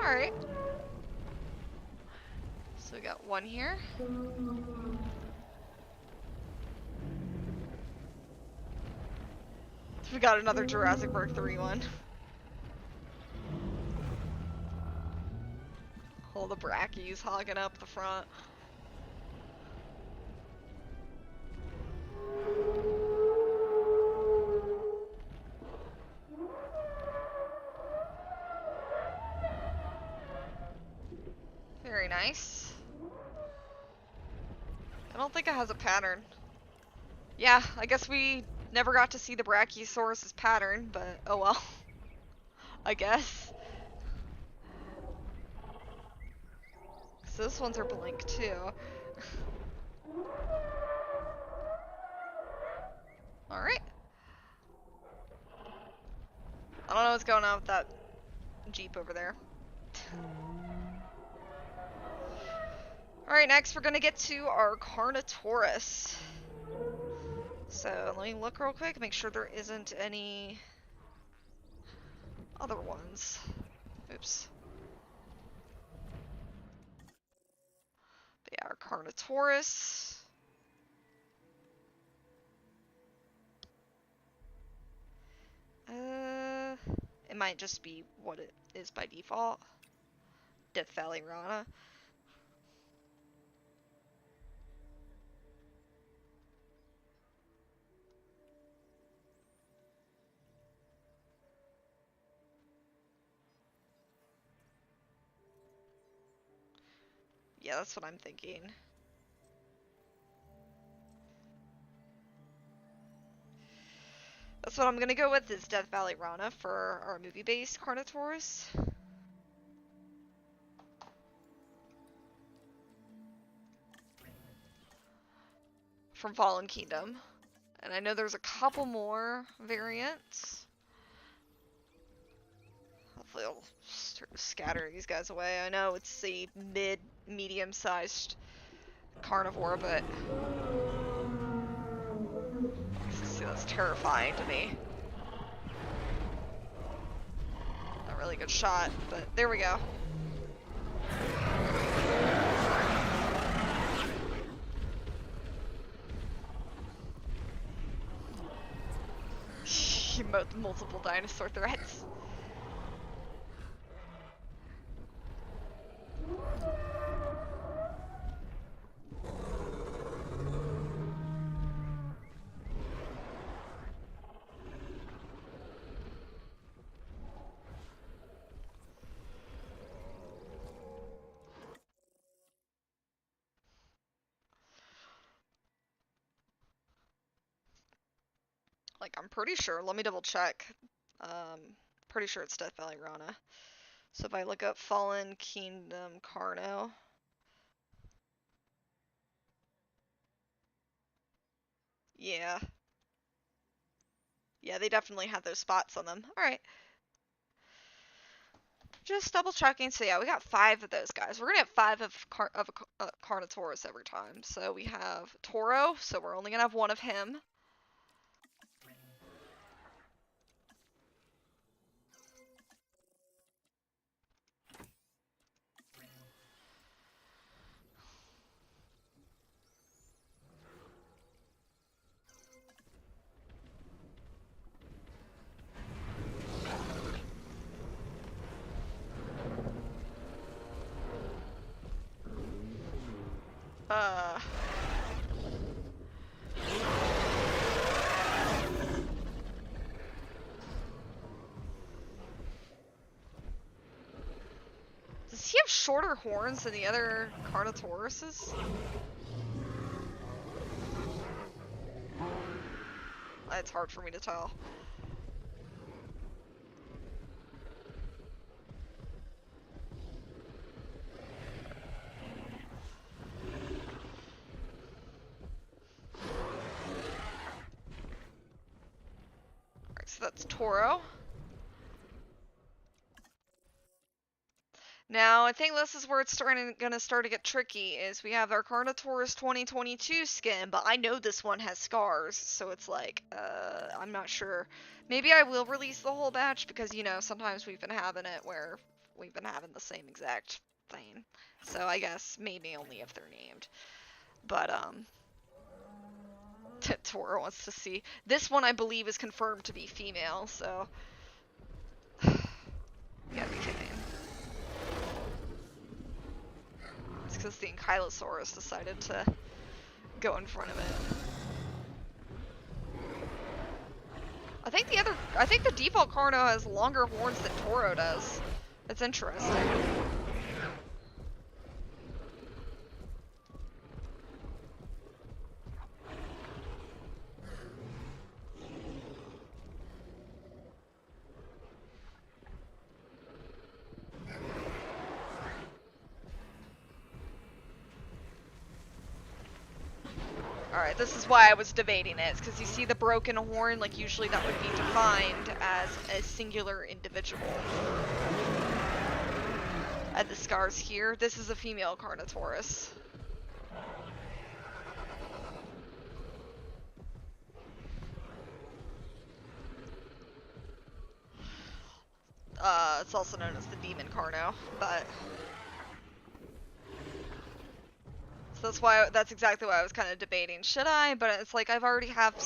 Alright. So we got one here. We got another Jurassic Park 3 one. All the Brachies hogging up the front. Very nice. I don't think it has a pattern. Yeah, I guess we never got to see the Brachiosaurus's pattern, but oh well. I guess. So those ones are blank too. Alright. I don't know what's going on with that Jeep over there. Alright, next we're gonna get to our Carnotaurus. So let me look real quick, make sure there isn't any other ones. Oops. But yeah, our Carnotaurus. It might just be what it is by default. Death Valley Rana. Yeah, that's what I'm thinking. That's what I'm gonna go with, is Death Valley Rana for our movie-based Carnotaurus. From Fallen Kingdom. And I know there's a couple more variants. Hopefully I'll scatter these guys away. I know it's a medium-sized carnivore, but see, that's terrifying to me. Not really good shot, but there we go. Multiple dinosaur threats. Like, I'm pretty sure, let me double check. Pretty sure it's Death Valley Rana. So if I look up Fallen Kingdom Carno. Yeah. Yeah, they definitely have those spots on them. Alright. Just double checking. So yeah, we got 5 of those guys. We're gonna have 5 of a Carnotaurus every time. So we have Toro. So we're only gonna have 1 of him. Uh. Does he have shorter horns than the other Carnotauruses? It's hard for me to tell. Alright, so that's Toro. Now, I think this is where it's gonna start to get tricky, is we have our Carnotaurus 2022 skin, but I know this one has scars, so it's like, I'm not sure. Maybe I will release the whole batch, because, you know, sometimes we've been having it where we've been having the same exact thing. So I guess maybe only if they're named. But, Toro wants to see. This one, I believe, is confirmed to be female, so... You gotta be kidding. It's because the Ankylosaurus decided to go in front of it. I think the default Carno has longer horns than Toro does. That's interesting. Alright, this is why I was debating it, because you see the broken horn, like usually that would be defined as a singular individual. And the scars here, this is a female Carnotaurus. It's also known as the Demon Carno, but... So that's exactly why I was kind of debating. Should I? But it's like I already have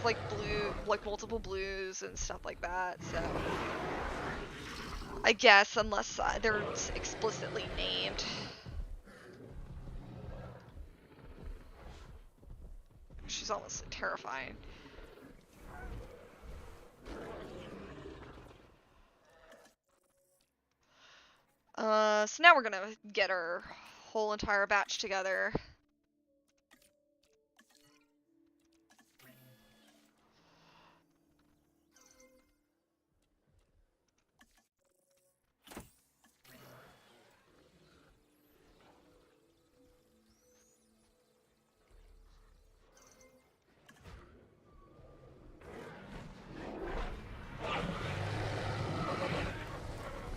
like multiple blues and stuff like that. So I guess unless they're explicitly named. She's honestly terrifying. So now we're gonna get our whole entire batch together.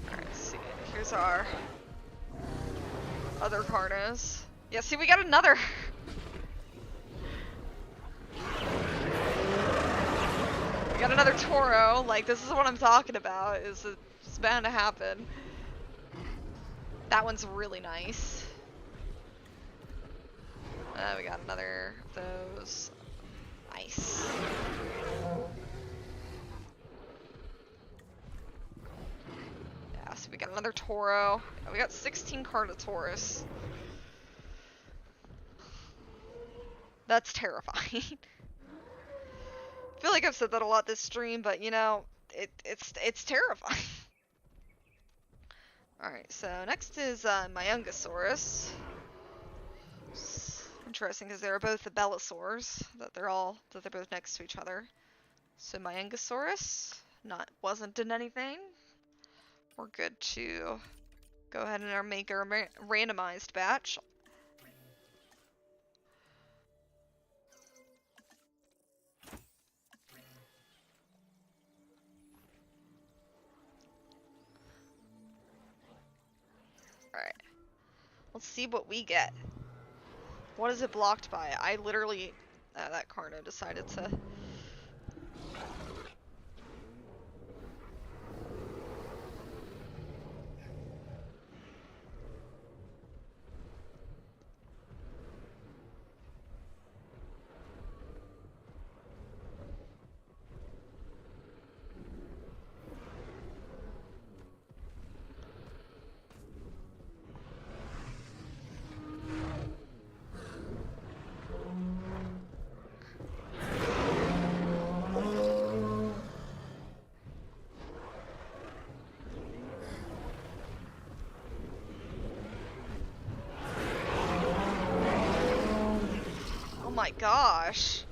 Alright, let's see. Here's our other Carnos. Yeah, see, we got another. We got another Toro. Like, this is what I'm talking about. It's bound to happen. That one's really nice. We got another of those. Nice. Yeah, so we got another Toro. We got 16 Carnotaurus. That's terrifying. I feel like I've said that a lot this stream, but you know, it's terrifying. Alright, so next is Myungosaurus. Interesting because they're both the Belosaurs, that they're both next to each other. So Myungosaurus wasn't in anything. We're good to go ahead and make our randomized batch. Let's see what we get. What is it blocked by? I literally... that Carno decided to... Oh my gosh.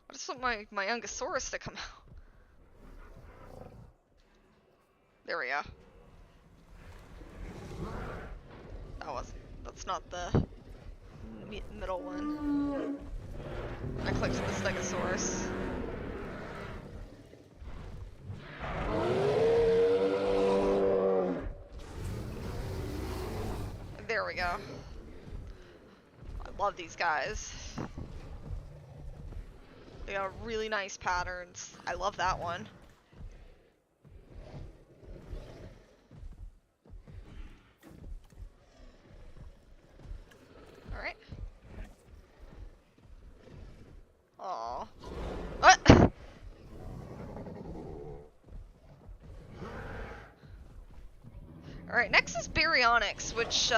I just want my Ungosaurus to come out. There we go. That's not the middle one. I clicked the Stegosaurus. There we go. I love these guys. They got really nice patterns. I love that one. Alright. Aww. What? Alright, next is Baryonyx, which,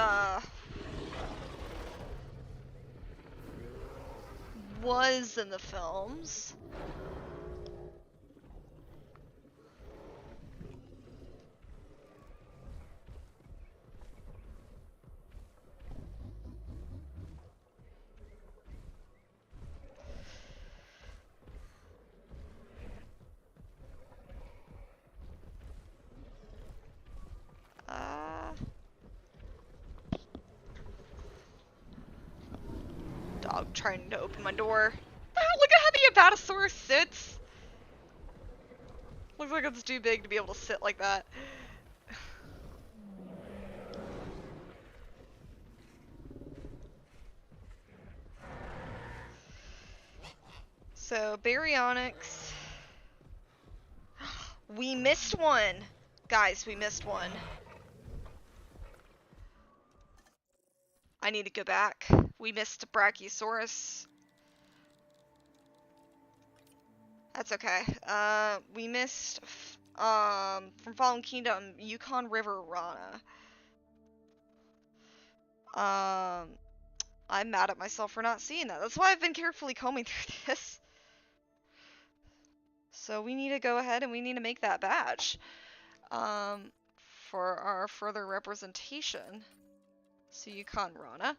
was in the films. Dog trying to open my door. Look at how the Apatosaurus sits. Looks like it's too big to be able to sit like that. So, Baryonyx. We missed one. Guys, we missed one. I need to go back. We missed a Brachiosaurus. That's okay. We missed, from Fallen Kingdom, Yukon River Rana. I'm mad at myself for not seeing that. That's why I've been carefully combing through this. So we need to go ahead and we need to make that badge. For our further representation. So Yukon Rana.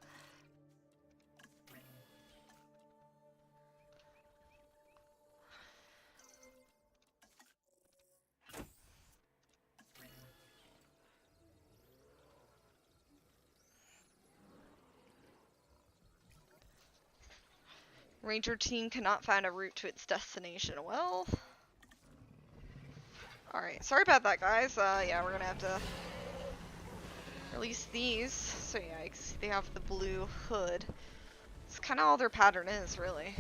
Ranger team cannot find a route to its destination. Well... Alright, sorry about that, guys. Yeah, we're gonna have to release these. So yeah, you can see they have the blue hood. It's kind of all their pattern is, really.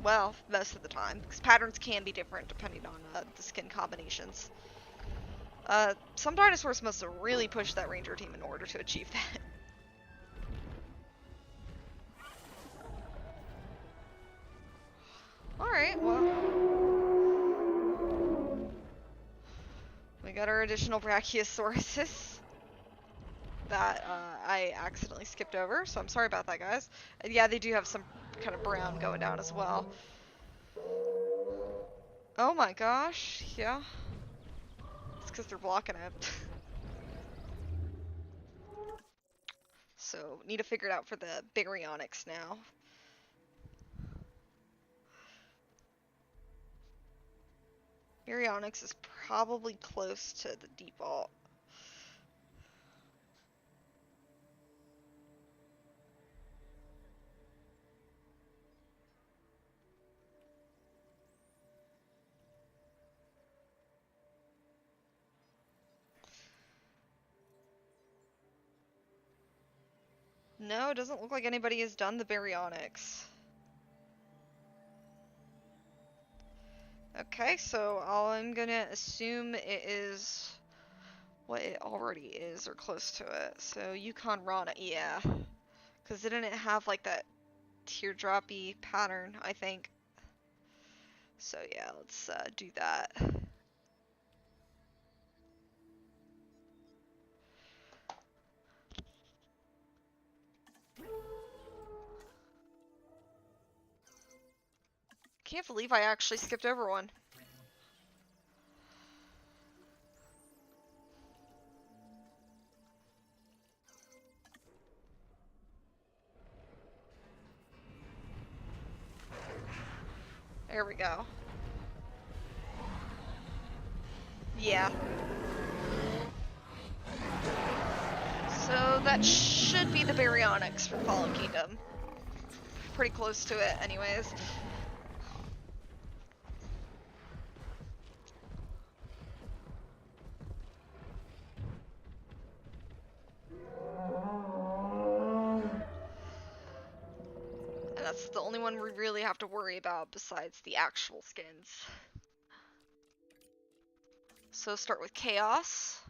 Well, most of the time. Because patterns can be different depending on the skin combinations. Some dinosaurs must have really pushed that ranger team in order to achieve that. Alright, well... We got our additional Brachiosauruses that I accidentally skipped over, so I'm sorry about that, guys. And yeah, they do have some kind of brown going down as well. Oh my gosh, yeah. It's because they're blocking it. So, need to figure it out for the Baryonyx now. Baryonyx is probably close to the default. No, it doesn't look like anybody has done the baryonyx. Okay, so I'm gonna assume it is what it already is, or close to it. So Yukon Rana, yeah. Because didn't it have like that teardroppy pattern, I think? So yeah, let's do that. Can't believe I actually skipped over one. There we go. Yeah. So that should be the baryonyx for Fallen Kingdom. Pretty close to it anyways. And that's the only one we really have to worry about besides the actual skins. So start with Chaos.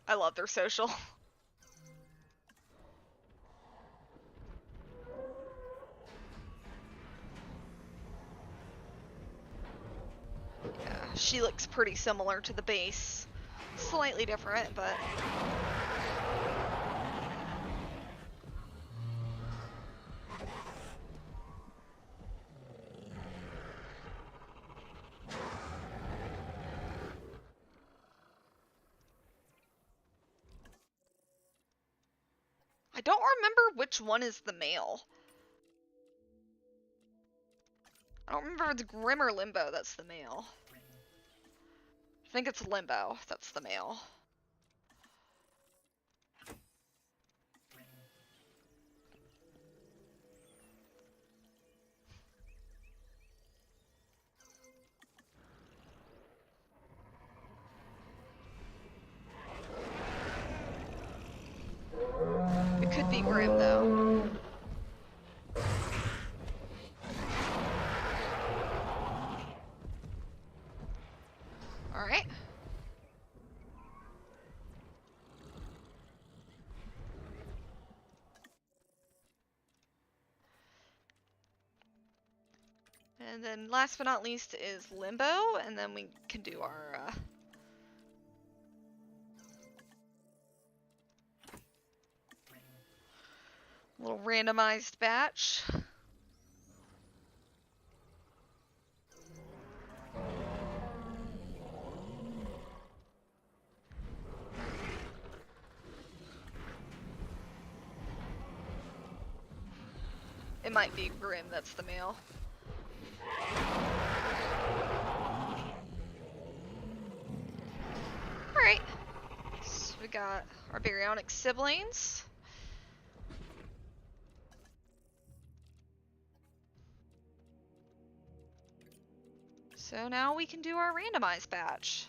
I love their social. Yeah, she looks pretty similar to the base. Slightly different, but... I don't remember which one is the male. I don't remember if it's Grim or Limbo that's the male. I think it's Limbo that's the male. It could be Grim, though. Alright. And then last but not least is Limbo, and then we can do our little randomized batch. It might be Grim that's the male. Alright. So we got our baryonyx siblings. So now we can do our randomized batch.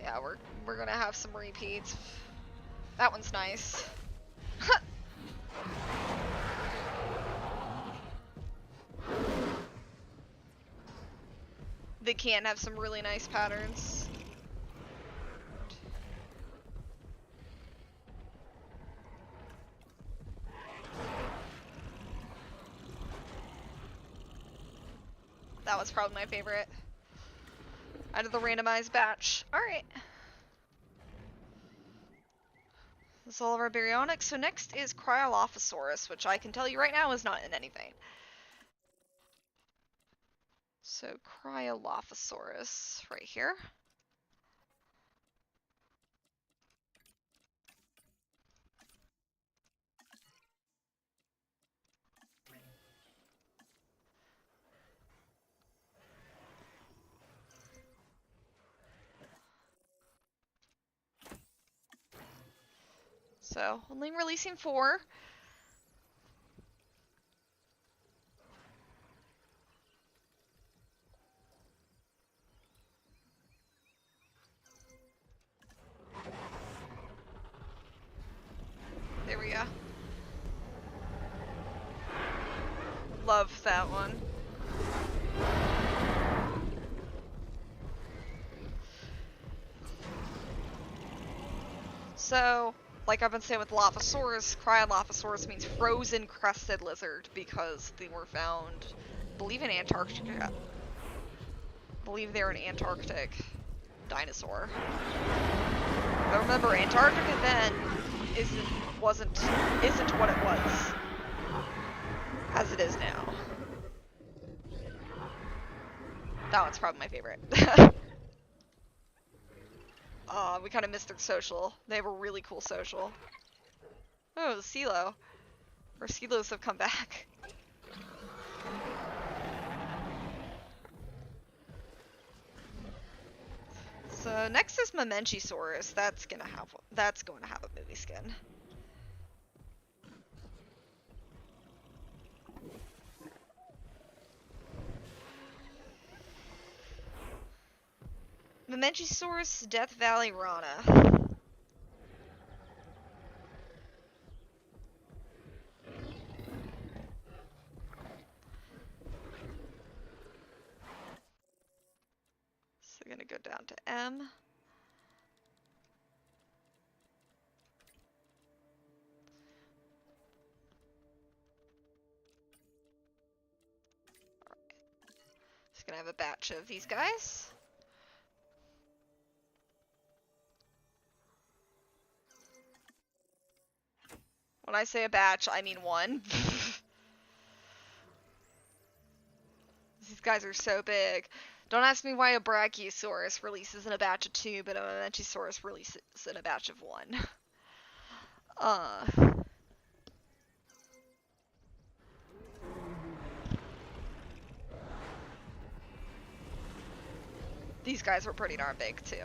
Yeah, we're gonna have some repeats. That one's nice. They can have some really nice patterns. That was probably my favorite out of the randomized batch. Alright. That's all of our baryonyx. So next is Cryolophosaurus, which I can tell you right now is not in anything. So Cryolophosaurus right here. So, only releasing 4. There we go. Love that one. So, like I've been saying with Lophosaurus, Cryolophosaurus means frozen crested lizard because they were found, I believe, in Antarctica. I believe they're an Antarctic dinosaur. But remember, Antarctica then isn't what it was as it is now. That one's probably my favorite. We kind of missed their social. They have a really cool social. Oh, the Silo. Our Silos have come back. So next is Mamenchisaurus. That's going to have a movie skin. Mamenchisaurus, Death Valley Rana. So gonna go down to M. Just gonna have a batch of these guys. When I say a batch, I mean one. These guys are so big. Don't ask me why a Brachiosaurus releases in a batch of 2, but a Mamenchisaurus releases in a batch of 1. These guys were pretty darn big, too.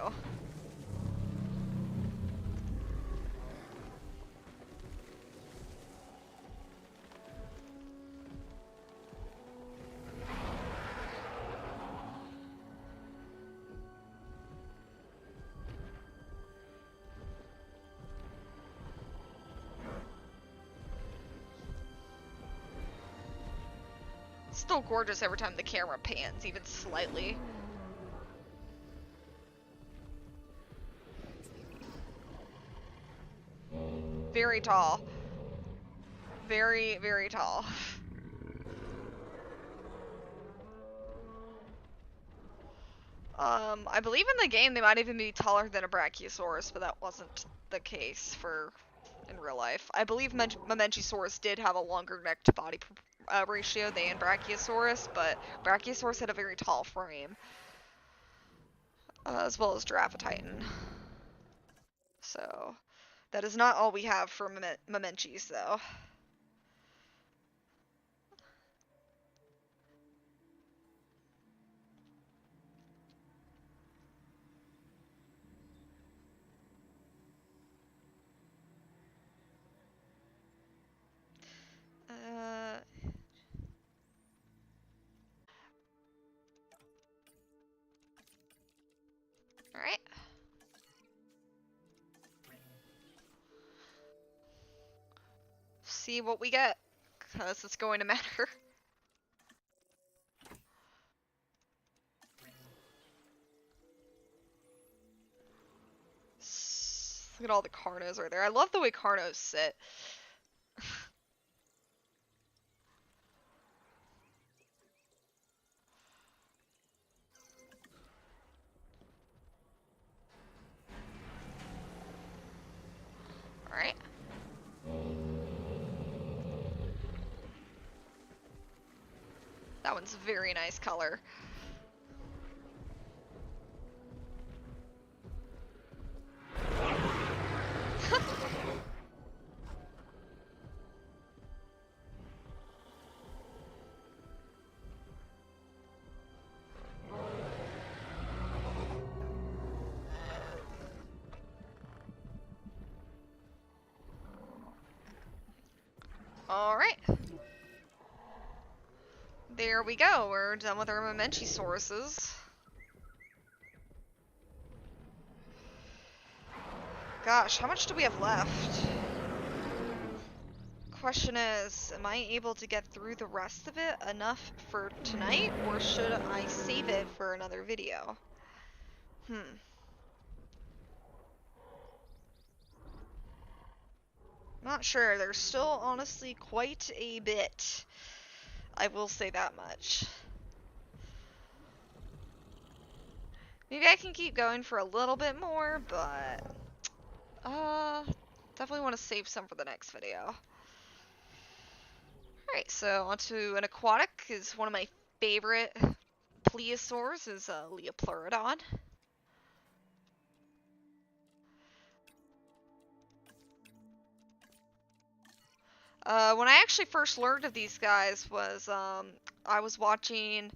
Still gorgeous every time the camera pans, even slightly. Very tall. Very, very tall. I believe in the game they might even be taller than a Brachiosaurus, but that wasn't the case in real life. I believe Mamenchisaurus did have a longer neck to body ratio than Brachiosaurus, but Brachiosaurus had a very tall frame, as well as Giraffatitan. So, that is not all we have for Mamenchis, though. Alright. See what we get, because it's going to matter. Look at all the Carnos right there. I love the way Carnos sit. Alright. That one's a very nice color. there we go. We're done with our Momentisauruses. Gosh, how much do we have left? Question is, am I able to get through the rest of it enough for tonight, or should I save it for another video? Not sure. There's still honestly quite a bit. I will say that much. Maybe I can keep going for a little bit more, but definitely want to save some for the next video. Alright, so onto an aquatic is one of my favorite plesiosaurs is Leopleurodon. When I actually first learned of these guys was I was watching.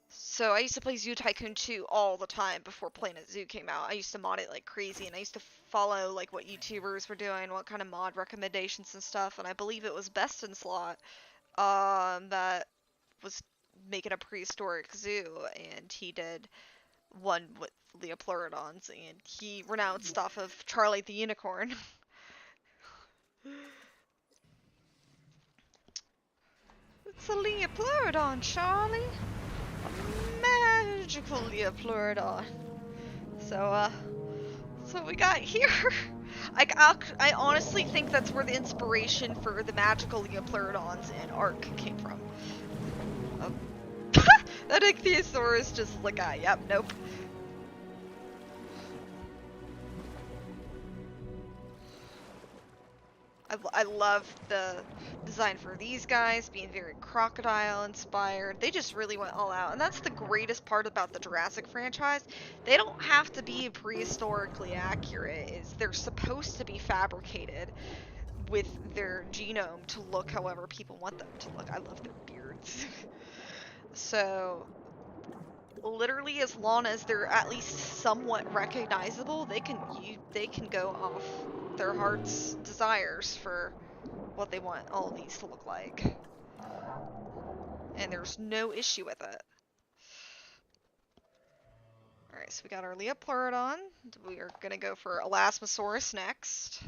So I used to play Zoo Tycoon 2 all the time before Planet Zoo came out. I used to mod it like crazy, and I used to follow like what YouTubers were doing, what kind of mod recommendations and stuff. And I believe it was Best in Slot that was making a prehistoric zoo, and he did one with Leopleurodons, and he renounced off of Charlie the Unicorn. It's a Leopleurodon, Charlie. Magical Leopleurodon. So, that's what we got here. I honestly think that's where the inspiration for the magical Leopleurodons in Ark came from. That ichthyosaur is just like, yep, nope. I love the design for these guys, being very crocodile inspired. They just really went all out, and that's the greatest part about the Jurassic franchise. They don't have to be prehistorically accurate. They're supposed to be fabricated with their genome to look however people want them to look. I love their beards. So literally, as long as they're at least somewhat recognizable, they can go off their heart's desires for what they want all of these to look like. And there's no issue with it. Alright, so we got our Leopleurodon. We are gonna go for Elasmosaurus next.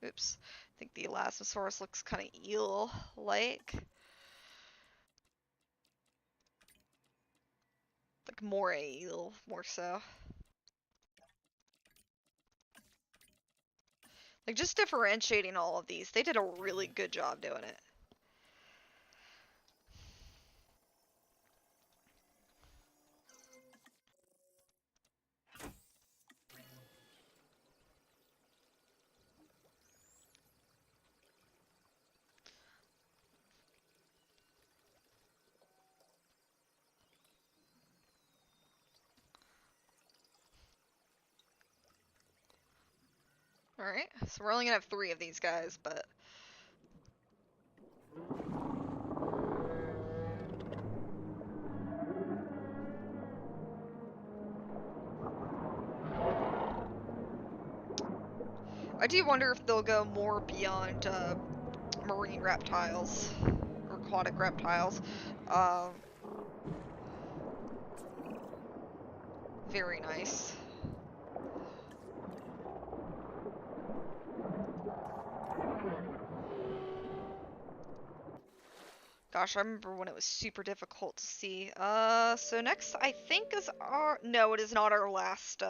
Oops. I think the Elasmosaurus looks kind of eel-like. Like moray eel, more so. Like, just differentiating all of these. They did a really good job doing it. Alright, so we're only gonna have 3 of these guys, but... I do wonder if they'll go more beyond marine reptiles, or aquatic reptiles. Very nice. Gosh, I remember when it was super difficult to see. So next I think is our... No, it is not our last,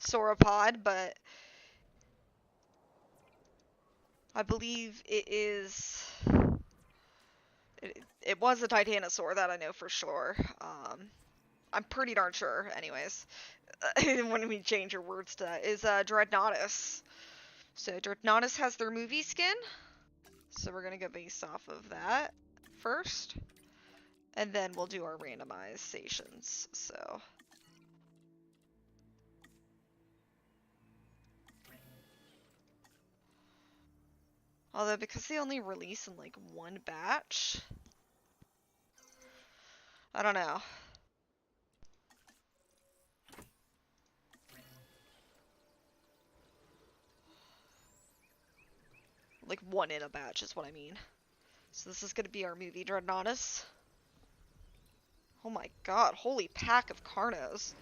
sauropod, but... I believe it is... It was a Titanosaur, that I know for sure. I'm pretty darn sure, anyways. When we change your words to that, is Dreadnoughtus. So Dreadnoughtus has their movie skin. So we're gonna go based off of that first. And then we'll do our randomizations, so... Although, because they only release in, like, one batch... I don't know. Like, one in a batch is what I mean. So this is gonna be our movie Dreadnoughtus. Oh my god, holy pack of Carnos.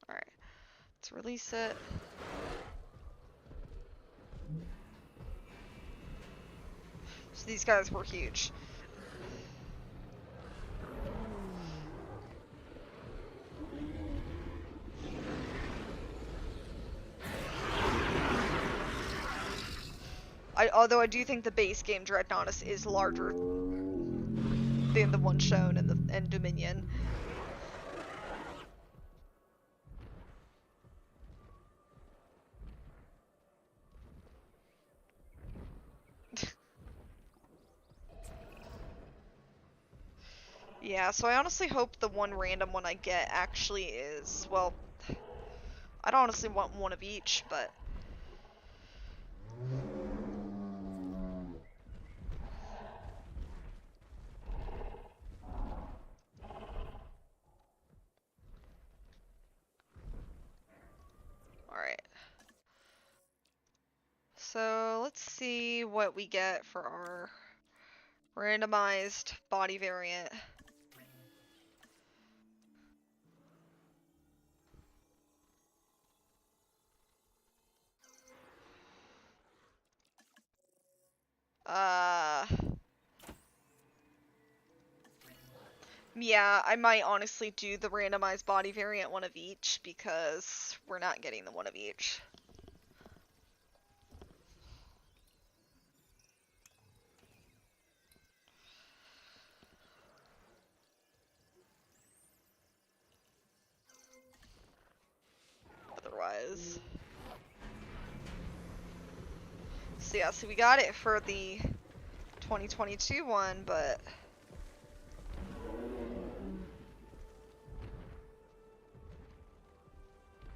Alright, let's release it. So these guys were huge. Although I do think the base game Dreadnoughtus is larger than the one shown in Dominion. Yeah, so I honestly hope the one random one I get actually is, well, I'd honestly want one of each, but... Alright. So, let's see what we get for our randomized body variant. Yeah, I might honestly do the randomized body variant one of each, because we're not getting the one of each. Otherwise... So yeah, so we got it for the 2022 one, but...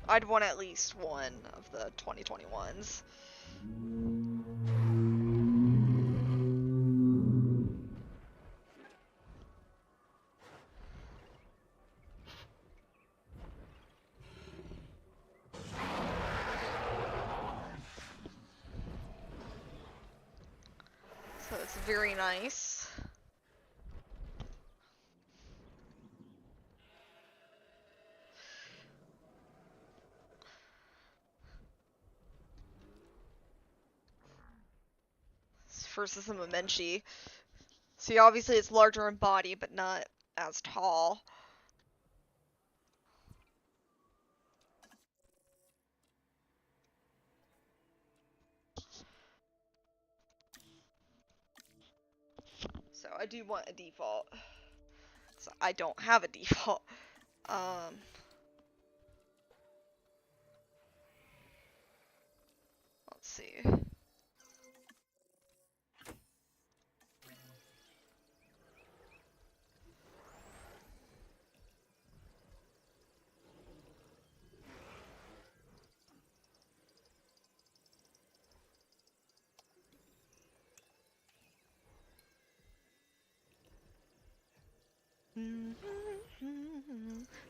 I'd want at least one of the 2021s. So it's very nice. Versus the Momenchi. See, obviously it's larger in body, but not as tall. So I do want a default. So I don't have a default. Let's see.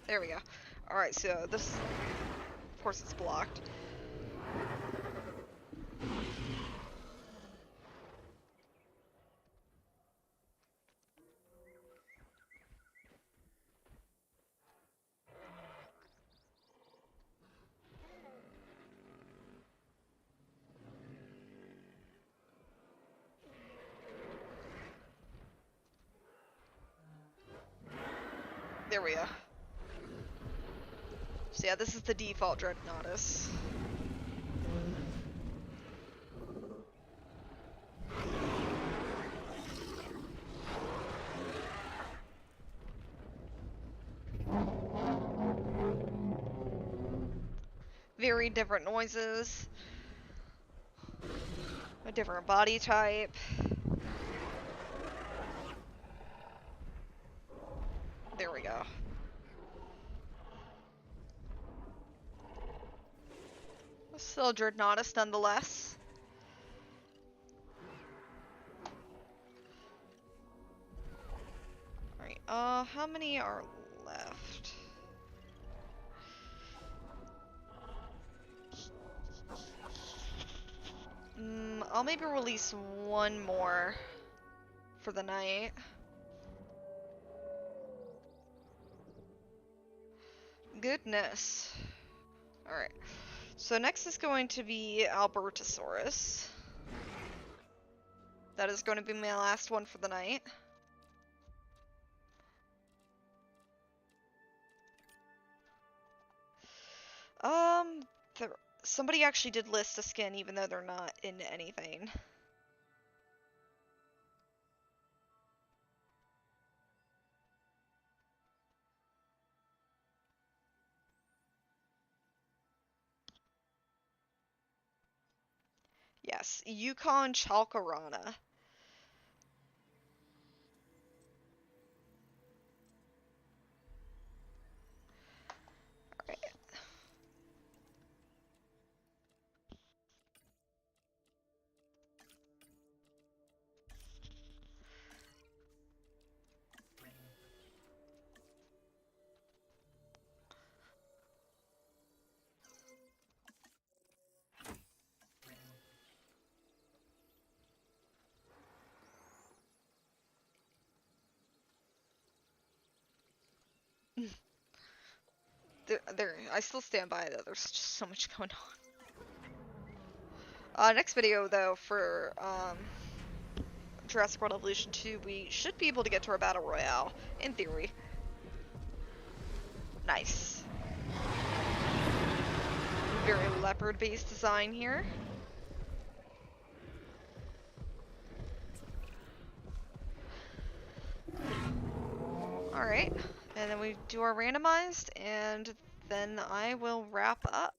There we go. Alright, so this, of course it's blocked. There we go. So yeah, this is the default Dreadnoughtus. Very different noises. A different body type. There we go. Still Dreadnoughtus nonetheless. Alright, how many are left? I'll maybe release one more for the night. Goodness. Alright. So next is going to be Albertosaurus. That is going to be my last one for the night. There, somebody actually did list a skin even though they're not in anything. Yes, Yukon Chalkarana. Alright. I still stand by though. There's just so much going on. Next video though for Jurassic World Evolution 2, we should be able to get to our battle royale in theory. Nice. Very leopard-based design here. Alright, and then we do our randomized, and then I will wrap up.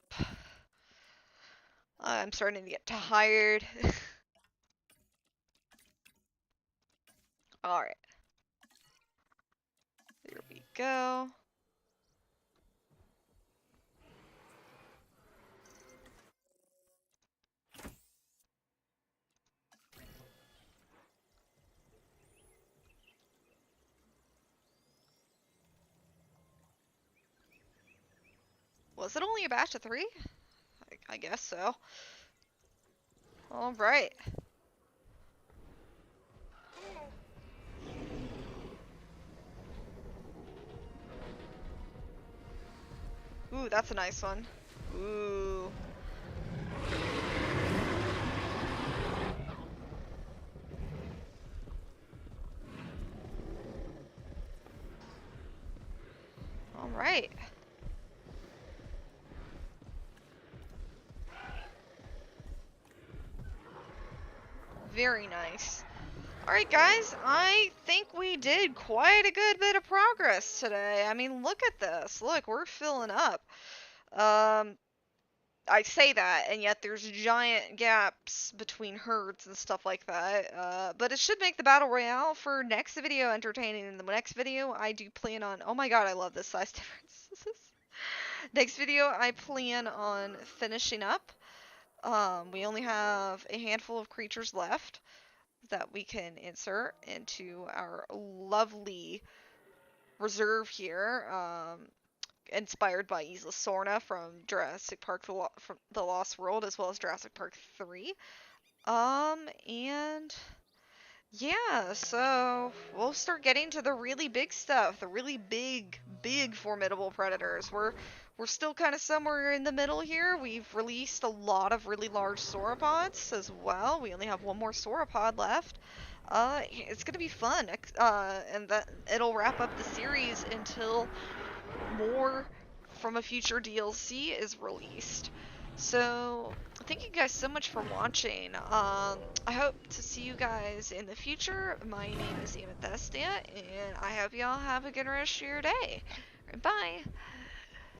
I'm starting to get tired. Alright. There we go. Was it only a batch of 3? I guess so. Alright. Ooh, that's a nice one. Ooh. Alright. Very nice. Alright guys, I think we did quite a good bit of progress today. I mean, look at this. Look, we're filling up. I say that, and yet there's giant gaps between herds and stuff like that. But it should make the Battle Royale for next video entertaining. In the next video, I do plan on... Oh my god, I love this size difference. Next video, I plan on finishing up. We only have a handful of creatures left that we can insert into our lovely reserve here, inspired by Isla Sorna from Jurassic Park from the Lost World, as well as Jurassic Park 3. And yeah, so we'll start getting to the really big stuff, the really big formidable predators. We're still kind of somewhere in the middle here. We've released a lot of really large sauropods as well. We only have one more sauropod left. It's gonna be fun, and that it'll wrap up the series until more from a future DLC is released. So thank you guys so much for watching. I hope to see you guys in the future. My name is Amethestia, and I hope y'all have a good rest of your day. Bye.